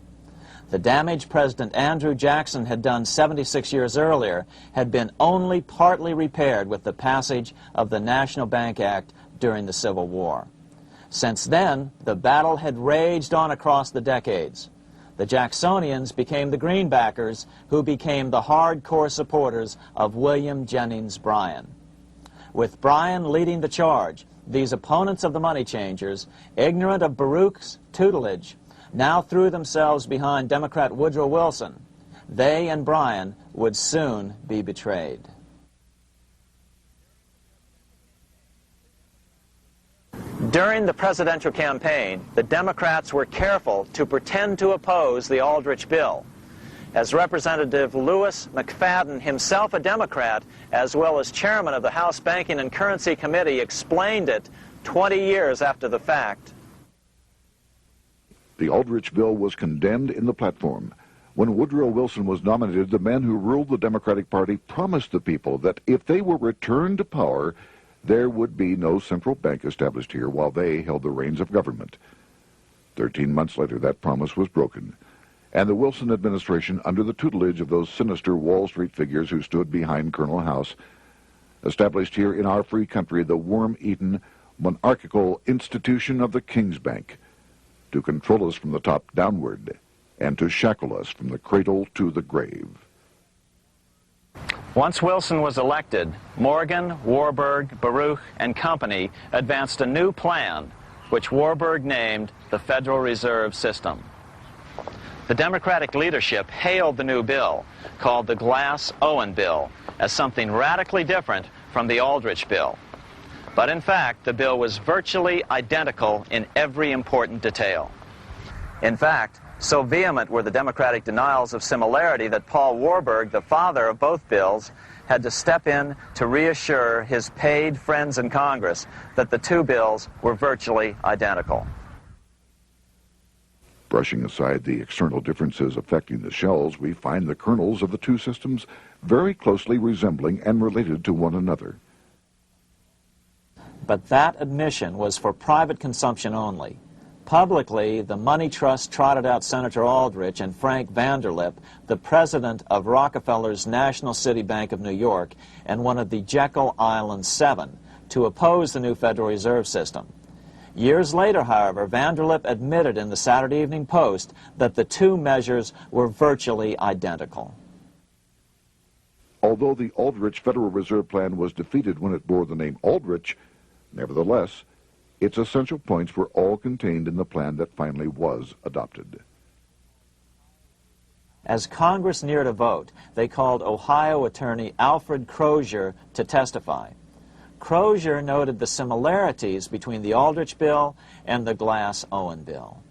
The damage President Andrew Jackson had done 76 years earlier had been only partly repaired with the passage of the National Bank Act during the Civil War. Since then, the battle had raged on across the decades. The Jacksonians became the greenbackers, who became the hardcore supporters of William Jennings Bryan. With Bryan leading the charge, these opponents of the money changers, ignorant of Baruch's tutelage, now threw themselves behind Democrat Woodrow Wilson. They and Bryan would soon be betrayed. During the presidential campaign, the Democrats were careful to pretend to oppose the Aldrich bill. As Representative Lewis McFadden, himself a Democrat, as well as chairman of the House Banking and Currency Committee, explained it 20 years after the fact. The Aldrich bill was condemned in the platform. When Woodrow Wilson was nominated, the men who ruled the Democratic Party promised the people that if they were returned to power, there would be no central bank established here while they held the reins of government. 13 months later, that promise was broken, and the Wilson administration, under the tutelage of those sinister Wall Street figures who stood behind Colonel House, established here in our free country the worm-eaten, monarchical institution of the King's Bank, to control us from the top downward and to shackle us from the cradle to the grave. Once Wilson was elected, Morgan, Warburg, Baruch, and company advanced a new plan, which Warburg named the Federal Reserve System. The Democratic leadership hailed the new bill, called the Glass-Owen bill, as something radically different from the Aldrich bill. But in fact, the bill was virtually identical in every important detail. In fact, so vehement were the Democratic denials of similarity that Paul Warburg, the father of both bills, had to step in to reassure his paid friends in Congress that the two bills were virtually identical. Brushing aside the external differences affecting the shells, we find the kernels of the two systems very closely resembling and related to one another. But that admission was for private consumption only. Publicly, the money trust trotted out Senator Aldrich and Frank Vanderlip, the president of Rockefeller's National City Bank of New York and one of the Jekyll Island Seven, to oppose the new Federal Reserve System. Years later, however, Vanderlip admitted in the Saturday Evening Post that the two measures were virtually identical. Although the Aldrich Federal Reserve Plan was defeated when it bore the name Aldrich, nevertheless, its essential points were all contained in the plan that finally was adopted. As Congress neared a vote, they called Ohio attorney Alfred Crozier to testify. Crozier noted the similarities between the Aldrich bill and the Glass-Owen bill.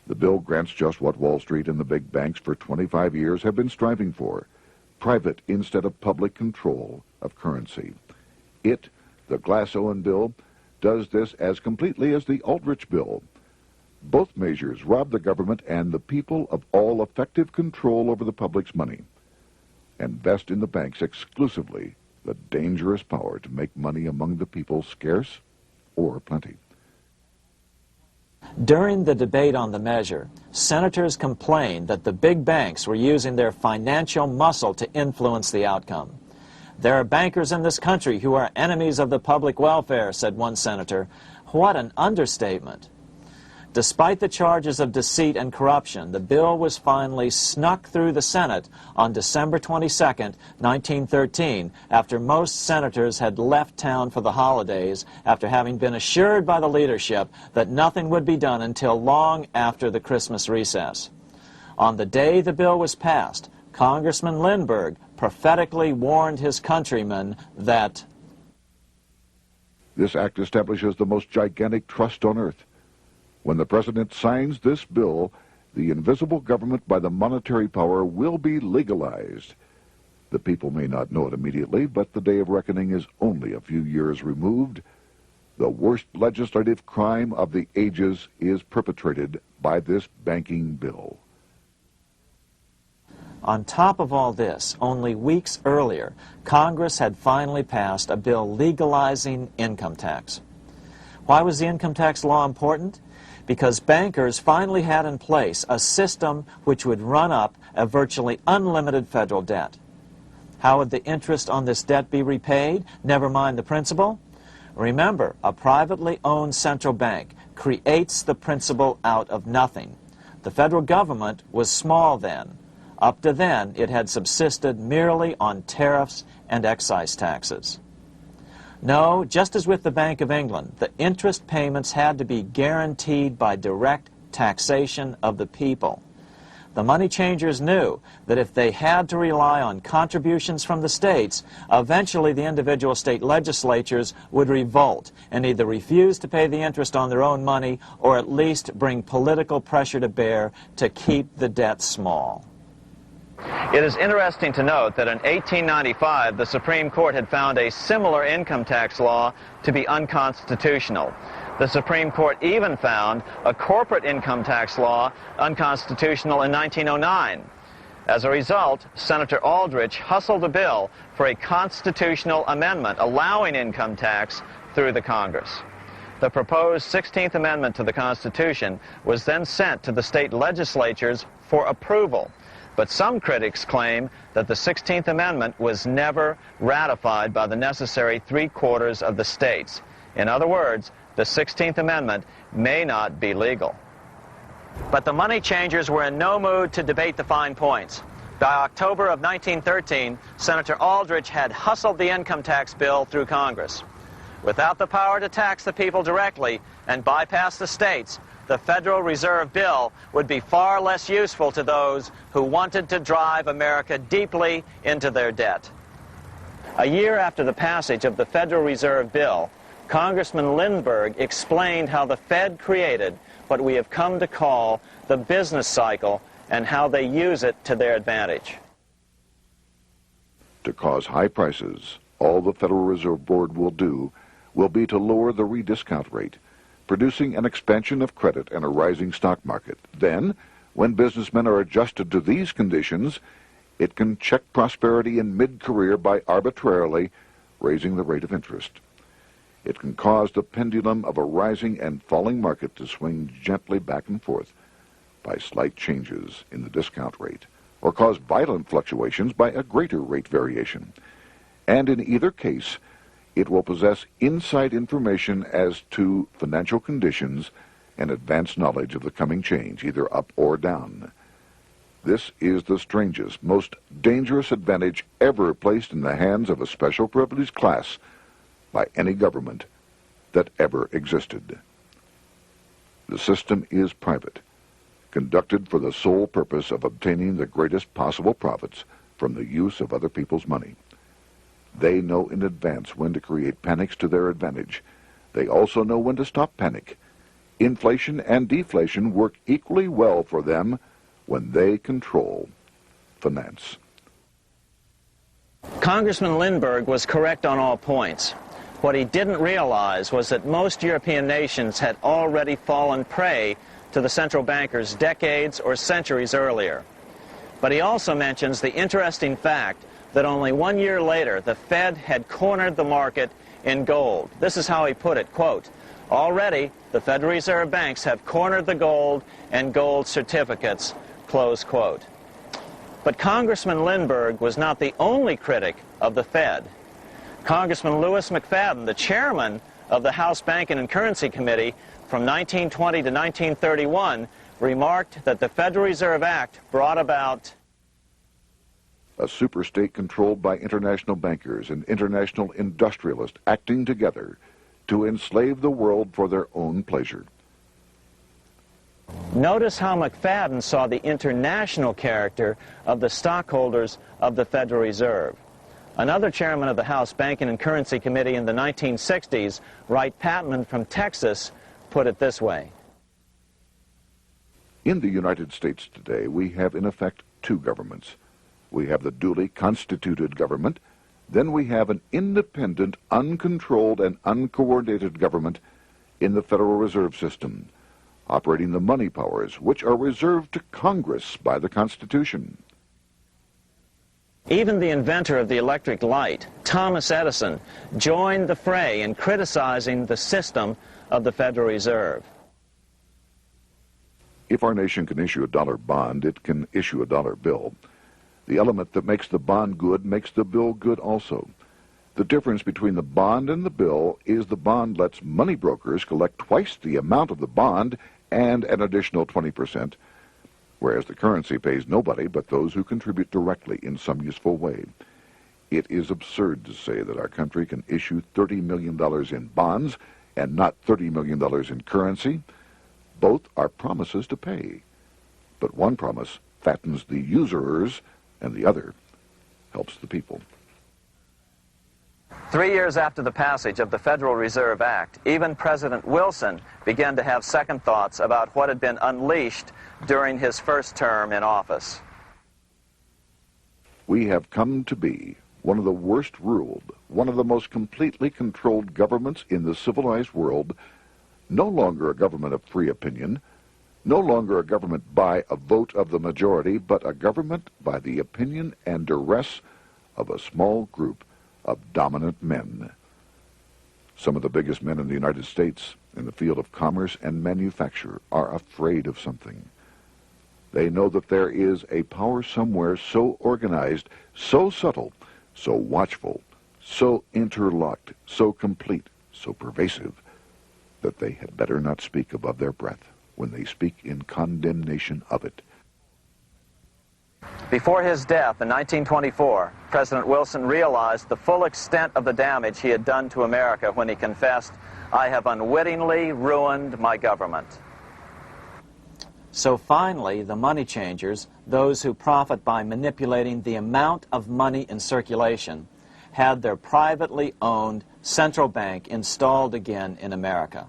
The bill grants just what Wall Street and the big banks for 25 years have been striving for: private instead of public control of currency. It, the Glass-Owen bill, does this as completely as the Aldrich bill. Both measures rob the government and the people of all effective control over the public's money, and vest in the banks exclusively the dangerous power to make money among the people scarce or plenty. During the debate on the measure, senators complained that the big banks were using their financial muscle to influence the outcome. "There are bankers in this country who are enemies of the public welfare," said one senator. What an understatement. Despite the charges of deceit and corruption, the bill was finally snuck through the Senate on December 22, 1913, after most senators had left town for the holidays, after having been assured by the leadership that nothing would be done until long after the Christmas recess. On the day the bill was passed, Congressman Lindbergh prophetically warned his countrymen that this act establishes the most gigantic trust on earth. When the president signs this bill, the invisible government by the monetary power will be legalized. The people may not know it immediately, but the day of reckoning is only a few years removed. The worst legislative crime of the ages is perpetrated by this banking bill. On top of all this, only weeks earlier, Congress had finally passed a bill legalizing income tax. Why was the income tax law important? Because bankers finally had in place a system which would run up a virtually unlimited federal debt. How would the interest on this debt be repaid? Never mind the principal. Remember, a privately owned central bank creates the principal out of nothing. The federal government was small then. Up to then, it had subsisted merely on tariffs and excise taxes. No, just as with the Bank of England, the interest payments had to be guaranteed by direct taxation of the people. The money changers knew that if they had to rely on contributions from the states, eventually the individual state legislatures would revolt and either refuse to pay the interest on their own money or at least bring political pressure to bear to keep the debt small. It is interesting to note that in 1895, the Supreme Court had found a similar income tax law to be unconstitutional. The Supreme Court even found a corporate income tax law unconstitutional in 1909. As a result, Senator Aldrich hustled a bill for a constitutional amendment allowing income tax through the Congress. The proposed 16th Amendment to the Constitution was then sent to the state legislatures for approval. But some critics claim that the 16th Amendment was never ratified by the necessary 3/4 of the states. In other words, the 16th Amendment may not be legal. But the money changers were in no mood to debate the fine points. By October of 1913, Senator Aldrich had hustled the income tax bill through Congress. Without the power to tax the people directly and bypass the states, the Federal Reserve Bill would be far less useful to those who wanted to drive America deeply into their debt. A year after the passage of the Federal Reserve Bill, Congressman Lindbergh explained how the Fed created what we have come to call the business cycle and how they use it to their advantage. To cause high prices, all the Federal Reserve Board will do will be to lower the rediscount rate, producing an expansion of credit and a rising stock market. Then, when businessmen are adjusted to these conditions, it can check prosperity in mid-career by arbitrarily raising the rate of interest. It can cause the pendulum of a rising and falling market to swing gently back and forth by slight changes in the discount rate, or cause violent fluctuations by a greater rate variation. And in either case, it will possess inside information as to financial conditions and advanced knowledge of the coming change, either up or down. This is the strangest, most dangerous advantage ever placed in the hands of a special privileged class by any government that ever existed. The system is private, conducted for the sole purpose of obtaining the greatest possible profits from the use of other people's money. They know in advance when to create panics to their advantage. They also know when to stop panic. Inflation and deflation work equally well for them when they control finance. Congressman Lindbergh was correct on all points. What he didn't realize was that most European nations had already fallen prey to the central bankers decades or centuries earlier. But he also mentions the interesting fact that only 1 year later, the Fed had cornered the market in gold. This is how he put it, quote, "Already, the Federal Reserve banks have cornered the gold and gold certificates," close quote. But Congressman Lindbergh was not the only critic of the Fed. Congressman Lewis McFadden, the chairman of the House Banking and Currency Committee from 1920 to 1931, remarked that the Federal Reserve Act brought about a superstate controlled by international bankers and international industrialists acting together to enslave the world for their own pleasure. Notice how McFadden saw the international character of the stockholders of the Federal Reserve. Another chairman of the House Banking and Currency Committee in the 1960s, Wright Patman from Texas, put it this way. In the United States today, we have in effect two governments. We have the duly constituted government, then we have an independent, uncontrolled, and uncoordinated government in the Federal Reserve System, operating the money powers which are reserved to Congress by the Constitution. Even the inventor of the electric light, Thomas Edison, joined the fray in criticizing the system of the Federal Reserve. If our nation can issue a dollar bond, it can issue a dollar bill. The element that makes the bond good makes the bill good also. The difference between the bond and the bill is the bond lets money brokers collect twice the amount of the bond and an additional 20%, whereas the currency pays nobody but those who contribute directly in some useful way. It is absurd to say that our country can issue $30 million in bonds and not $30 million in currency. Both are promises to pay, but one promise fattens the usurers, and the other helps the people. 3 years after the passage of the Federal Reserve Act, even President Wilson began to have second thoughts about what had been unleashed during his first term in office. We have come to be one of the worst ruled, one of the most completely controlled governments in the civilized world, no longer a government of free opinion, no longer a government by a vote of the majority, but a government by the opinion and duress of a small group of dominant men. Some of the biggest men in the United States in the field of commerce and manufacture are afraid of something. They know that there is a power somewhere so organized, so subtle, so watchful, so interlocked, so complete, so pervasive, that they had better not speak above their breath when they speak in condemnation of it. Before his death in 1924, President Wilson realized the full extent of the damage he had done to America when he confessed, "I have unwittingly ruined my government." So finally, the money changers, those who profit by manipulating the amount of money in circulation, had their privately owned central bank installed again in America.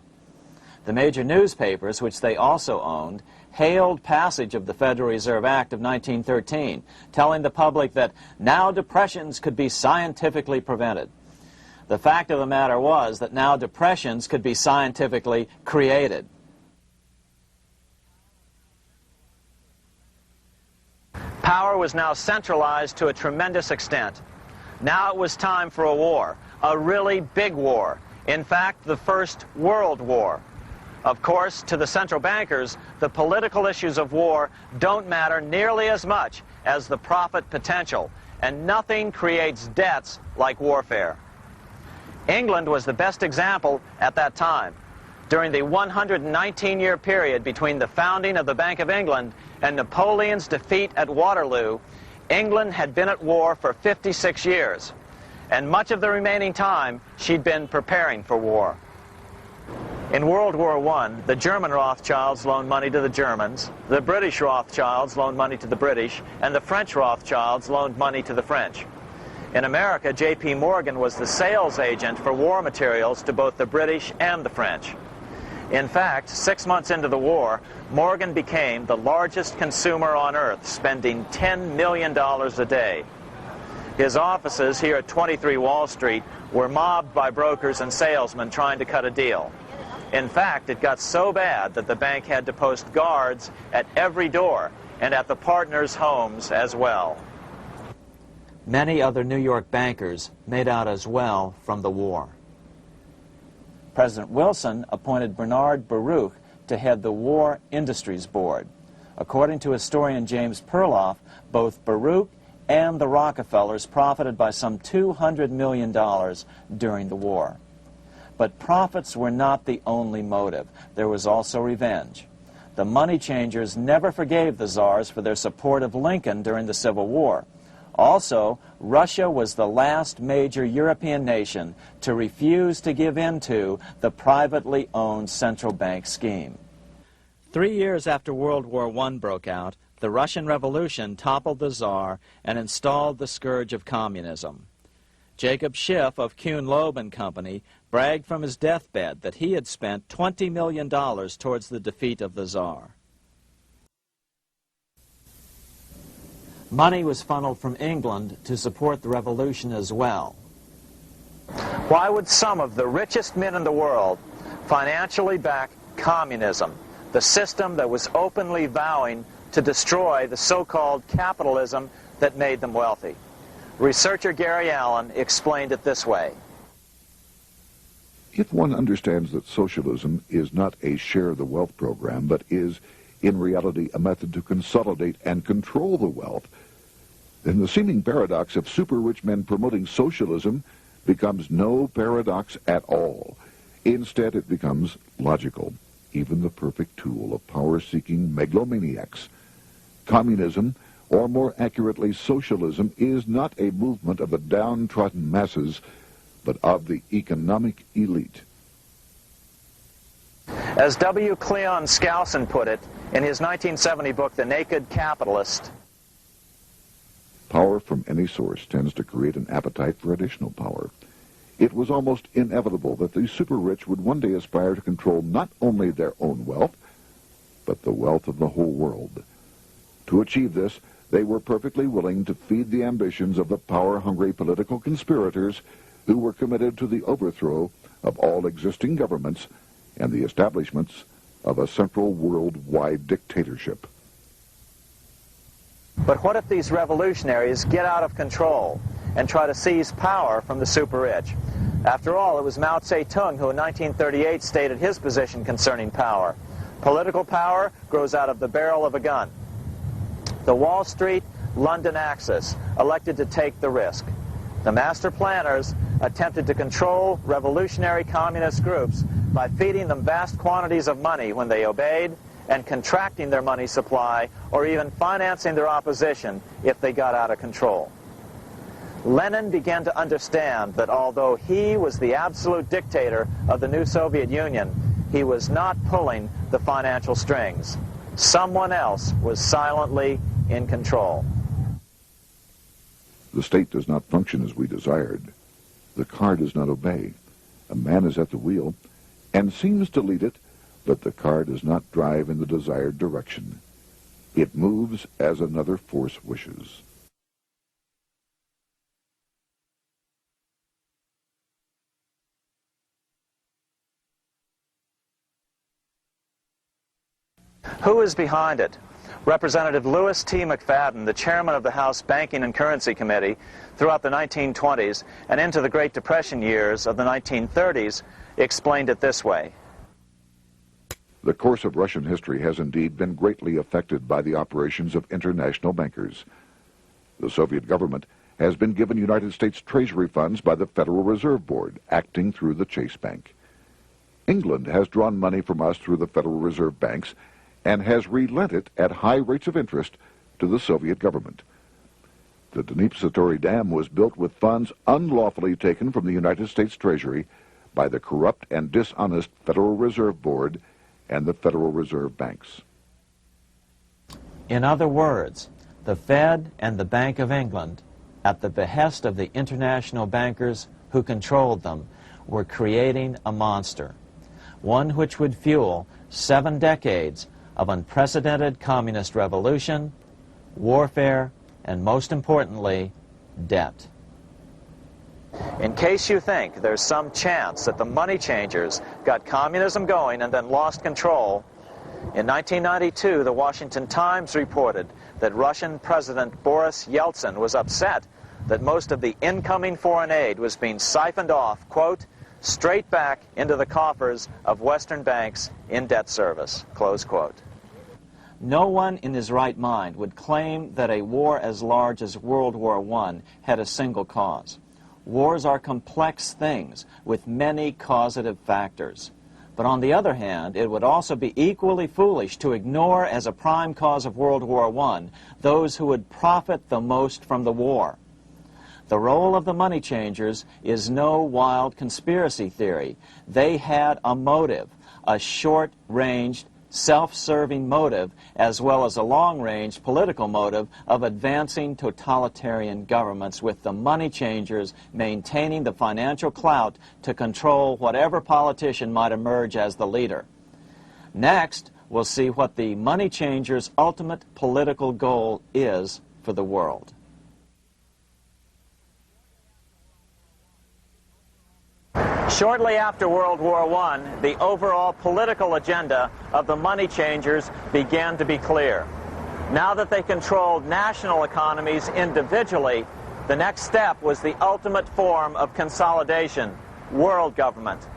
The major newspapers, which they also owned, hailed passage of the Federal Reserve Act of 1913, telling the public that now depressions could be scientifically prevented. The fact of the matter was that now depressions could be scientifically created. Power was now centralized to a tremendous extent. Now it was time for a war, a really big war. In fact, the First World War. Of course, to the central bankers, the political issues of war don't matter nearly as much as the profit potential, and nothing creates debts like warfare. England was the best example at that time. During the 119-year period between the founding of the Bank of England and Napoleon's defeat at Waterloo, England had been at war for 56 years, and much of the remaining time she'd been preparing for war. In World War I, the German Rothschilds loaned money to the Germans, the British Rothschilds loaned money to the British, and the French Rothschilds loaned money to the French. In America, J.P. Morgan was the sales agent for war materials to both the British and the French. In fact, 6 months into the war, Morgan became the largest consumer on earth, spending $10 million a day. His offices here at 23 Wall Street were mobbed by brokers and salesmen trying to cut a deal. In fact, it got so bad that the bank had to post guards at every door and at the partners' homes as well. Many other New York bankers made out as well from the war. President Wilson appointed Bernard Baruch to head the War Industries Board. According to historian James Perloff, both Baruch and the Rockefellers profited by some $200 million during the war. But profits were not the only motive. There was also revenge. The money changers never forgave the czars for their support of Lincoln during the Civil War. Also, Russia was the last major European nation to refuse to give in to the privately owned central bank scheme. 3 years after World War I broke out, the Russian Revolution toppled the Tsar and installed the scourge of communism. Jacob Schiff of Kuhn-Loeb and Company bragged from his deathbed that he had spent $20 million towards the defeat of the Tsar. Money was funneled from England to support the revolution as well. Why would some of the richest men in the world financially back communism, the system that was openly vowing to destroy the so-called capitalism that made them wealthy? Researcher Gary Allen explained it this way. If one understands that socialism is not a share the wealth program, but is in reality a method to consolidate and control the wealth, then the seeming paradox of super-rich men promoting socialism becomes no paradox at all. Instead, it becomes logical, even the perfect tool of power-seeking megalomaniacs. Communism, or more accurately socialism, is not a movement of the downtrodden masses, but of the economic elite. As W. Cleon Skousen put it, In his 1970 book, The Naked Capitalist, Power from any source tends to create an appetite for additional power. It was almost inevitable that the super-rich would one day aspire to control not only their own wealth, but the wealth of the whole world. To achieve this, they were perfectly willing to feed the ambitions of the power-hungry political conspirators who were committed to the overthrow of all existing governments and the establishments of a central worldwide dictatorship. but what if these revolutionaries get out of control and try to seize power from the super-rich? After all, it was Mao Zedong who in 1938 stated his position concerning power. Political power grows out of the barrel of a gun. The Wall Street, London axis elected to take the risk. The master planners attempted to control revolutionary communist groups by feeding them vast quantities of money when they obeyed, and contracting their money supply, or even financing their opposition if they got out of control. Lenin began to understand that although he was the absolute dictator of the new Soviet Union, he was not pulling the financial strings. Someone else was silently in control. The state does not function as we desired. The car does not obey. A man is at the wheel and seems to lead it, but the car does not drive in the desired direction. It moves as another force wishes. Who is behind it? Representative Louis T. McFadden, the chairman of the House Banking and Currency Committee throughout the 1920s and into the Great Depression years of the 1930s, explained it this way. The course of Russian history has indeed been greatly affected by the operations of international bankers. The Soviet government has been given United States Treasury funds by the Federal Reserve Board, acting through the Chase Bank. England has drawn money from us through the Federal Reserve banks and has relent it at high rates of interest to the Soviet government. The Dnipro Dam was built with funds unlawfully taken from the United States Treasury by the corrupt and dishonest Federal Reserve Board and the Federal Reserve banks. In other words, the Fed and the Bank of England, at the behest of the international bankers who controlled them, were creating a monster, one which would fuel 7 decades of unprecedented communist revolution, warfare, and most importantly, debt. In case you think there's some chance that the money changers got communism going and then lost control, in 1992, the Washington Times reported that Russian President Boris Yeltsin was upset that most of the incoming foreign aid was being siphoned off, quote, straight back into the coffers of Western banks in debt service, close quote. No one in his right mind would claim that a war as large as World War I had a single cause. Wars are complex things with many causative factors. But on the other hand, it would also be equally foolish to ignore as a prime cause of World War I those who would profit the most from the war. The role of the money changers is no wild conspiracy theory. They had a motive, a short-ranged, self-serving motive, as well as a long-range political motive of advancing totalitarian governments, with the money changers maintaining the financial clout to control whatever politician might emerge as the leader. Next, we'll see what the money changers' ultimate political goal is for the world. Shortly after World War I, the overall political agenda of the money changers began to be clear. Now that they controlled national economies individually, the next step was the ultimate form of consolidation, world government.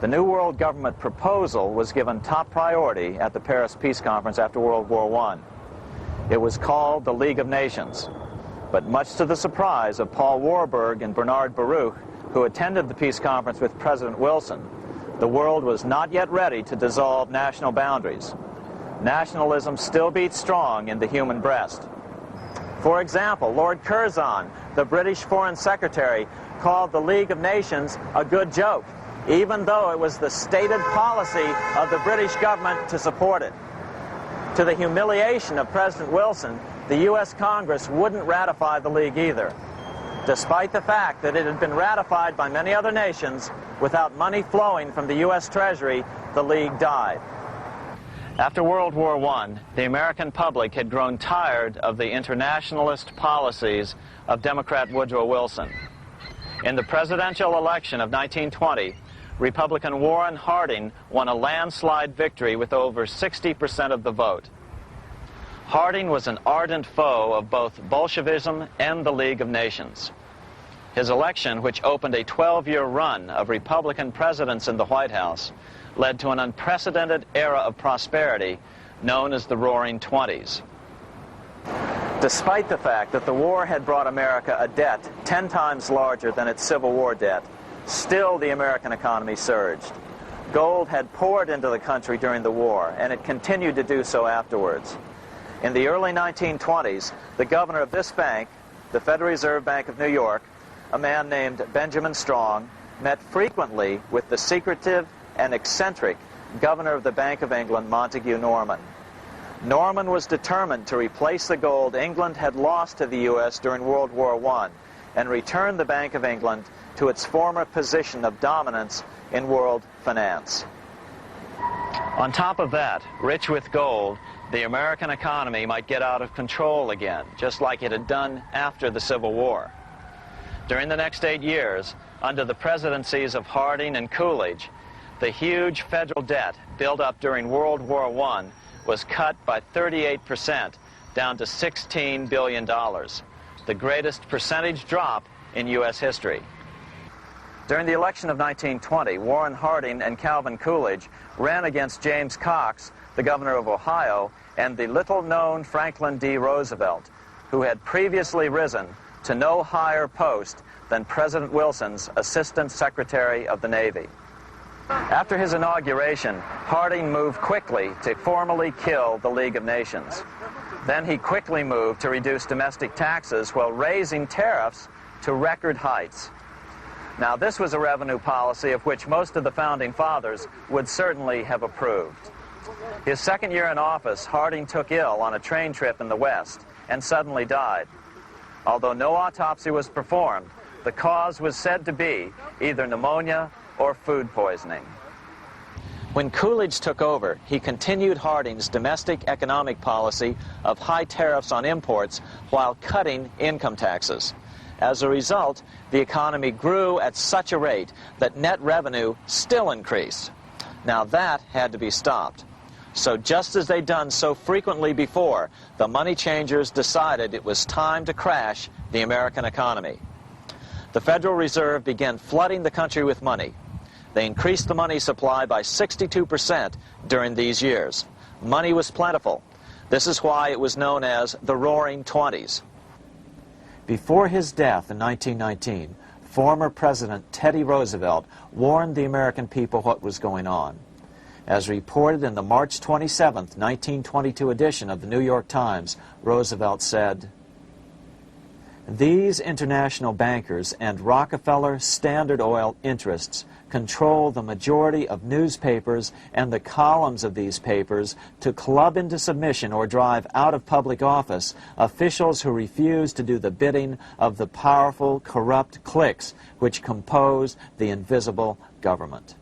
The new world government proposal was given top priority at the Paris Peace Conference after World War I. It was called the League of Nations, but much to the surprise of Paul Warburg and Bernard Baruch, who attended the peace conference with President Wilson, the world was not yet ready to dissolve national boundaries. Nationalism still beats strong in the human breast. For example, Lord Curzon, the British Foreign Secretary, called the League of Nations a good joke, even though it was the stated policy of the British government to support it. To the humiliation of President Wilson, the U.S. Congress wouldn't ratify the League either, despite the fact that it had been ratified by many other nations. Without money flowing from the U.S. Treasury, the League died. After World War I, the American public had grown tired of the internationalist policies of Democrat Woodrow Wilson. In the presidential election of 1920, Republican Warren Harding won a landslide victory with over 60% of the vote. Harding was an ardent foe of both Bolshevism and the League of Nations. His election, which opened a 12-year run of Republican presidents in the White House, led to an unprecedented era of prosperity known as the Roaring Twenties. Despite the fact that the war had brought America a debt 10 times larger than its Civil War debt, still the American economy surged. Gold had poured into the country during the war, and it continued to do so afterwards. In the early 1920s, the governor of this bank, the Federal Reserve Bank of New York, a man named Benjamin Strong, met frequently with the secretive and eccentric governor of the Bank of England, Montague Norman. Norman was determined to replace the gold England had lost to the U.S. during World War I and return the Bank of England to its former position of dominance in world finance. On top of that, rich with gold, the American economy might get out of control again, just like it had done after the Civil War. During the next 8 years, under the presidencies of Harding and Coolidge, the huge federal debt built up during World War I was cut by 38%, down to $16 billion, the greatest percentage drop in U.S. history. During the election of 1920, Warren Harding and Calvin Coolidge ran against James Cox, the governor of Ohio, and the little-known Franklin D. Roosevelt, who had previously risen to no higher post than President Wilson's Assistant Secretary of the Navy. After his inauguration, Harding moved quickly to formally kill the League of Nations. Then he quickly moved to reduce domestic taxes while raising tariffs to record heights. Now, this was a revenue policy of which most of the Founding Fathers would certainly have approved. His second year in office, Harding took ill on a train trip in the West and suddenly died. Although no autopsy was performed, the cause was said to be either pneumonia or food poisoning. When Coolidge took over, he continued Harding's domestic economic policy of high tariffs on imports while cutting income taxes. As a result, the economy grew at such a rate that net revenue still increased. Now that had to be stopped. So just as they'd done so frequently before, the money changers decided it was time to crash the American economy. The Federal Reserve began flooding the country with money. They increased the money supply by 62% during these years. Money was plentiful. This is why it was known as the Roaring Twenties. Before his death in 1919, former President Teddy Roosevelt warned the American people what was going on. As reported in the March 27, 1922 edition of the New York Times, Roosevelt said, "These international bankers and Rockefeller Standard Oil interests control the majority of newspapers and the columns of these papers to club into submission or drive out of public office officials who refuse to do the bidding of the powerful, corrupt cliques which compose the invisible government."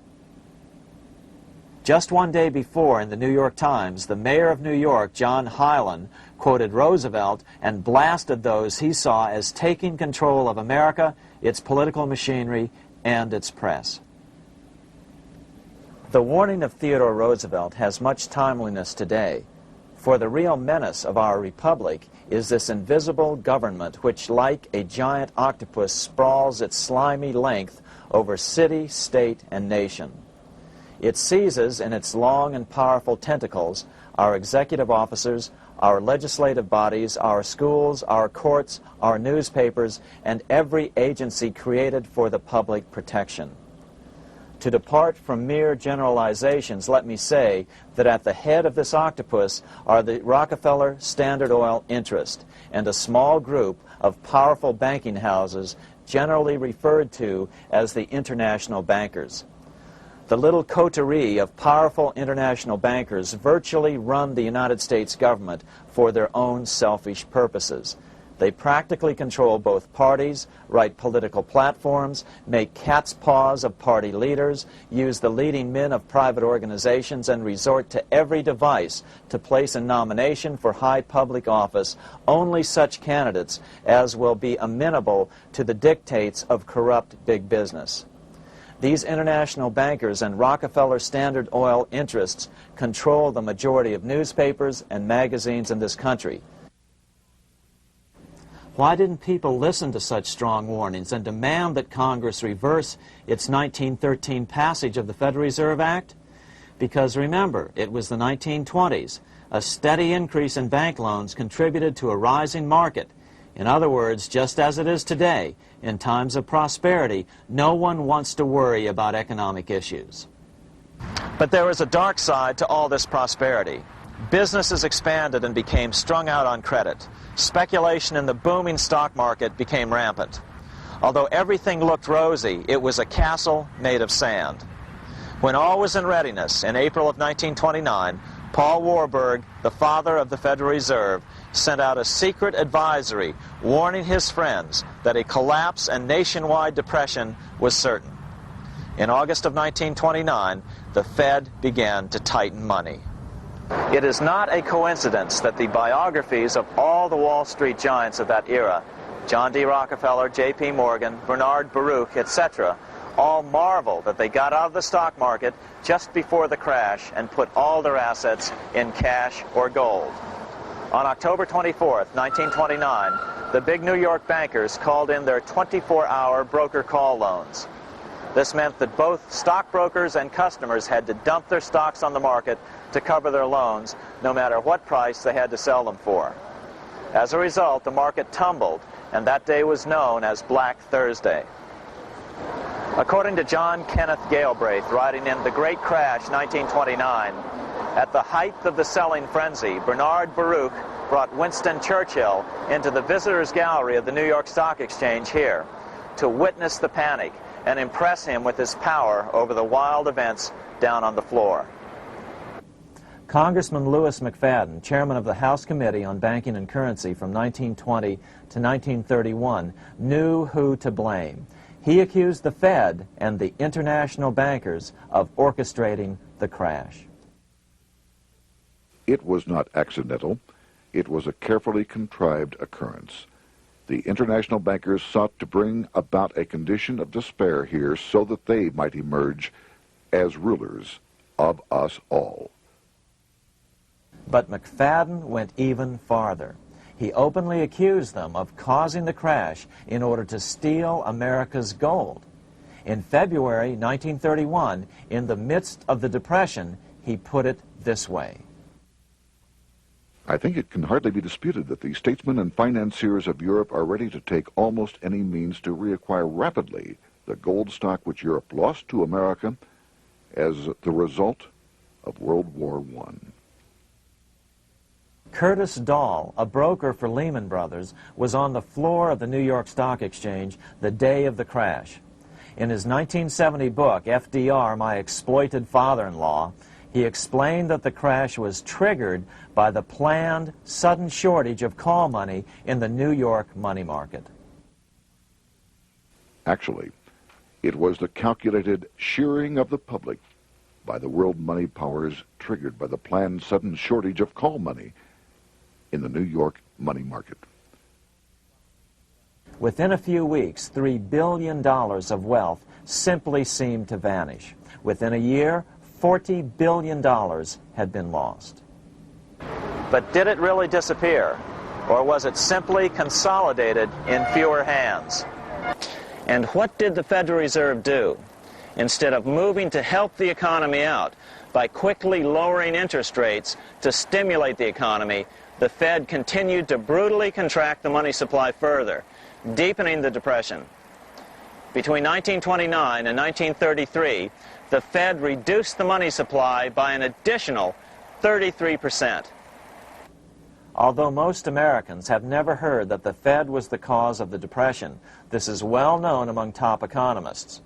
Just one day before, in the New York Times, the mayor of New York, John Hylan, quoted Roosevelt and blasted those he saw as taking control of America, its political machinery, and its press. The warning of Theodore Roosevelt has much timeliness today, for the real menace of our republic is this invisible government which, like a giant octopus, sprawls its slimy length over city, state, and nation. It seizes in its long and powerful tentacles our executive officers, our legislative bodies, our schools, our courts, our newspapers, and every agency created for the public protection. To depart from mere generalizations, let me say that at the head of this octopus are the Rockefeller Standard Oil interest and a small group of powerful banking houses generally referred to as the international bankers. The little coterie of powerful international bankers virtually run the United States government for their own selfish purposes. They practically control both parties, write political platforms, make cat's paws of party leaders, use the leading men of private organizations, and resort to every device to place in nomination for high public office only such candidates as will be amenable to the dictates of corrupt big business. These international bankers and Rockefeller Standard Oil interests control the majority of newspapers and magazines in this country. Why didn't people listen to such strong warnings and demand that Congress reverse its 1913 passage of the Federal Reserve Act? Because remember, it was the 1920s. A steady increase in bank loans contributed to a rising market. In other words, just as it is today, in times of prosperity, no one wants to worry about economic issues. But there was a dark side to all this prosperity. Businesses expanded and became strung out on credit. Speculation in the booming stock market became rampant. Although everything looked rosy, it was a castle made of sand. When all was in readiness, in April of 1929, Paul Warburg, the father of the Federal Reserve, sent out a secret advisory warning his friends that a collapse and nationwide depression was certain. In August of 1929, the Fed began to tighten money. It is not a coincidence that the biographies of all the Wall Street giants of that era, John D. Rockefeller, J.P. Morgan, Bernard Baruch, etc., all marvel that they got out of the stock market just before the crash and put all their assets in cash or gold. On October 24th, 1929, the big New York bankers called in their 24-hour broker call loans. This meant that both stockbrokers and customers had to dump their stocks on the market to cover their loans, no matter what price they had to sell them for. As a result, the market tumbled, and that day was known as Black Thursday. According to John Kenneth Galbraith, writing in The Great Crash, 1929, at the height of the selling frenzy, Bernard Baruch brought Winston Churchill into the visitors' gallery of the New York Stock Exchange here to witness the panic and impress him with his power over the wild events down on the floor. Congressman Louis McFadden, chairman of the House Committee on Banking and Currency from 1920 to 1931, knew who to blame. He accused the Fed and the international bankers of orchestrating the crash. It was not accidental. It was a carefully contrived occurrence. The international bankers sought to bring about a condition of despair here so that they might emerge as rulers of us all. But McFadden went even farther. He openly accused them of causing the crash in order to steal America's gold. In February 1931, in the midst of the Depression, he put it this way. I think it can hardly be disputed that the statesmen and financiers of Europe are ready to take almost any means to reacquire rapidly the gold stock which Europe lost to America as the result of World War I. Curtis Dahl, a broker for Lehman Brothers, was on the floor of the New York Stock Exchange the day of the crash. In his 1970 book, FDR, My Exploited Father-in-Law, he explained that the crash was triggered by the planned sudden shortage of call money in the New York money market. Actually, it was the calculated shearing of the public by the world money powers triggered by the planned sudden shortage of call money in the New York money market. Within a few weeks, $3 billion of wealth simply seemed to vanish. Within a year, $40 billion had been lost. But did it really disappear? Or was it simply consolidated in fewer hands? And what did the Federal Reserve do? Instead of moving to help the economy out by quickly lowering interest rates to stimulate the economy, the Fed continued to brutally contract the money supply further, deepening the Depression. Between 1929 and 1933, the Fed reduced the money supply by an additional 33%. Although most Americans have never heard that the Fed was the cause of the Depression, this is well known among top economists.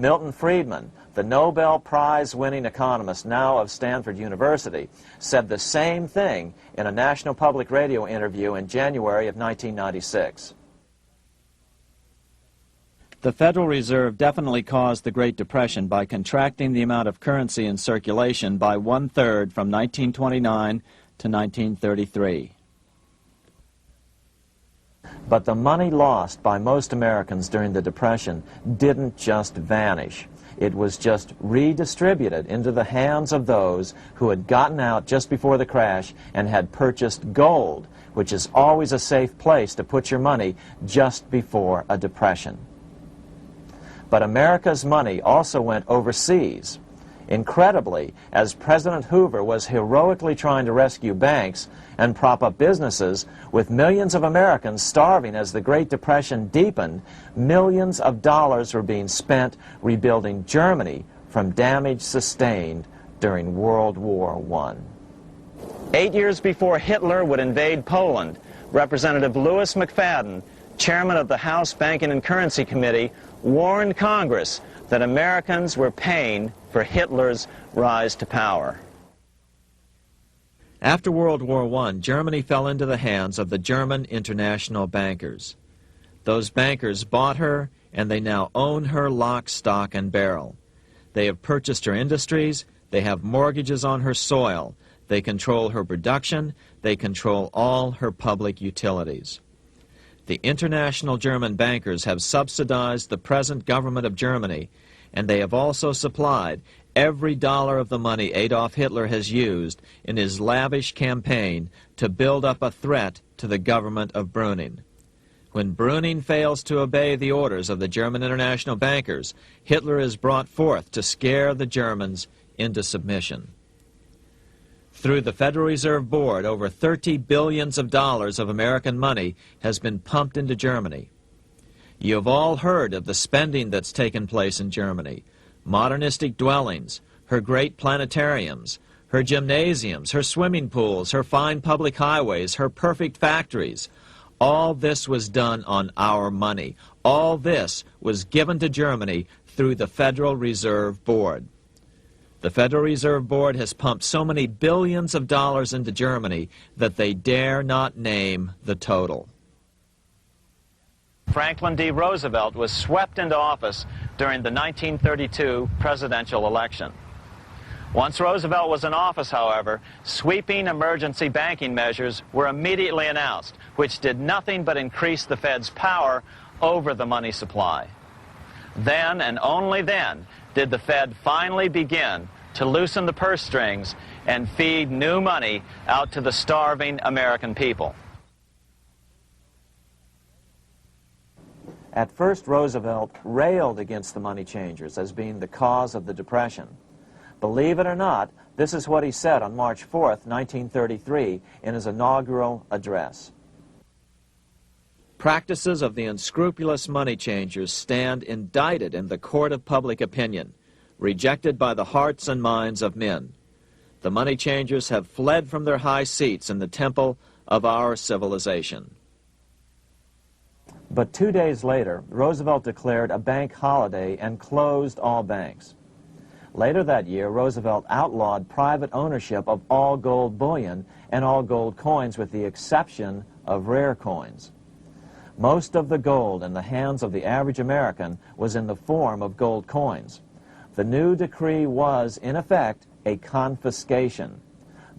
Milton Friedman, the Nobel Prize-winning economist now of Stanford University, said the same thing in a National Public Radio interview in January of 1996. The Federal Reserve definitely caused the Great Depression by contracting the amount of currency in circulation by 1/3 from 1929 to 1933. But the money lost by most Americans during the Depression didn't just vanish. It was just redistributed into the hands of those who had gotten out just before the crash and had purchased gold, which is always a safe place to put your money just before a depression. But America's money also went overseas. Incredibly, as President Hoover was heroically trying to rescue banks and prop up businesses, with millions of Americans starving as the Great Depression deepened, millions of dollars were being spent rebuilding Germany from damage sustained during World War I. 8 years before Hitler would invade Poland, Representative Louis McFadden, chairman of the House Banking and Currency Committee, warned Congress that Americans were paying for Hitler's rise to power. After World War I, Germany fell into the hands of the German international bankers. Those bankers bought her, and they now own her lock, stock, and barrel. They have purchased her industries, they have mortgages on her soil, they control her production, they control all her public utilities. The international German bankers have subsidized the present government of Germany, and they have also supplied every dollar of the money Adolf Hitler has used in his lavish campaign to build up a threat to the government of Brüning. When Brüning fails to obey the orders of the German international bankers, Hitler is brought forth to scare the Germans into submission. Through the Federal Reserve Board, over $30 billion of American money has been pumped into Germany. You have all heard of the spending that's taken place in Germany. Modernistic dwellings, her great planetariums, her gymnasiums, her swimming pools, her fine public highways, her perfect factories. All this was done on our money. All this was given to Germany through the Federal Reserve Board. The Federal Reserve Board has pumped so many billions of dollars into Germany that they dare not name the total. Franklin D. Roosevelt was swept into office during the 1932 presidential election. Once Roosevelt was in office, however, sweeping emergency banking measures were immediately announced, which did nothing but increase the Fed's power over the money supply. Then, and only then, did the Fed finally begin to loosen the purse strings and feed new money out to the starving American people. At first, Roosevelt railed against the money changers as being the cause of the Depression. Believe it or not, this is what he said on March 4th, 1933, in his inaugural address. Practices of the unscrupulous money changers stand indicted in the court of public opinion, rejected by the hearts and minds of men. The money changers have fled from their high seats in the temple of our civilization. But 2 days later, Roosevelt declared a bank holiday and closed all banks. Later that year, Roosevelt outlawed private ownership of all gold bullion and all gold coins with the exception of rare coins. Most of the gold in the hands of the average American was in the form of gold coins. The new decree was, in effect, a confiscation.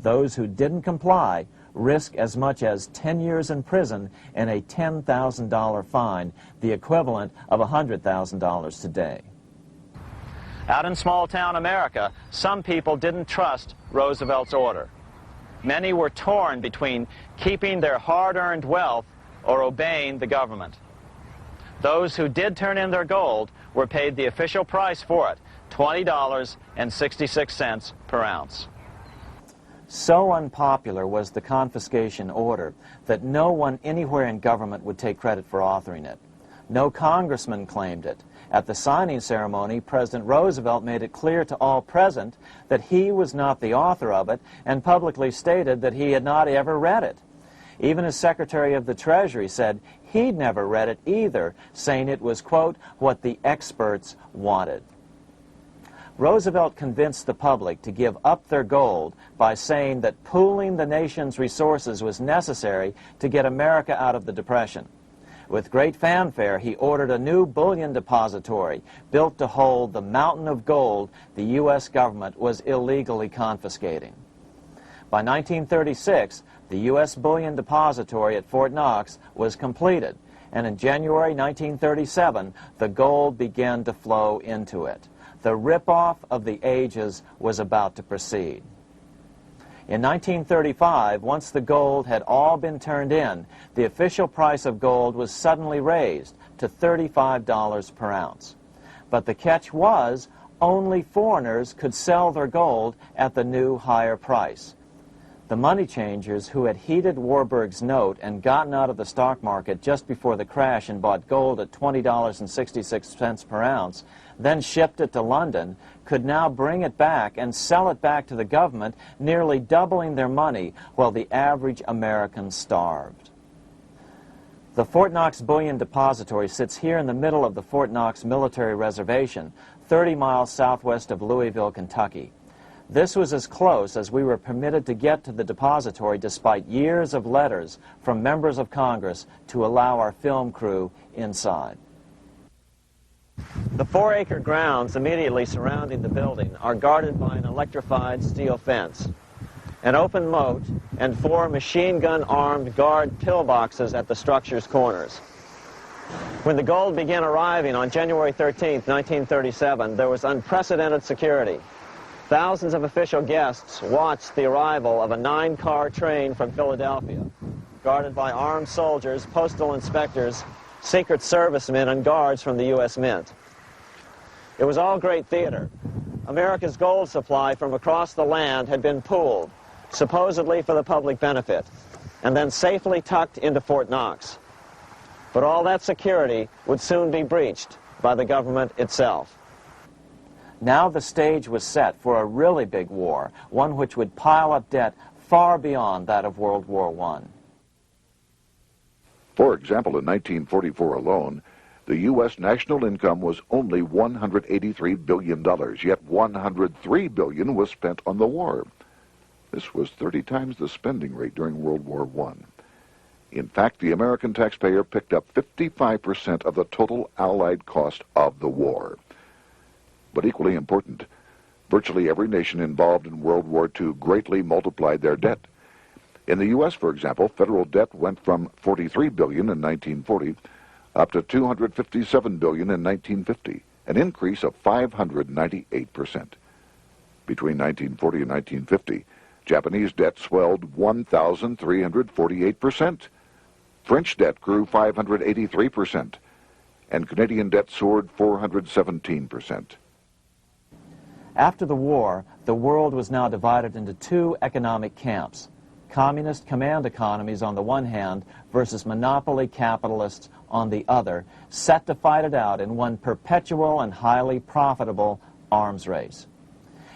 Those who didn't comply risk as much as 10 years in prison and a $10,000 fine, the equivalent of $100,000 today. Out in small-town America, some people didn't trust Roosevelt's order. Many were torn between keeping their hard-earned wealth or obeying the government. Those who did turn in their gold were paid the official price for it, $20.66 per ounce. So unpopular was the confiscation order that no one anywhere in government would take credit for authoring it. No congressman claimed it. At the signing ceremony, President Roosevelt made it clear to all present that he was not the author of it and publicly stated that he had not ever read it. Even his Secretary of the Treasury said he'd never read it either, saying it was, quote, what the experts wanted. Roosevelt convinced the public to give up their gold by saying that pooling the nation's resources was necessary to get America out of the Depression. With great fanfare, he ordered a new bullion depository built to hold the mountain of gold the U.S. government was illegally confiscating. By 1936, the U.S. bullion depository at Fort Knox was completed, and in January 1937, the gold began to flow into it. The rip-off of the ages was about to proceed. In 1935, once the gold had all been turned in, the official price of gold was suddenly raised to $35 per ounce. But the catch was, only foreigners could sell their gold at the new higher price. The money changers who had heeded Warburg's note and gotten out of the stock market just before the crash and bought gold at $20.66 per ounce, then shipped it to London, could now bring it back and sell it back to the government, nearly doubling their money while the average American starved. The Fort Knox Bullion Depository sits here in the middle of the Fort Knox Military Reservation, 30 miles southwest of Louisville, Kentucky. This was as close as we were permitted to get to the depository despite years of letters from members of Congress to allow our film crew inside. The 4-acre grounds immediately surrounding the building are guarded by an electrified steel fence, an open moat, and 4 machine-gun-armed guard pillboxes at the structure's corners. When the gold began arriving on January 13, 1937, there was unprecedented security. Thousands of official guests watched the arrival of a 9-car train from Philadelphia, guarded by armed soldiers, postal inspectors, Secret Servicemen, and guards from the U.S. Mint. It was all great theater. America's gold supply from across the land had been pooled, supposedly for the public benefit, and then safely tucked into Fort Knox. But all that security would soon be breached by the government itself. Now the stage was set for a really big war, one which would pile up debt far beyond that of World War I. For example, in 1944 alone, the U.S. national income was only $183 billion, yet $103 billion was spent on the war. This was 30 times the spending rate during World War I. In fact, the American taxpayer picked up 55% of the total Allied cost of the war. But equally important, virtually every nation involved in World War II greatly multiplied their debt. In the U.S., for example, federal debt went from $43 billion in 1940 up to $257 billion in 1950, an increase of 598%. Between 1940 and 1950, Japanese debt swelled 1,348%. French debt grew 583%, and Canadian debt soared 417%. After the war, the world was now divided into 2 economic camps: communist command economies on the one hand versus monopoly capitalists on the other, set to fight it out in one perpetual and highly profitable arms race.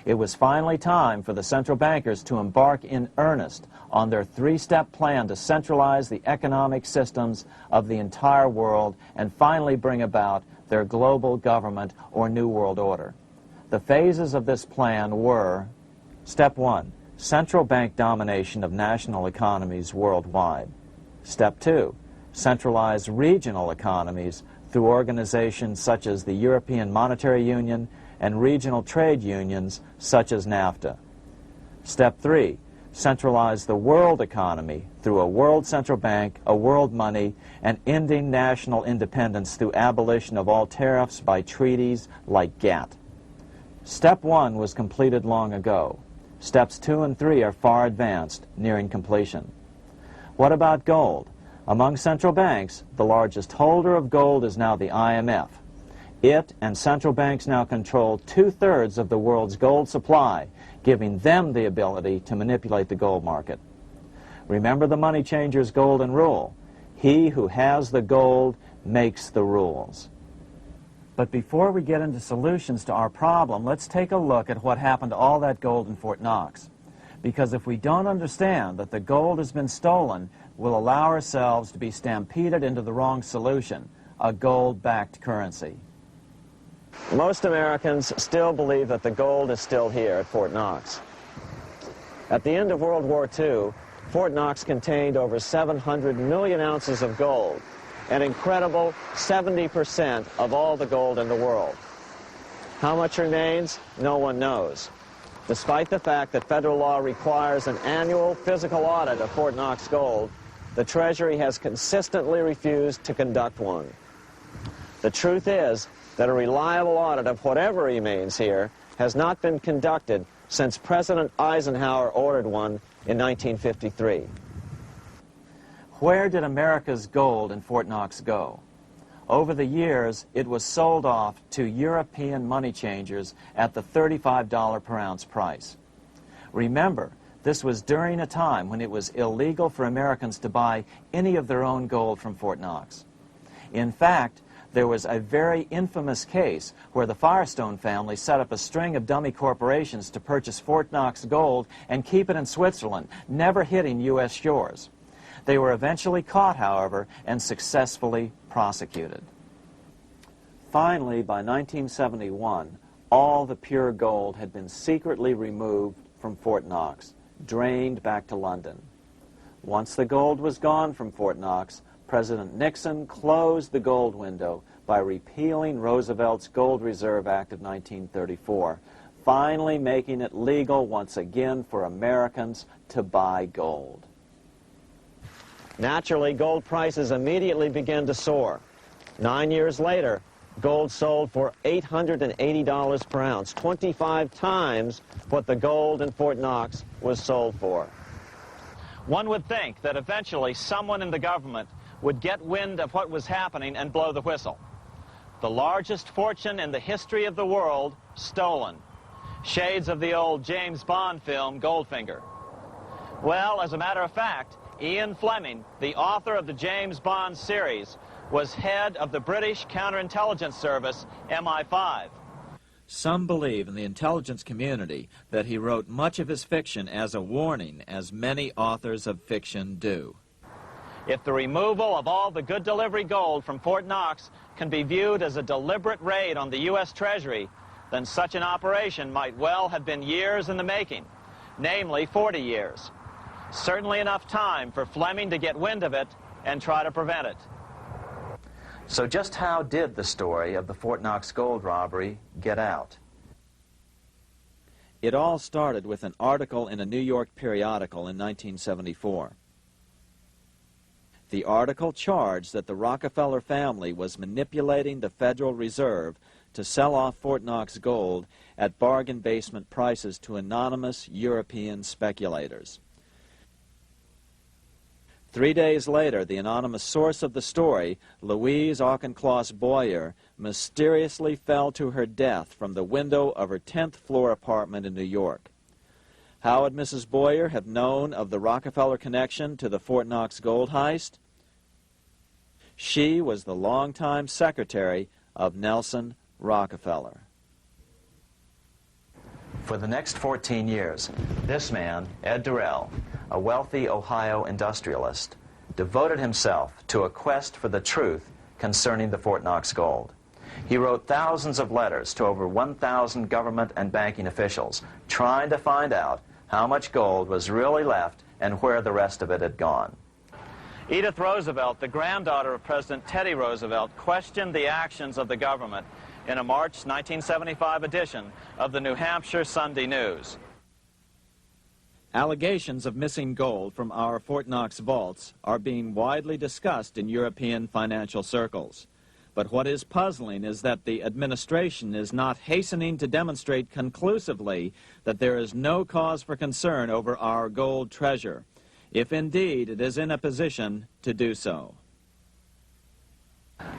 It was finally time for the central bankers to embark in earnest on their 3-step plan to centralize the economic systems of the entire world and finally bring about their global government or New World Order. The phases of this plan were: Step 1, central bank domination of national economies worldwide. Step 2, centralized regional economies through organizations such as the European Monetary Union and regional trade unions such as NAFTA. Step 3, centralize the world economy through a world central bank, a world money, and ending national independence through abolition of all tariffs by treaties like GATT. Step 1 was completed long ago. Steps 2 and 3 are far advanced, nearing completion. What about gold? Among central banks, the largest holder of gold is now the IMF. It and central banks now control 2/3 of the world's gold supply, giving them the ability to manipulate the gold market. Remember the money changer's golden rule: he who has the gold makes the rules. But before we get into solutions to our problem, let's take a look at what happened to all that gold in Fort Knox. Because if we don't understand that the gold has been stolen, we'll allow ourselves to be stampeded into the wrong solution: a gold-backed currency. Most Americans still believe that the gold is still here at Fort Knox. At the end of World War II, Fort Knox contained over 700 million ounces of gold, an incredible 70% of all the gold in the world. How much remains? No one knows. Despite the fact that federal law requires an annual physical audit of Fort Knox gold, the Treasury has consistently refused to conduct one. The truth is that a reliable audit of whatever remains here has not been conducted since President Eisenhower ordered one in 1953. Where did America's gold in Fort Knox go? Over the years, it was sold off to European money changers at the $35 per ounce price. Remember, this was during a time when it was illegal for Americans to buy any of their own gold from Fort Knox. In fact, there was a very infamous case where the Firestone family set up a string of dummy corporations to purchase Fort Knox gold and keep it in Switzerland, never hitting U.S. shores. They were eventually caught, however, and successfully prosecuted. Finally, by 1971, all the pure gold had been secretly removed from Fort Knox, drained back to London. Once the gold was gone from Fort Knox, President Nixon closed the gold window by repealing Roosevelt's Gold Reserve Act of 1934, finally making it legal once again for Americans to buy gold. Naturally, gold prices immediately began to soar. 9 years later, gold sold for $880 per ounce, 25 times what the gold in Fort Knox was sold for. One would think that eventually someone in the government would get wind of what was happening and blow the whistle. The largest fortune in the history of the world stolen. Shades of the old James Bond film, Goldfinger. Well, as a matter of fact, Ian Fleming, the author of the James Bond series, was head of the British counterintelligence service, MI5. Some believe in the intelligence community that he wrote much of his fiction as a warning, as many authors of fiction do. If the removal of all the good delivery gold from Fort Knox can be viewed as a deliberate raid on the U.S. Treasury, then such an operation might well have been years in the making, namely 40 years. Certainly enough time for Fleming to get wind of it and try to prevent it. So just how did the story of the Fort Knox gold robbery get out? It all started with an article in a New York periodical in 1974. The article charged that the Rockefeller family was manipulating the Federal Reserve to sell off Fort Knox gold at bargain basement prices to anonymous European speculators. 3 days later, the anonymous source of the story, Louise Auchincloss Boyer, mysteriously fell to her death from the window of her 10th floor apartment in New York. How would Mrs. Boyer have known of the Rockefeller connection to the Fort Knox gold heist? She was the longtime secretary of Nelson Rockefeller. For the next 14 years, this man, Ed Durrell, a wealthy Ohio industrialist, devoted himself to a quest for the truth concerning the Fort Knox gold. He wrote thousands of letters to over 1,000 government and banking officials, trying to find out how much gold was really left and where the rest of it had gone. Edith Roosevelt, the granddaughter of President Teddy Roosevelt, questioned the actions of the government in a March 1975 edition of the New Hampshire Sunday News. Allegations of missing gold from our Fort Knox vaults are being widely discussed in European financial circles. But what is puzzling is that the administration is not hastening to demonstrate conclusively that there is no cause for concern over our gold treasure, if indeed it is in a position to do so.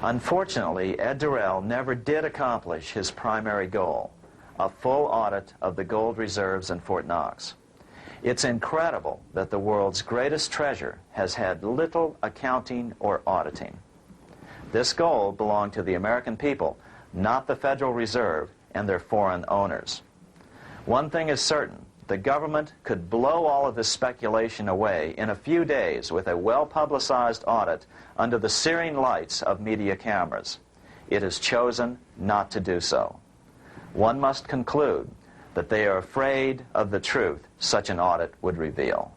Unfortunately, Ed Durrell never did accomplish his primary goal, a full audit of the gold reserves in Fort Knox. It's incredible that the world's greatest treasure has had little accounting or auditing. This gold belonged to the American people, not the Federal Reserve and their foreign owners. One thing is certain, the government could blow all of this speculation away in a few days with a well-publicized audit under the searing lights of media cameras. it has chosen not to do so. One must conclude that they are afraid of the truth such an audit would reveal.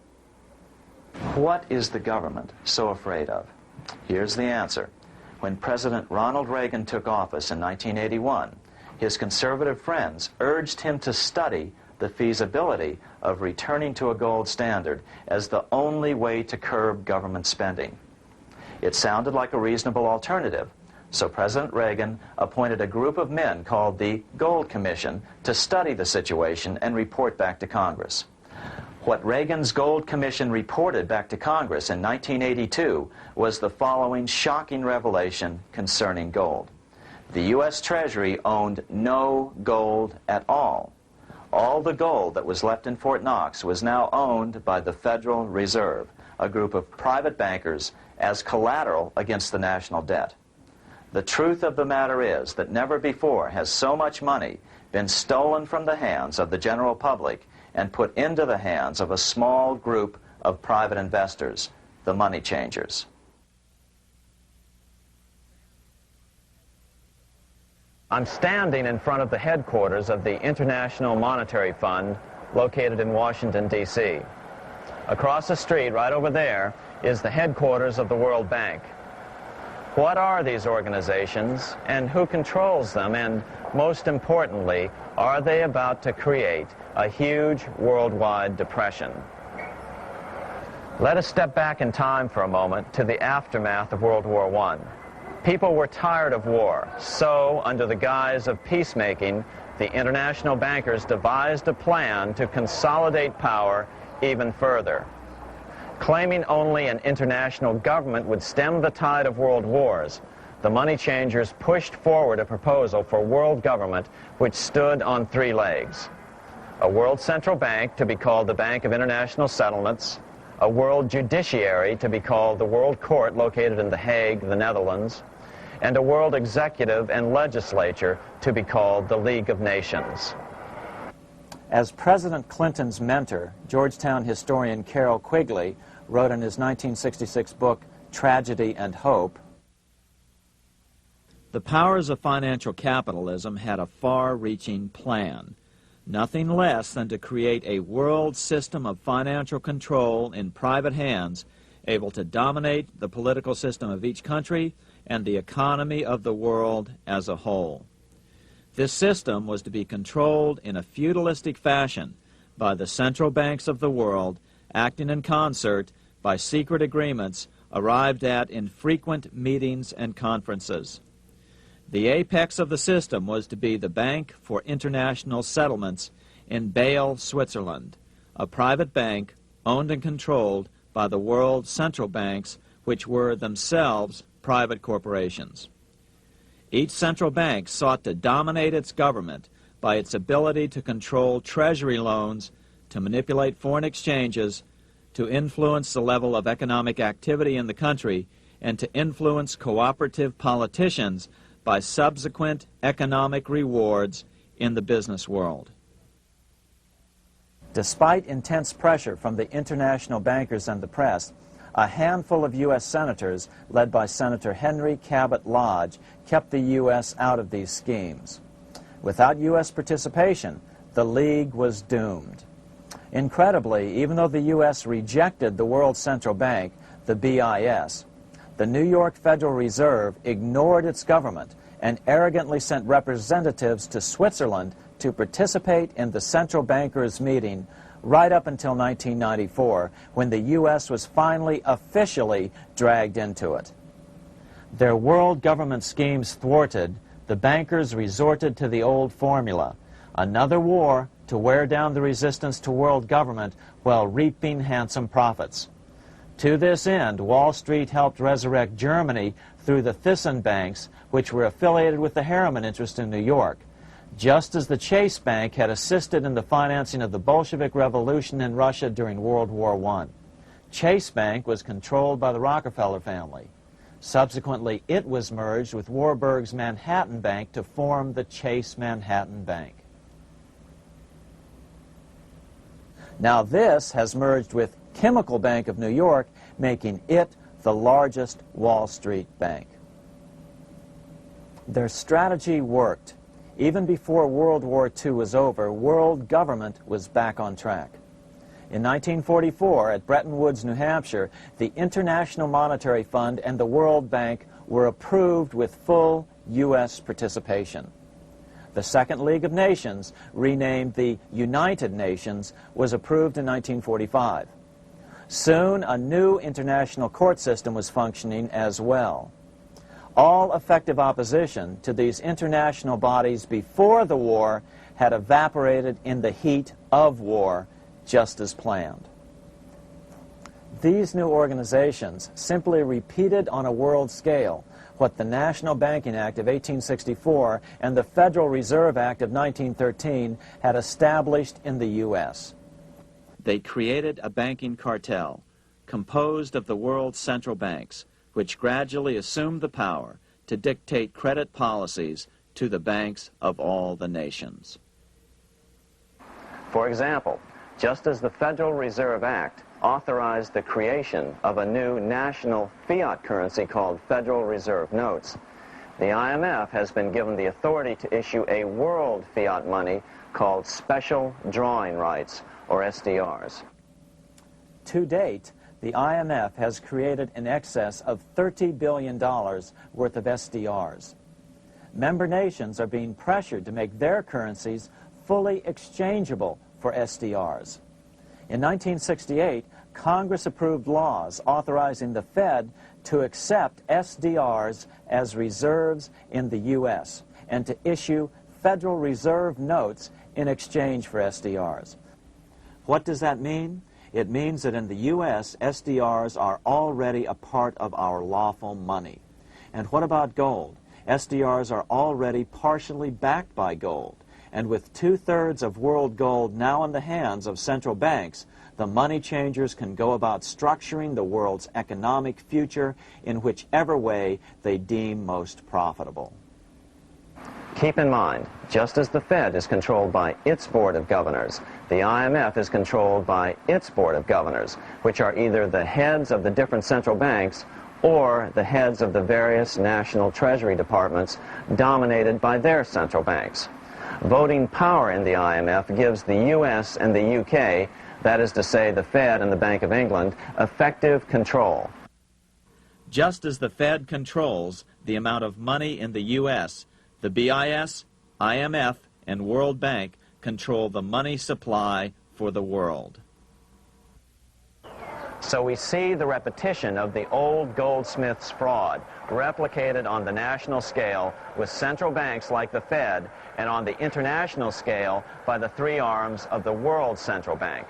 What is the government so afraid of? Here's the answer. When President Ronald Reagan took office in 1981, his conservative friends urged him to study the feasibility of returning to a gold standard as the only way to curb government spending. It sounded like a reasonable alternative, so President Reagan appointed a group of men called the Gold Commission to study the situation and report back to Congress. What Reagan's Gold Commission reported back to Congress in 1982 was the following shocking revelation concerning gold. The U.S. Treasury owned no gold at all. All the gold that was left in Fort Knox was now owned by the Federal Reserve, a group of private bankers, as collateral against the national debt. The truth of the matter is that never before has so much money been stolen from the hands of the general public and put into the hands of a small group of private investors, the money changers. I'm standing in front of the headquarters of the International Monetary Fund located in Washington, D.C. Across the street, right over there, is the headquarters of the World Bank. What are these organizations and who controls them, and most importantly, are they about to create a huge worldwide depression? Let us step back in time for a moment to the aftermath of World War I. People were tired of war, so under the guise of peacemaking, the international bankers devised a plan to consolidate power even further. Claiming only an international government would stem the tide of world wars, the money changers pushed forward a proposal for world government which stood on three legs. A world central bank to be called the Bank of International Settlements, a world judiciary to be called the World Court located in The Hague, the Netherlands, and a world executive and legislature to be called the League of Nations. As President Clinton's mentor, Georgetown historian Carroll Quigley wrote in his 1966 book, Tragedy and Hope, the powers of financial capitalism had a far-reaching plan, nothing less than to create a world system of financial control in private hands, able to dominate the political system of each country and the economy of the world as a whole. This system was to be controlled in a feudalistic fashion by the central banks of the world, acting in concert by secret agreements arrived at in frequent meetings and conferences. The apex of the system was to be the Bank for International Settlements in Bâle, Switzerland, a private bank owned and controlled by the world central banks, which were themselves private corporations. Each central bank sought to dominate its government by its ability to control treasury loans, to manipulate foreign exchanges, to influence the level of economic activity in the country, and to influence cooperative politicians by subsequent economic rewards in the business world. Despite intense pressure from the international bankers and the press, a handful of U.S. senators, led by Senator Henry Cabot Lodge, kept the U.S. out of these schemes. Without U.S. participation, the League was doomed. Incredibly, even though the U.S. rejected the World Central Bank, the BIS, the New York Federal Reserve ignored its government and arrogantly sent representatives to Switzerland to participate in the central bankers' meeting right up until 1994, when the U.S. was finally officially dragged into it. Their world government schemes thwarted, the bankers resorted to the old formula: another war to wear down the resistance to world government while reaping handsome profits. To this end, Wall Street helped resurrect Germany through the Thyssen banks, which were affiliated with the Harriman interest in New York, just as the Chase Bank had assisted in the financing of the Bolshevik Revolution in Russia during World War I. Chase Bank was controlled by the Rockefeller family. Subsequently, it was merged with Warburg's Manhattan Bank to form the Chase Manhattan Bank. Now this has merged with Chemical Bank of New York, making it the largest Wall Street bank. Their strategy worked. Even before World War II was over, world government was back on track. In 1944, at Bretton Woods, New Hampshire, the International Monetary Fund and the World Bank were approved with full U.S. participation. The Second League of Nations, renamed the United Nations, was approved in 1945. Soon, a new international court system was functioning as well. All effective opposition to these international bodies before the war had evaporated in the heat of war, just as planned. These new organizations simply repeated on a world scale what the National Banking Act of 1864 and the Federal Reserve Act of 1913 had established in the U.S. They created a banking cartel composed of the world's central banks, which gradually assumed the power to dictate credit policies to the banks of all the nations. For example, just as the Federal Reserve Act authorized the creation of a new national fiat currency called Federal Reserve Notes, the IMF has been given the authority to issue a world fiat money called Special Drawing Rights, or SDRs. To date, the IMF has created in excess of $30 billion worth of SDRs. Member nations are being pressured to make their currencies fully exchangeable for SDRs. In 1968, Congress approved laws authorizing the Fed to accept SDRs as reserves in the U.S. and to issue Federal Reserve notes in exchange for SDRs. What does that mean? It means that in the U.S., SDRs are already a part of our lawful money. And what about gold? SDRs are already partially backed by gold. And with 2/3 of world gold now in the hands of central banks, the money changers can go about structuring the world's economic future in whichever way they deem most profitable. Keep in mind, just as the Fed is controlled by its Board of Governors, the IMF is controlled by its Board of Governors, which are either the heads of the different central banks or the heads of the various national treasury departments dominated by their central banks. Voting power in the IMF gives the U.S. and the U.K., that is to say the Fed and the Bank of England, effective control. Just as the Fed controls the amount of money in the U.S., the BIS, IMF, and World Bank control the money supply for the world. So we see the repetition of the old goldsmith's fraud replicated on the national scale with central banks like the Fed and on the international scale by the three arms of the world central bank.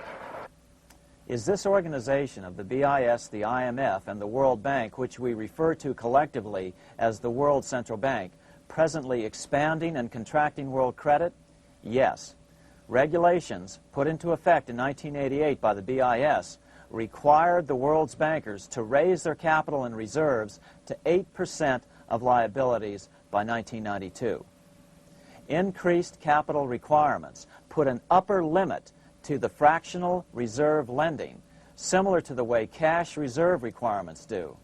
Is this organization of the BIS, the IMF, and the World Bank, which we refer to collectively as the World Central Bank, presently expanding and contracting world credit? Yes. Regulations put into effect in 1988 by the BIS required the world's bankers to raise their capital and reserves to 8% of liabilities by 1992. Increased capital requirements put an upper limit to the fractional reserve lending, similar to the way cash reserve requirements do.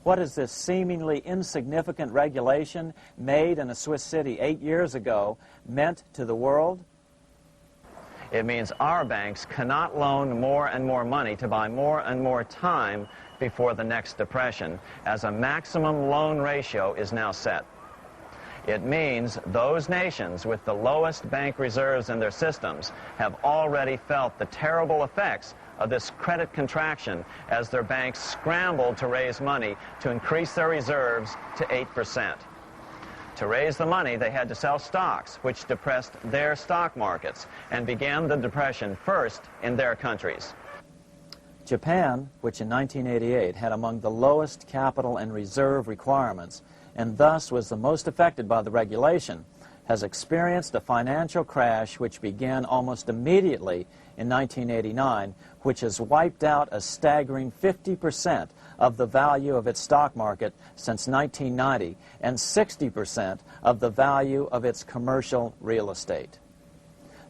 What has this seemingly insignificant regulation made in a Swiss city 8 years ago meant to the world? It means our banks cannot loan more and more money to buy more and more time before the next depression, as a maximum loan ratio is now set. It means those nations with the lowest bank reserves in their systems have already felt the terrible effects of this credit contraction as their banks scrambled to raise money to increase their reserves to 8%. To raise the money, they had to sell stocks, which depressed their stock markets and began the depression first in their countries. Japan, which in 1988 had among the lowest capital and reserve requirements and thus was the most affected by the regulation, has experienced a financial crash which began almost immediately in 1989, which has wiped out a staggering 50% of the value of its stock market since 1990 and 60% of the value of its commercial real estate.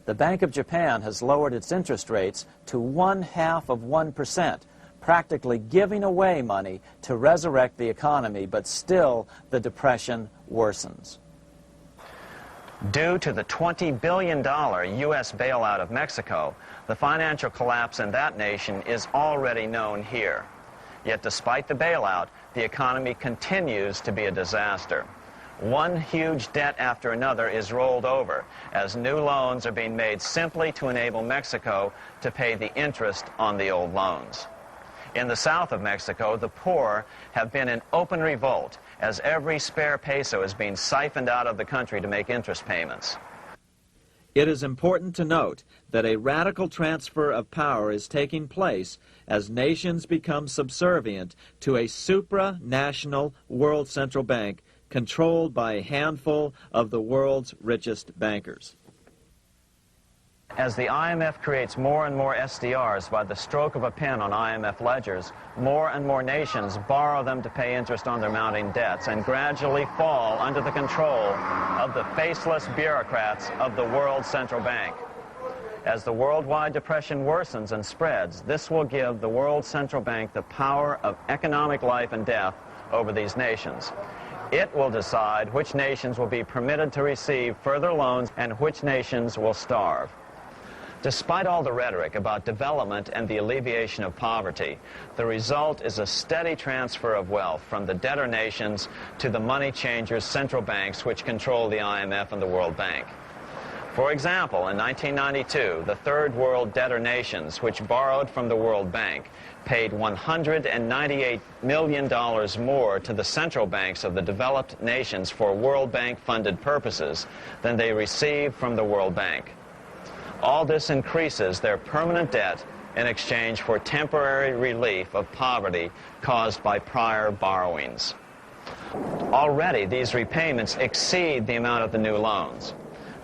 The Bank of Japan has lowered its interest rates to 1/2 of 1%, practically giving away money to resurrect the economy, but still the depression worsens. Due to the $20 billion U.S. bailout of Mexico, the financial collapse in that nation is already known here. Yet despite the bailout, the economy continues to be a disaster. One huge debt after another is rolled over as new loans are being made simply to enable Mexico to pay the interest on the old loans. In the south of Mexico, the poor have been in open revolt as every spare peso is being siphoned out of the country to make interest payments. It is important to note that a radical transfer of power is taking place as nations become subservient to a supranational world central bank controlled by a handful of the world's richest bankers. As the IMF creates more and more SDRs by the stroke of a pen on IMF ledgers, more and more nations borrow them to pay interest on their mounting debts and gradually fall under the control of the faceless bureaucrats of the World Central Bank. As the worldwide depression worsens and spreads, this will give the World Central Bank the power of economic life and death over these nations. It will decide which nations will be permitted to receive further loans and which nations will starve. Despite all the rhetoric about development and the alleviation of poverty, the result is a steady transfer of wealth from the debtor nations to the money changers' central banks which control the IMF and the World Bank. For example, in 1992, the third world debtor nations, which borrowed from the World Bank, paid $198 million more to the central banks of the developed nations for World Bank-funded purposes than they received from the World Bank. All this increases their permanent debt in exchange for temporary relief of poverty caused by prior borrowings. Already, these repayments exceed the amount of the new loans.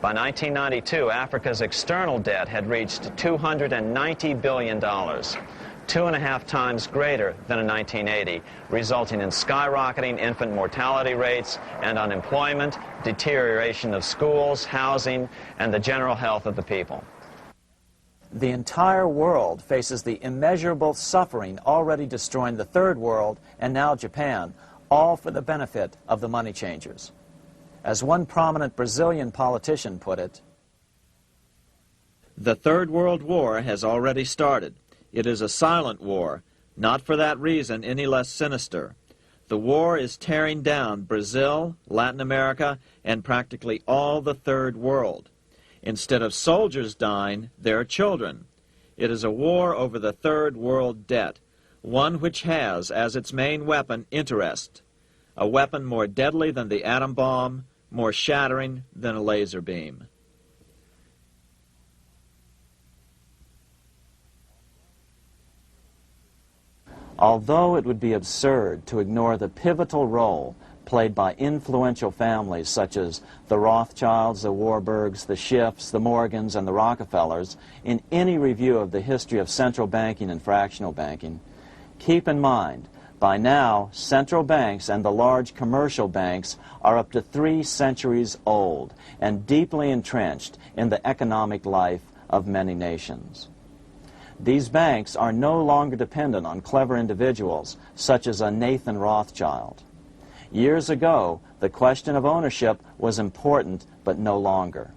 By 1992, Africa's external debt had reached $290 billion, 2.5 times greater than in 1980, resulting in skyrocketing infant mortality rates and unemployment, deterioration of schools, housing, and the general health of the people. The entire world faces the immeasurable suffering already destroying the third world and now Japan, all for the benefit of the money changers. As one prominent Brazilian politician put it, "The Third World War has already started. It is a silent war, not for that reason any less sinister. The war is tearing down Brazil, Latin America, and practically all the Third World. Instead of soldiers dying, there are children. It is a war over the Third World debt, one which has as its main weapon interest, a weapon more deadly than the atom bomb, more shattering than a laser beam." Although it would be absurd to ignore the pivotal role played by influential families such as the Rothschilds, the Warburgs, the Schiffs, the Morgans, and the Rockefellers in any review of the history of central banking and fractional banking, keep in mind, by now, central banks and the large commercial banks are up to 3 centuries old and deeply entrenched in the economic life of many nations. These banks are no longer dependent on clever individuals such as a Nathan Rothschild. Years ago, the question of ownership was important, but no longer.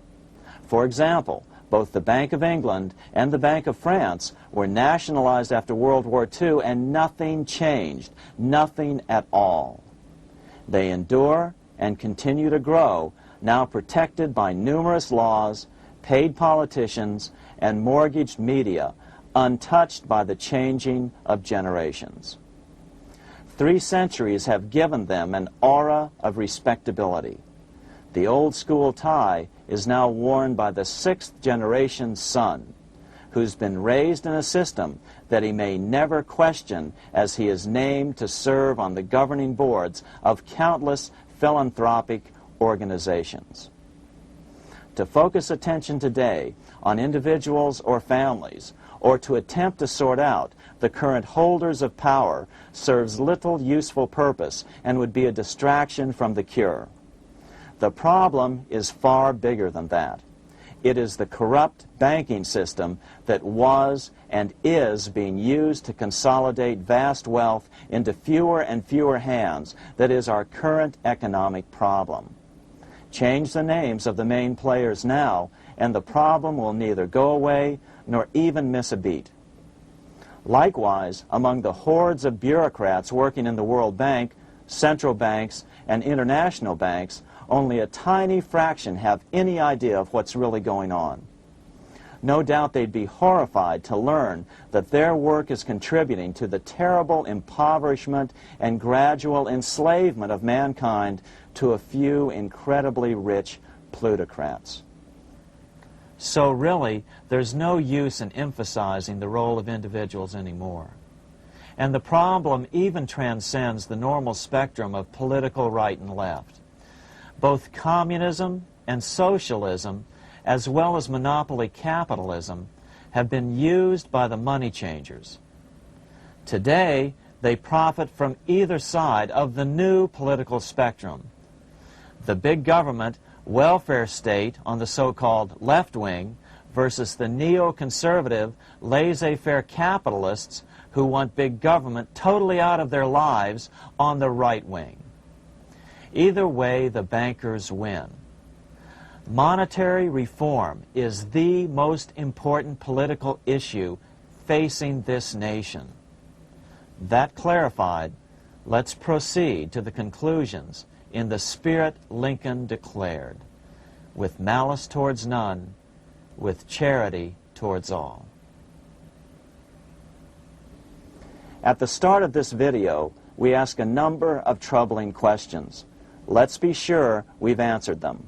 For example, both the Bank of England and the Bank of France were nationalized after World War II, and nothing changed, nothing at all. They endure and continue to grow, now protected by numerous laws, paid politicians, and mortgaged media, untouched by the changing of generations. 3 centuries have given them an aura of respectability. The old school tie is now worn by the 6th generation son, who's been raised in a system that he may never question as he is named to serve on the governing boards of countless philanthropic organizations. To focus attention today on individuals or families, or to attempt to sort out the current holders of power, serves little useful purpose and would be a distraction from the cure. The problem is far bigger than that. It is the corrupt banking system that was and is being used to consolidate vast wealth into fewer and fewer hands that is our current economic problem. Change the names of the main players now, and the problem will neither go away nor even miss a beat. Likewise, among the hordes of bureaucrats working in the World Bank, central banks, and international banks, only a tiny fraction have any idea of what's really going on. No doubt they'd be horrified to learn that their work is contributing to the terrible impoverishment and gradual enslavement of mankind to a few incredibly rich plutocrats. So really, there's no use in emphasizing the role of individuals anymore. And the problem even transcends the normal spectrum of political right and left. Both communism and socialism, as well as monopoly capitalism, have been used by the money changers. Today, they profit from either side of the new political spectrum. The big government welfare state on the so-called left wing versus the neoconservative laissez-faire capitalists who want big government totally out of their lives on the right wing. Either way, the bankers win. Monetary reform is the most important political issue facing this nation. That clarified, let's proceed to the conclusions in the spirit Lincoln declared, with malice towards none, with charity towards all. At the start of this video, we ask a number of troubling questions. Let's be sure we've answered them.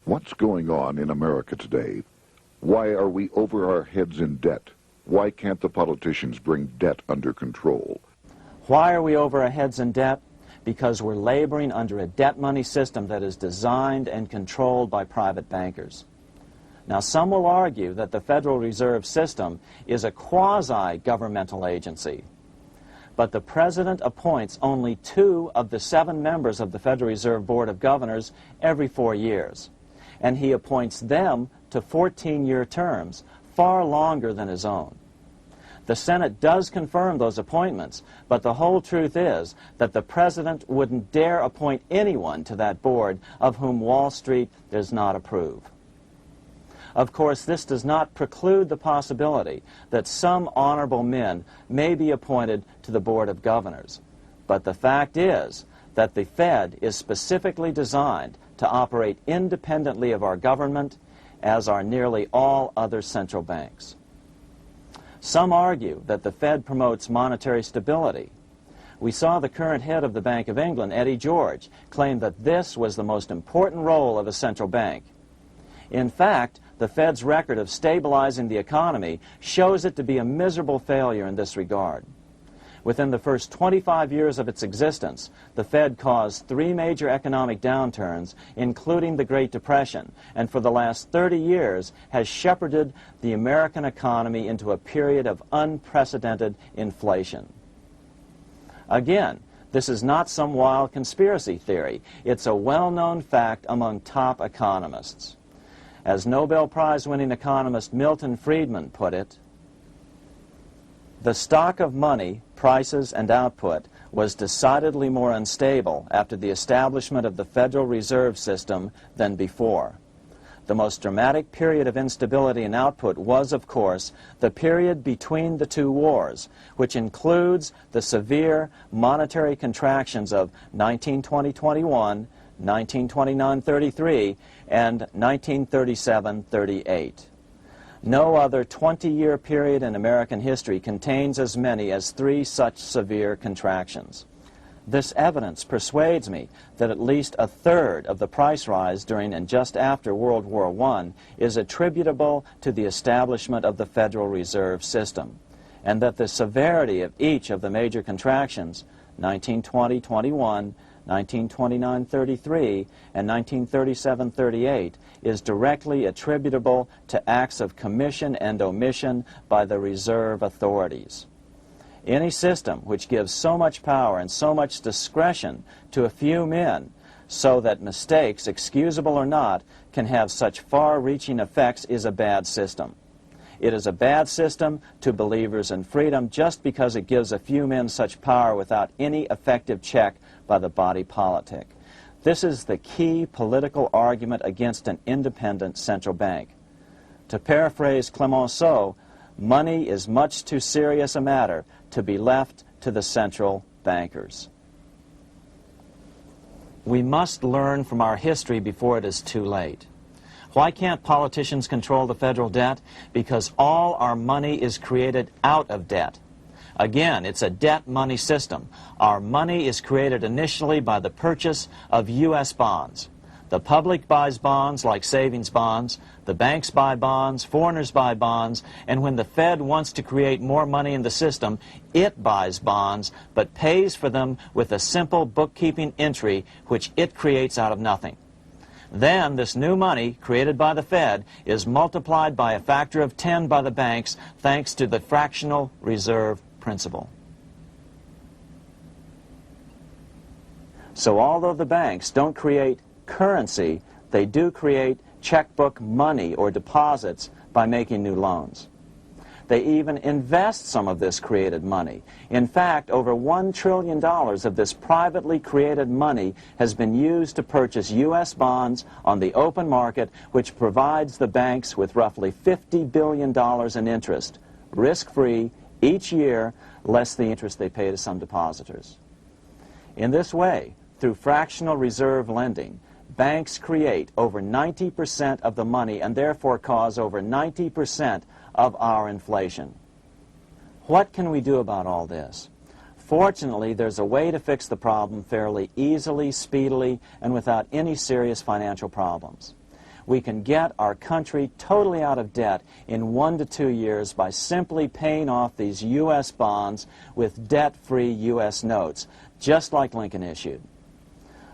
What's going on in America today? Why are we over our heads in debt? Why can't the politicians bring debt under control? Why are we over our heads in debt? Because we're laboring under a debt money system that is designed and controlled by private bankers. Now, some will argue that the Federal Reserve System is a quasi-governmental agency. But the President appoints only 2 of the 7 members of the Federal Reserve Board of Governors every 4 years. And he appoints them to 14-year terms, far longer than his own. The Senate does confirm those appointments, but the whole truth is that the President wouldn't dare appoint anyone to that board of whom Wall Street does not approve. Of course, this does not preclude the possibility that some honorable men may be appointed to the Board of Governors. But the fact is that the Fed is specifically designed to operate independently of our government, as are nearly all other central banks. Some argue that the Fed promotes monetary stability. We saw the current head of the Bank of England, Eddie George, claim that this was the most important role of a central bank. In fact, the Fed's record of stabilizing the economy shows it to be a miserable failure in this regard. Within the first 25 years of its existence, the Fed caused 3 major economic downturns, including the Great Depression, and for the last 30 years has shepherded the American economy into a period of unprecedented inflation. Again, this is not some wild conspiracy theory. It's a well-known fact among top economists. As Nobel Prize-winning economist Milton Friedman put it, the stock of money, prices, and output was decidedly more unstable after the establishment of the Federal Reserve System than before. The most dramatic period of instability in output was, of course, the period between the 2 wars, which includes the severe monetary contractions of 1920-21, 1929-33, and 1937-38. No other 20-year period in American history contains as many as 3 such severe contractions. This evidence persuades me that at least a third of the price rise during and just after World War I is attributable to the establishment of the Federal Reserve System, and that the severity of each of the major contractions, 1920-21, 1929-33, and 1937-38, is directly attributable to acts of commission and omission by the reserve authorities. Any system which gives so much power and so much discretion to a few men so that mistakes, excusable or not, can have such far-reaching effects is a bad system. It is a bad system to believers in freedom just because it gives a few men such power without any effective check by the body politic. This is the key political argument against an independent central bank. To paraphrase Clemenceau, money is much too serious a matter to be left to the central bankers. We must learn from our history before it is too late. Why can't politicians control the federal debt? Because all our money is created out of debt. Again, it's a debt money system. Our money is created initially by the purchase of U.S. bonds. The public buys bonds like savings bonds, the banks buy bonds, foreigners buy bonds, and when the Fed wants to create more money in the system, it buys bonds, but pays for them with a simple bookkeeping entry which it creates out of nothing. Then this new money created by the Fed is multiplied by a factor of 10 by the banks thanks to the fractional reserve principle. So although the banks don't create currency, they do create checkbook money or deposits by making new loans. They even invest some of this created money. In fact, over $1 trillion of this privately created money has been used to purchase U.S. bonds on the open market, which provides the banks with roughly $50 billion in interest, risk-free, each year, less the interest they pay to some depositors. In this way, through fractional reserve lending, banks create over 90% of the money and therefore cause over 90% of our inflation. What can we do about all this? Fortunately, there's a way to fix the problem fairly easily, speedily, and without any serious financial problems. We can get our country totally out of debt in 1 to 2 years by simply paying off these U.S. bonds with debt-free U.S. notes, just like Lincoln issued.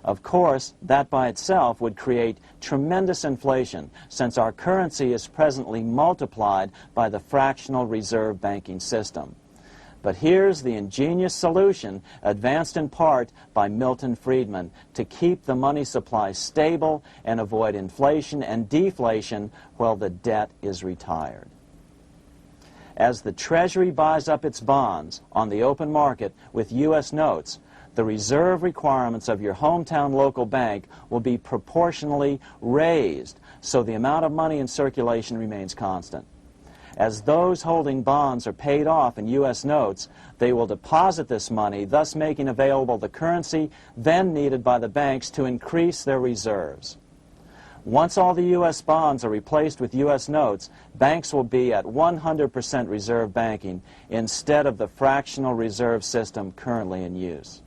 Of course, that by itself would create tremendous inflation, since our currency is presently multiplied by the fractional reserve banking system. But here's the ingenious solution, advanced in part by Milton Friedman, to keep the money supply stable and avoid inflation and deflation while the debt is retired. As the Treasury buys up its bonds on the open market with U.S. notes, the reserve requirements of your hometown local bank will be proportionally raised, so the amount of money in circulation remains constant. As those holding bonds are paid off in U.S. notes, they will deposit this money, thus making available the currency then needed by the banks to increase their reserves. Once all the U.S. bonds are replaced with U.S. notes, banks will be at 100% reserve banking instead of the fractional reserve system currently in use.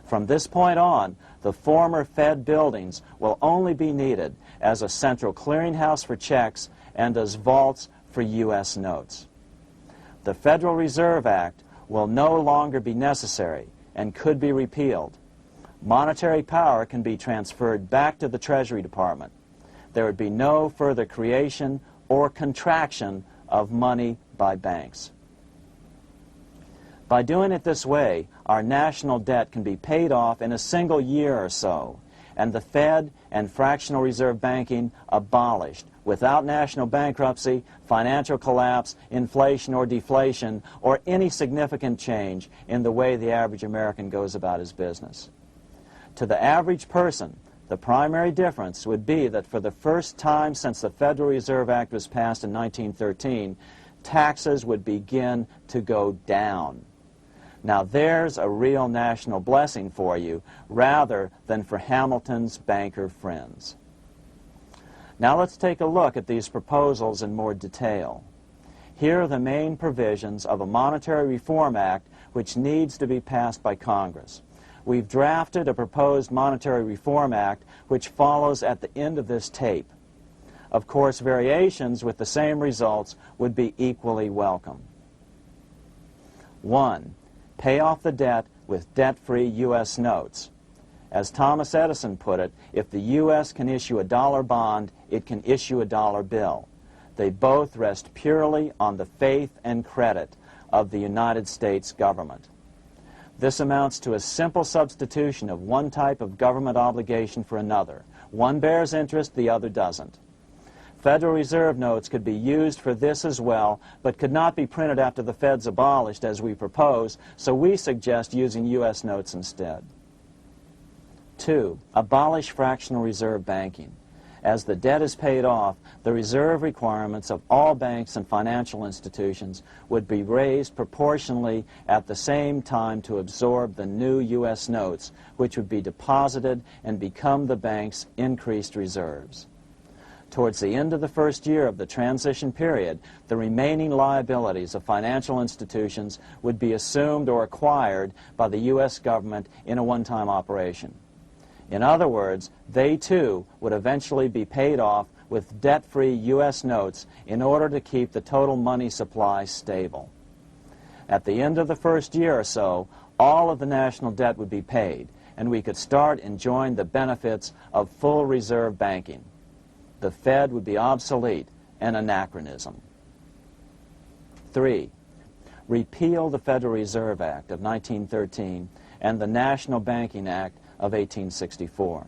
From this point on, the former Fed buildings will only be needed as a central clearinghouse for checks and as vaults for U.S. notes. The Federal Reserve Act will no longer be necessary and could be repealed. Monetary power can be transferred back to the Treasury Department. There would be no further creation or contraction of money by banks. By doing it this way, our national debt can be paid off in a single year or so, and the Fed and fractional reserve banking abolished, without national bankruptcy, financial collapse, inflation or deflation, or any significant change in the way the average American goes about his business. To the average person, the primary difference would be that for the first time since the Federal Reserve Act was passed in 1913, taxes would begin to go down. Now there's a real national blessing for you, rather than for Hamilton's banker friends. Now let's take a look at these proposals in more detail. Here are the main provisions of a Monetary Reform Act which needs to be passed by Congress. We've drafted a proposed Monetary Reform Act which follows at the end of this tape. Of course, variations with the same results would be equally welcome. 1. Pay off the debt with debt-free U.S. notes. As Thomas Edison put it, if the U.S. can issue a dollar bond, it can issue a dollar bill. They both rest purely on the faith and credit of the United States government. This amounts to a simple substitution of one type of government obligation for another. One bears interest, the other doesn't. Federal Reserve notes could be used for this as well, but could not be printed after the Fed's abolished as we propose, so we suggest using U.S. notes instead. 2. Abolish fractional reserve banking. As the debt is paid off, the reserve requirements of all banks and financial institutions would be raised proportionally at the same time to absorb the new U.S. notes, which would be deposited and become the bank's increased reserves. Towards the end of the first year of the transition period, the remaining liabilities of financial institutions would be assumed or acquired by the U.S. government in a one-time operation. In other words, they too would eventually be paid off with debt-free U.S. notes in order to keep the total money supply stable. At the end of the first year or so, all of the national debt would be paid, and we could start enjoying the benefits of full reserve banking. The Fed would be obsolete, an anachronism. 3. Repeal the Federal Reserve Act of 1913 and the National Banking Act of 1864.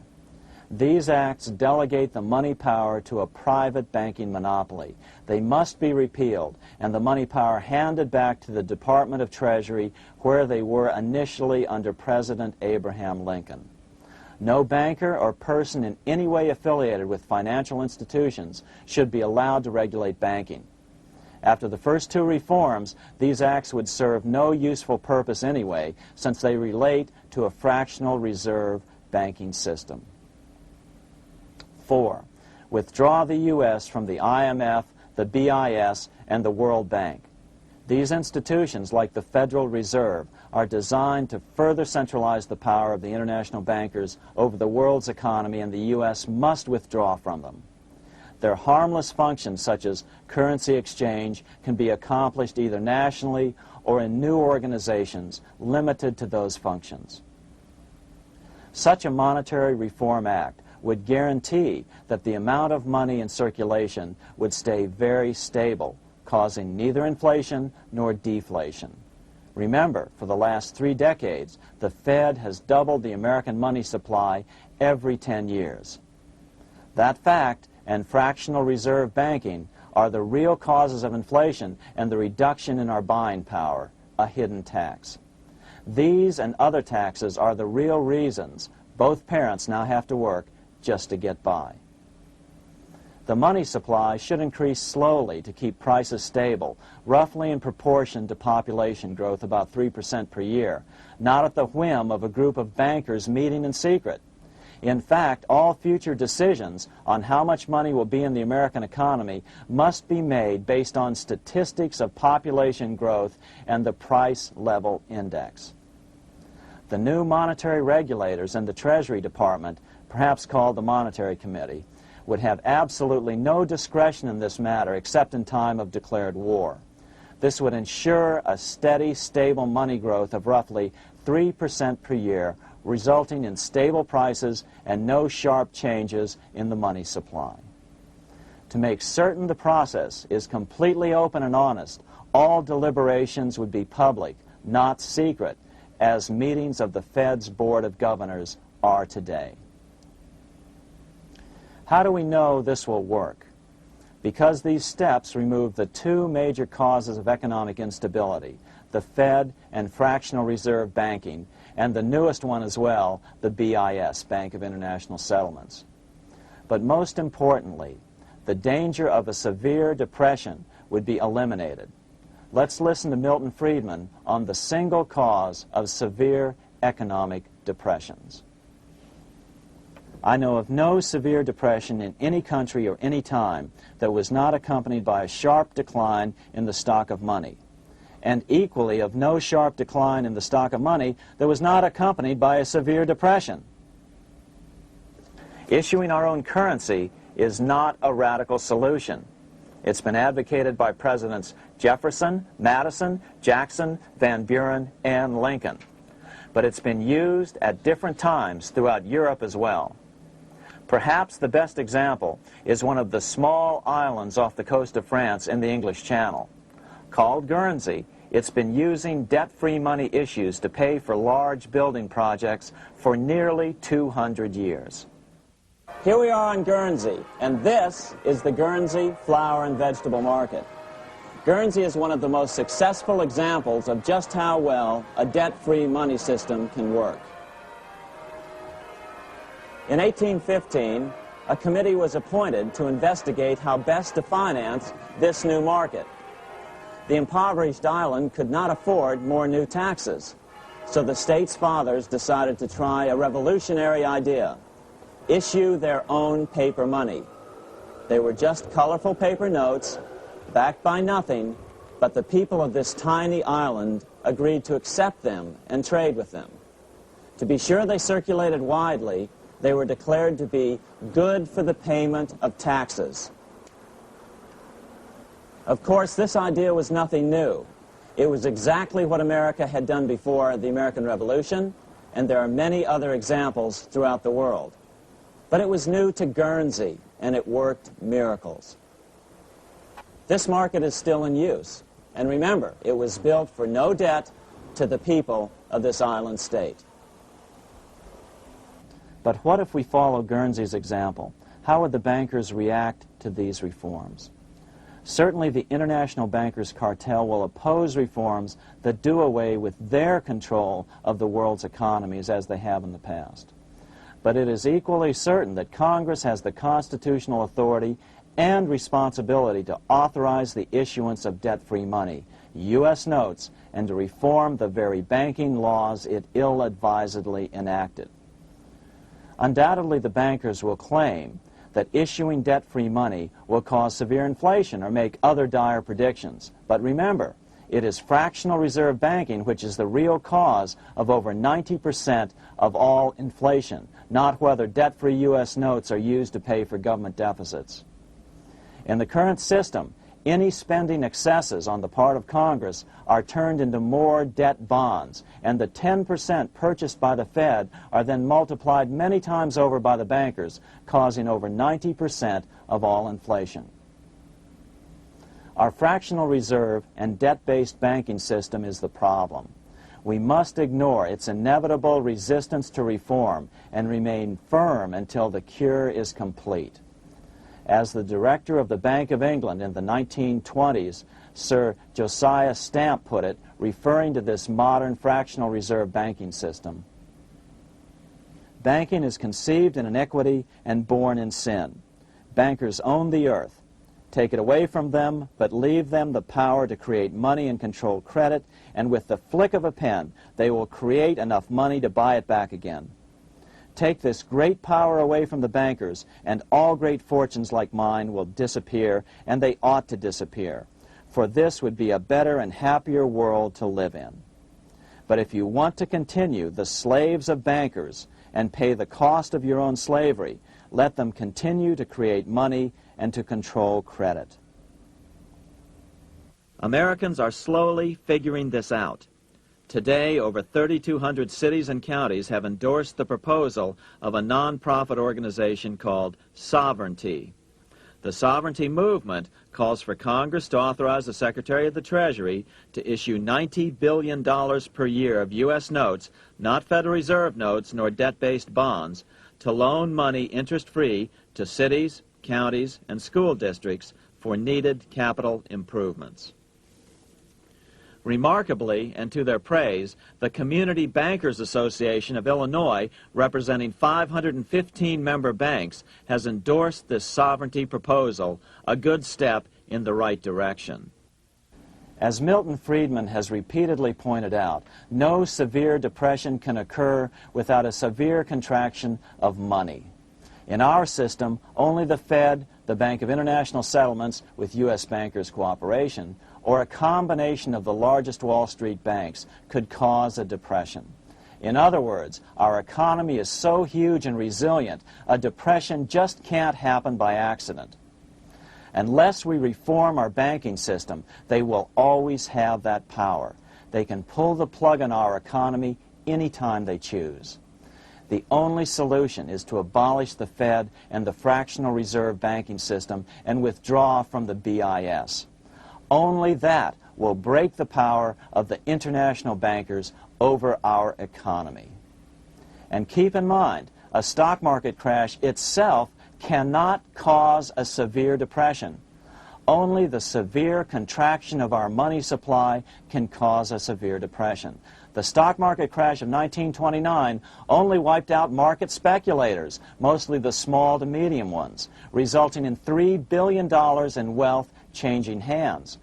These acts delegate the money power to a private banking monopoly. They must be repealed, and the money power handed back to the Department of Treasury, where they were initially under President Abraham Lincoln. No banker or person in any way affiliated with financial institutions should be allowed to regulate banking. After the first two reforms, these acts would serve no useful purpose anyway, since they relate to a fractional reserve banking system. 4. Withdraw the U.S. from the IMF, the BIS, and the World Bank. These institutions, like the Federal Reserve, are designed to further centralize the power of the international bankers over the world's economy, and the U.S. must withdraw from them. Their harmless functions, such as currency exchange, can be accomplished either nationally or in new organizations limited to those functions. Such a monetary reform act would guarantee that the amount of money in circulation would stay very stable, causing neither inflation nor deflation. Remember, for the last 3 decades, the Fed has doubled the American money supply every 10 years. That fact and fractional reserve banking are the real causes of inflation and the reduction in our buying power, a hidden tax. These and other taxes are the real reasons both parents now have to work just to get by. The money supply should increase slowly to keep prices stable, roughly in proportion to population growth, about 3% per year, not at the whim of a group of bankers meeting in secret. In fact, all future decisions on how much money will be in the American economy must be made based on statistics of population growth and the price level index. The new monetary regulators and the Treasury Department, perhaps called the Monetary Committee, would have absolutely no discretion in this matter except in time of declared war. This would ensure a steady, stable money growth of roughly 3% per year, resulting in stable prices and no sharp changes in the money supply. To make certain the process is completely open and honest, all deliberations would be public, not secret, as meetings of the Fed's Board of Governors are today. How do we know this will work? Because these steps remove the 2 major causes of economic instability, the Fed and fractional reserve banking, and the newest one as well, the BIS, Bank of International Settlements. But most importantly, the danger of a severe depression would be eliminated. Let's listen to Milton Friedman on the single cause of severe economic depressions. I know of no severe depression in any country or any time that was not accompanied by a sharp decline in the stock of money, and equally of no sharp decline in the stock of money that was not accompanied by a severe depression. Issuing our own currency is not a radical solution. It's been advocated by Presidents Jefferson, Madison, Jackson, Van Buren, and Lincoln. But it's been used at different times throughout Europe as well. Perhaps the best example is one of the small islands off the coast of France in the English Channel. Called Guernsey, It's been using debt-free money issues to pay for large building projects for nearly 200 years. Here we are on Guernsey, and this is the Guernsey flower and vegetable market. Guernsey is one of the most successful examples of just how well a debt-free money system can work. In 1815, a committee was appointed to investigate how best to finance this new market. The impoverished island could not afford more new taxes, so the state's fathers decided to try a revolutionary idea: issue their own paper money. They were just colorful paper notes, backed by nothing, but the people of this tiny island agreed to accept them and trade with them. To be sure they circulated widely, they were declared to be good for the payment of taxes. Of course, this idea was nothing new. It was exactly what America had done before the American Revolution, and there are many other examples throughout the world. But it was new to Guernsey, and it worked miracles. This market is still in use, and remember, it was built for no debt to the people of this island state. But what if we follow Guernsey's example? How would the bankers react to these reforms? Certainly the international bankers' cartel will oppose reforms that do away with their control of the world's economies as they have in the past. But it is equally certain that Congress has the constitutional authority and responsibility to authorize the issuance of debt-free money, U.S. notes, and to reform the very banking laws it ill-advisedly enacted. Undoubtedly, the bankers will claim that issuing debt-free money will cause severe inflation or make other dire predictions. But remember, it is fractional reserve banking which is the real cause of over 90% of all inflation, not whether debt-free U.S. notes are used to pay for government deficits. In the current system, any spending excesses on the part of Congress are turned into more debt bonds, and the 10% purchased by the Fed are then multiplied many times over by the bankers, causing over 90% of all inflation. Our fractional reserve and debt-based banking system is the problem. We must ignore its inevitable resistance to reform and remain firm until the cure is complete. As the director of the Bank of England in the 1920s, Sir Josiah Stamp put it, referring to this modern fractional reserve banking system, "Banking is conceived in iniquity and born in sin. Bankers own the earth. Take it away from them, but leave them the power to create money and control credit, and with the flick of a pen, they will create enough money to buy it back again. Take this great power away from the bankers, and all great fortunes like mine will disappear, and they ought to disappear, for this would be a better and happier world to live in. But if you want to continue the slaves of bankers and pay the cost of your own slavery, let them continue to create money and to control credit." Americans are slowly figuring this out. Today, over 3,200 cities and counties have endorsed the proposal of a nonprofit organization called Sovereignty. The Sovereignty movement calls for Congress to authorize the Secretary of the Treasury to issue $90 billion per year of U.S. notes, not Federal Reserve notes nor debt-based bonds, to loan money interest-free to cities, counties, and school districts for needed capital improvements. Remarkably, and to their praise, the Community Bankers Association of Illinois, representing 515 member banks, has endorsed this sovereignty proposal, a good step in the right direction. As Milton Friedman has repeatedly pointed out, no severe depression can occur without a severe contraction of money. In our system, only the Fed, the Bank of International Settlements, with U.S. bankers' cooperation, or a combination of the largest Wall Street banks could cause a depression. In other words, our economy is so huge and resilient, a depression just can't happen by accident. Unless we reform our banking system, they will always have that power. They can pull the plug on our economy anytime they choose. The only solution is to abolish the Fed and the fractional reserve banking system and withdraw from the BIS. Only that will break the power of the international bankers over our economy. And keep in mind, a stock market crash itself cannot cause a severe depression. Only the severe contraction of our money supply can cause a severe depression. The stock market crash of 1929 only wiped out market speculators, mostly the small to medium ones, resulting in $3 billion in wealth changing hands.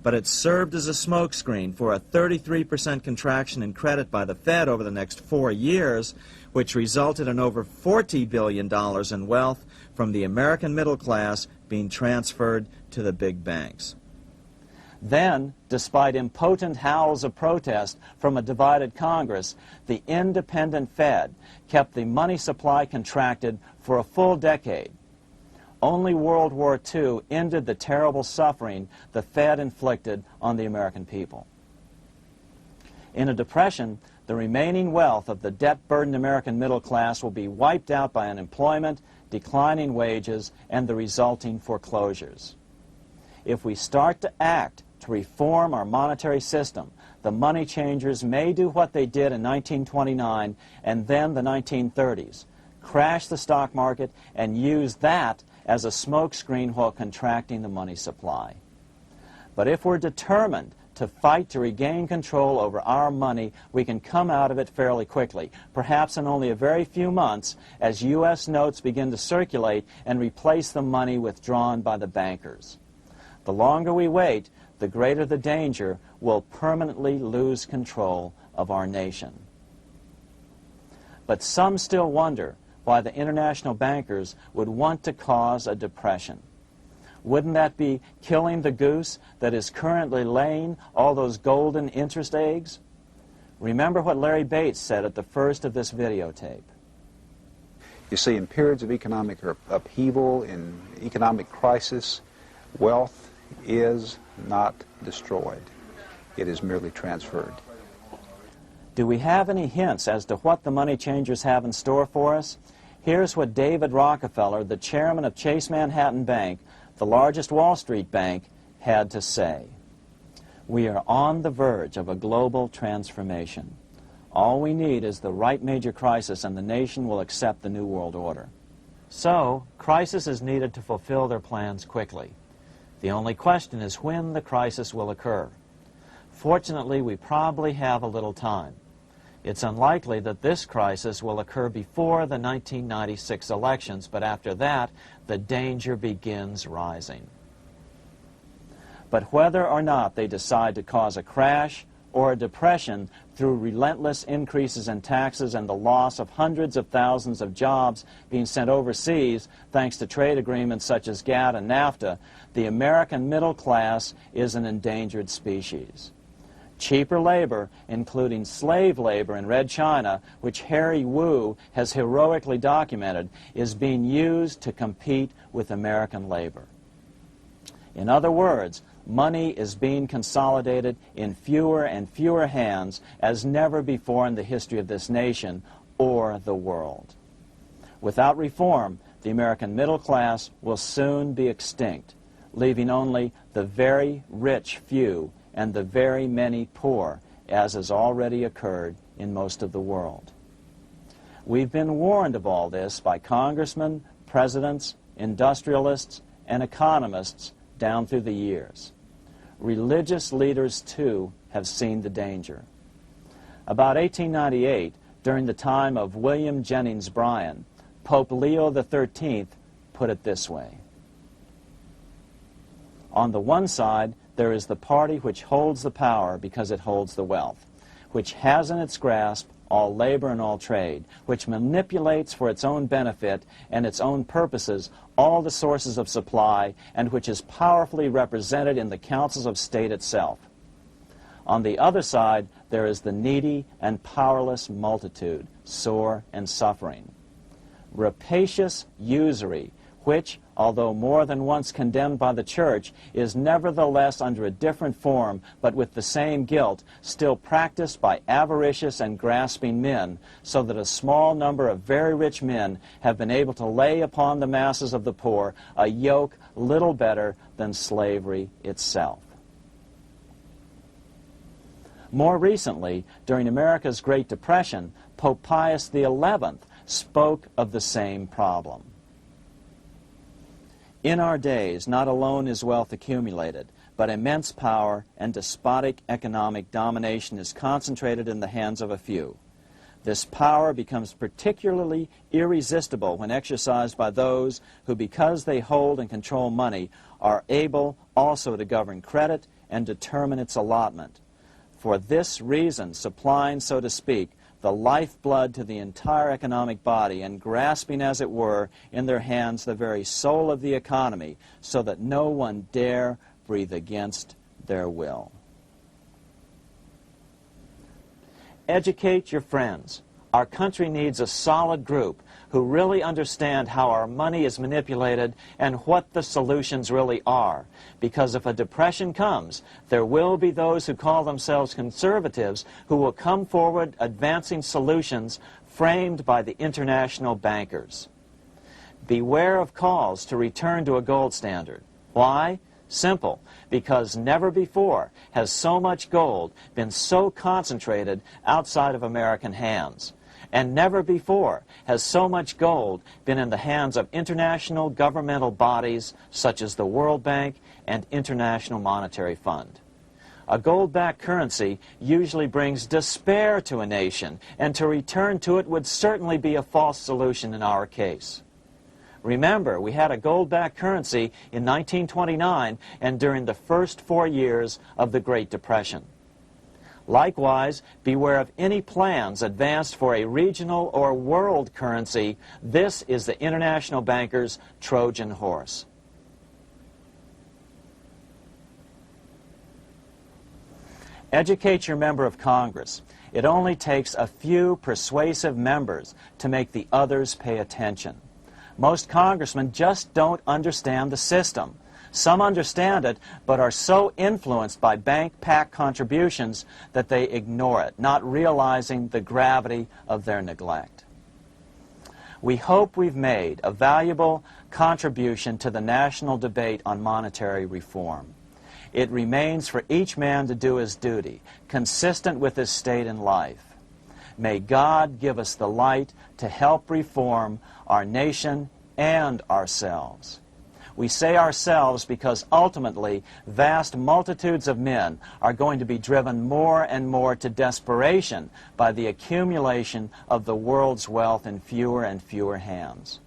But it served as a smokescreen for a 33% contraction in credit by the Fed over the next 4 years, which resulted in over $40 billion in wealth from the American middle class being transferred to the big banks. Then, despite impotent howls of protest from a divided Congress, the independent Fed kept the money supply contracted for a full decade. Only World War II ended the terrible suffering the Fed inflicted on the American people. In a depression, the remaining wealth of the debt-burdened American middle class will be wiped out by unemployment, declining wages, and the resulting foreclosures. If we start to act to reform our monetary system, the money changers may do what they did in 1929 and then the 1930s, crash the stock market and use that as a smokescreen while contracting the money supply. But if we're determined to fight to regain control over our money, we can come out of it fairly quickly, perhaps in only a very few months, as U.S. notes begin to circulate and replace the money withdrawn by the bankers. The longer we wait, the greater the danger we'll permanently lose control of our nation. But some still wonder why the international bankers would want to cause a depression. Wouldn't that be killing the goose that is currently laying all those golden interest eggs? Remember what Larry Bates said at the first of this videotape. You see, in periods of economic upheaval, in economic crisis, wealth is not destroyed. It is merely transferred. Do we have any hints as to what the money changers have in store for us? Here's what David Rockefeller, the chairman of Chase Manhattan Bank, the largest Wall Street bank, had to say. We are on the verge of a global transformation. All we need is the right major crisis and the nation will accept the New World Order. So, crisis is needed to fulfill their plans quickly. The only question is when the crisis will occur. Fortunately, we probably have a little time. It's unlikely that this crisis will occur before the 1996 elections, but after that, the danger begins rising. But whether or not they decide to cause a crash or a depression through relentless increases in taxes and the loss of hundreds of thousands of jobs being sent overseas thanks to trade agreements such as GATT and NAFTA, the American middle class is an endangered species. Cheaper labor, including slave labor in Red China, which Harry Wu has heroically documented, is being used to compete with American labor. In other words, money is being consolidated in fewer and fewer hands as never before in the history of this nation or the world. Without reform, the American middle class will soon be extinct, leaving only the very rich few and the very many poor, as has already occurred in most of the world. We've been warned of all this by congressmen, presidents, industrialists, and economists down through the years. Religious leaders, too, have seen the danger. About 1898, during the time of William Jennings Bryan, Pope Leo XIII put it this way. On the one side, there is the party which holds the power because it holds the wealth, which has in its grasp all labor and all trade, which manipulates for its own benefit and its own purposes all the sources of supply, and which is powerfully represented in the councils of state itself. On the other side, there is the needy and powerless multitude, sore and suffering. Rapacious usury, which, although more than once condemned by the Church, is nevertheless under a different form, but with the same guilt, still practiced by avaricious and grasping men, so that a small number of very rich men have been able to lay upon the masses of the poor a yoke little better than slavery itself. More recently, during America's Great Depression, Pope Pius XI spoke of the same problem. In our days, not alone is wealth accumulated, but immense power and despotic economic domination is concentrated in the hands of a few. This power becomes particularly irresistible when exercised by those who, because they hold and control money, are able also to govern credit and determine its allotment. For this reason, supplying, so to speak, the lifeblood to the entire economic body and grasping, as it were, in their hands the very soul of the economy, so that no one dare breathe against their will. Educate your friends. Our country needs a solid group who really understand how our money is manipulated and what the solutions really are. Because if a depression comes, there will be those who call themselves conservatives who will come forward advancing solutions framed by the international bankers. Beware of calls to return to a gold standard. Why? Simple, because never before has so much gold been so concentrated outside of American hands. And never before has so much gold been in the hands of international governmental bodies such as the World Bank and International Monetary Fund. A gold-backed currency usually brings despair to a nation, and to return to it would certainly be a false solution in our case. Remember, we had a gold-backed currency in 1929 and during the first 4 years of the Great Depression. Likewise, beware of any plans advanced for a regional or world currency. This is the international bankers' Trojan horse. Educate your member of Congress. It only takes a few persuasive members to make the others pay attention. Most congressmen just don't understand the system. Some understand it, but are so influenced by bank PAC contributions that they ignore it, not realizing the gravity of their neglect. We hope we've made a valuable contribution to the national debate on monetary reform. It remains for each man to do his duty, consistent with his state in life. May God give us the light to help reform our nation and ourselves. We say ourselves because ultimately vast multitudes of men are going to be driven more and more to desperation by the accumulation of the world's wealth in fewer and fewer hands.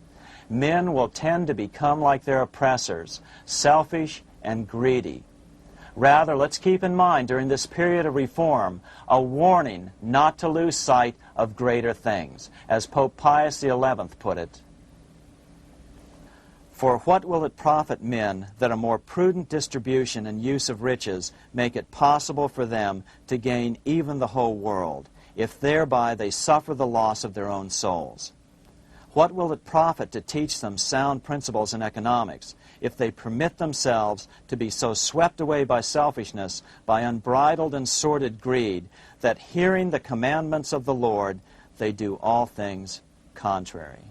Men will tend to become like their oppressors, selfish and greedy. Rather, let's keep in mind during this period of reform a warning not to lose sight of greater things, as Pope Pius XI put it. For what will it profit men that a more prudent distribution and use of riches make it possible for them to gain even the whole world, if thereby they suffer the loss of their own souls? What will it profit to teach them sound principles in economics, if they permit themselves to be so swept away by selfishness, by unbridled and sordid greed, that hearing the commandments of the Lord, they do all things contrary?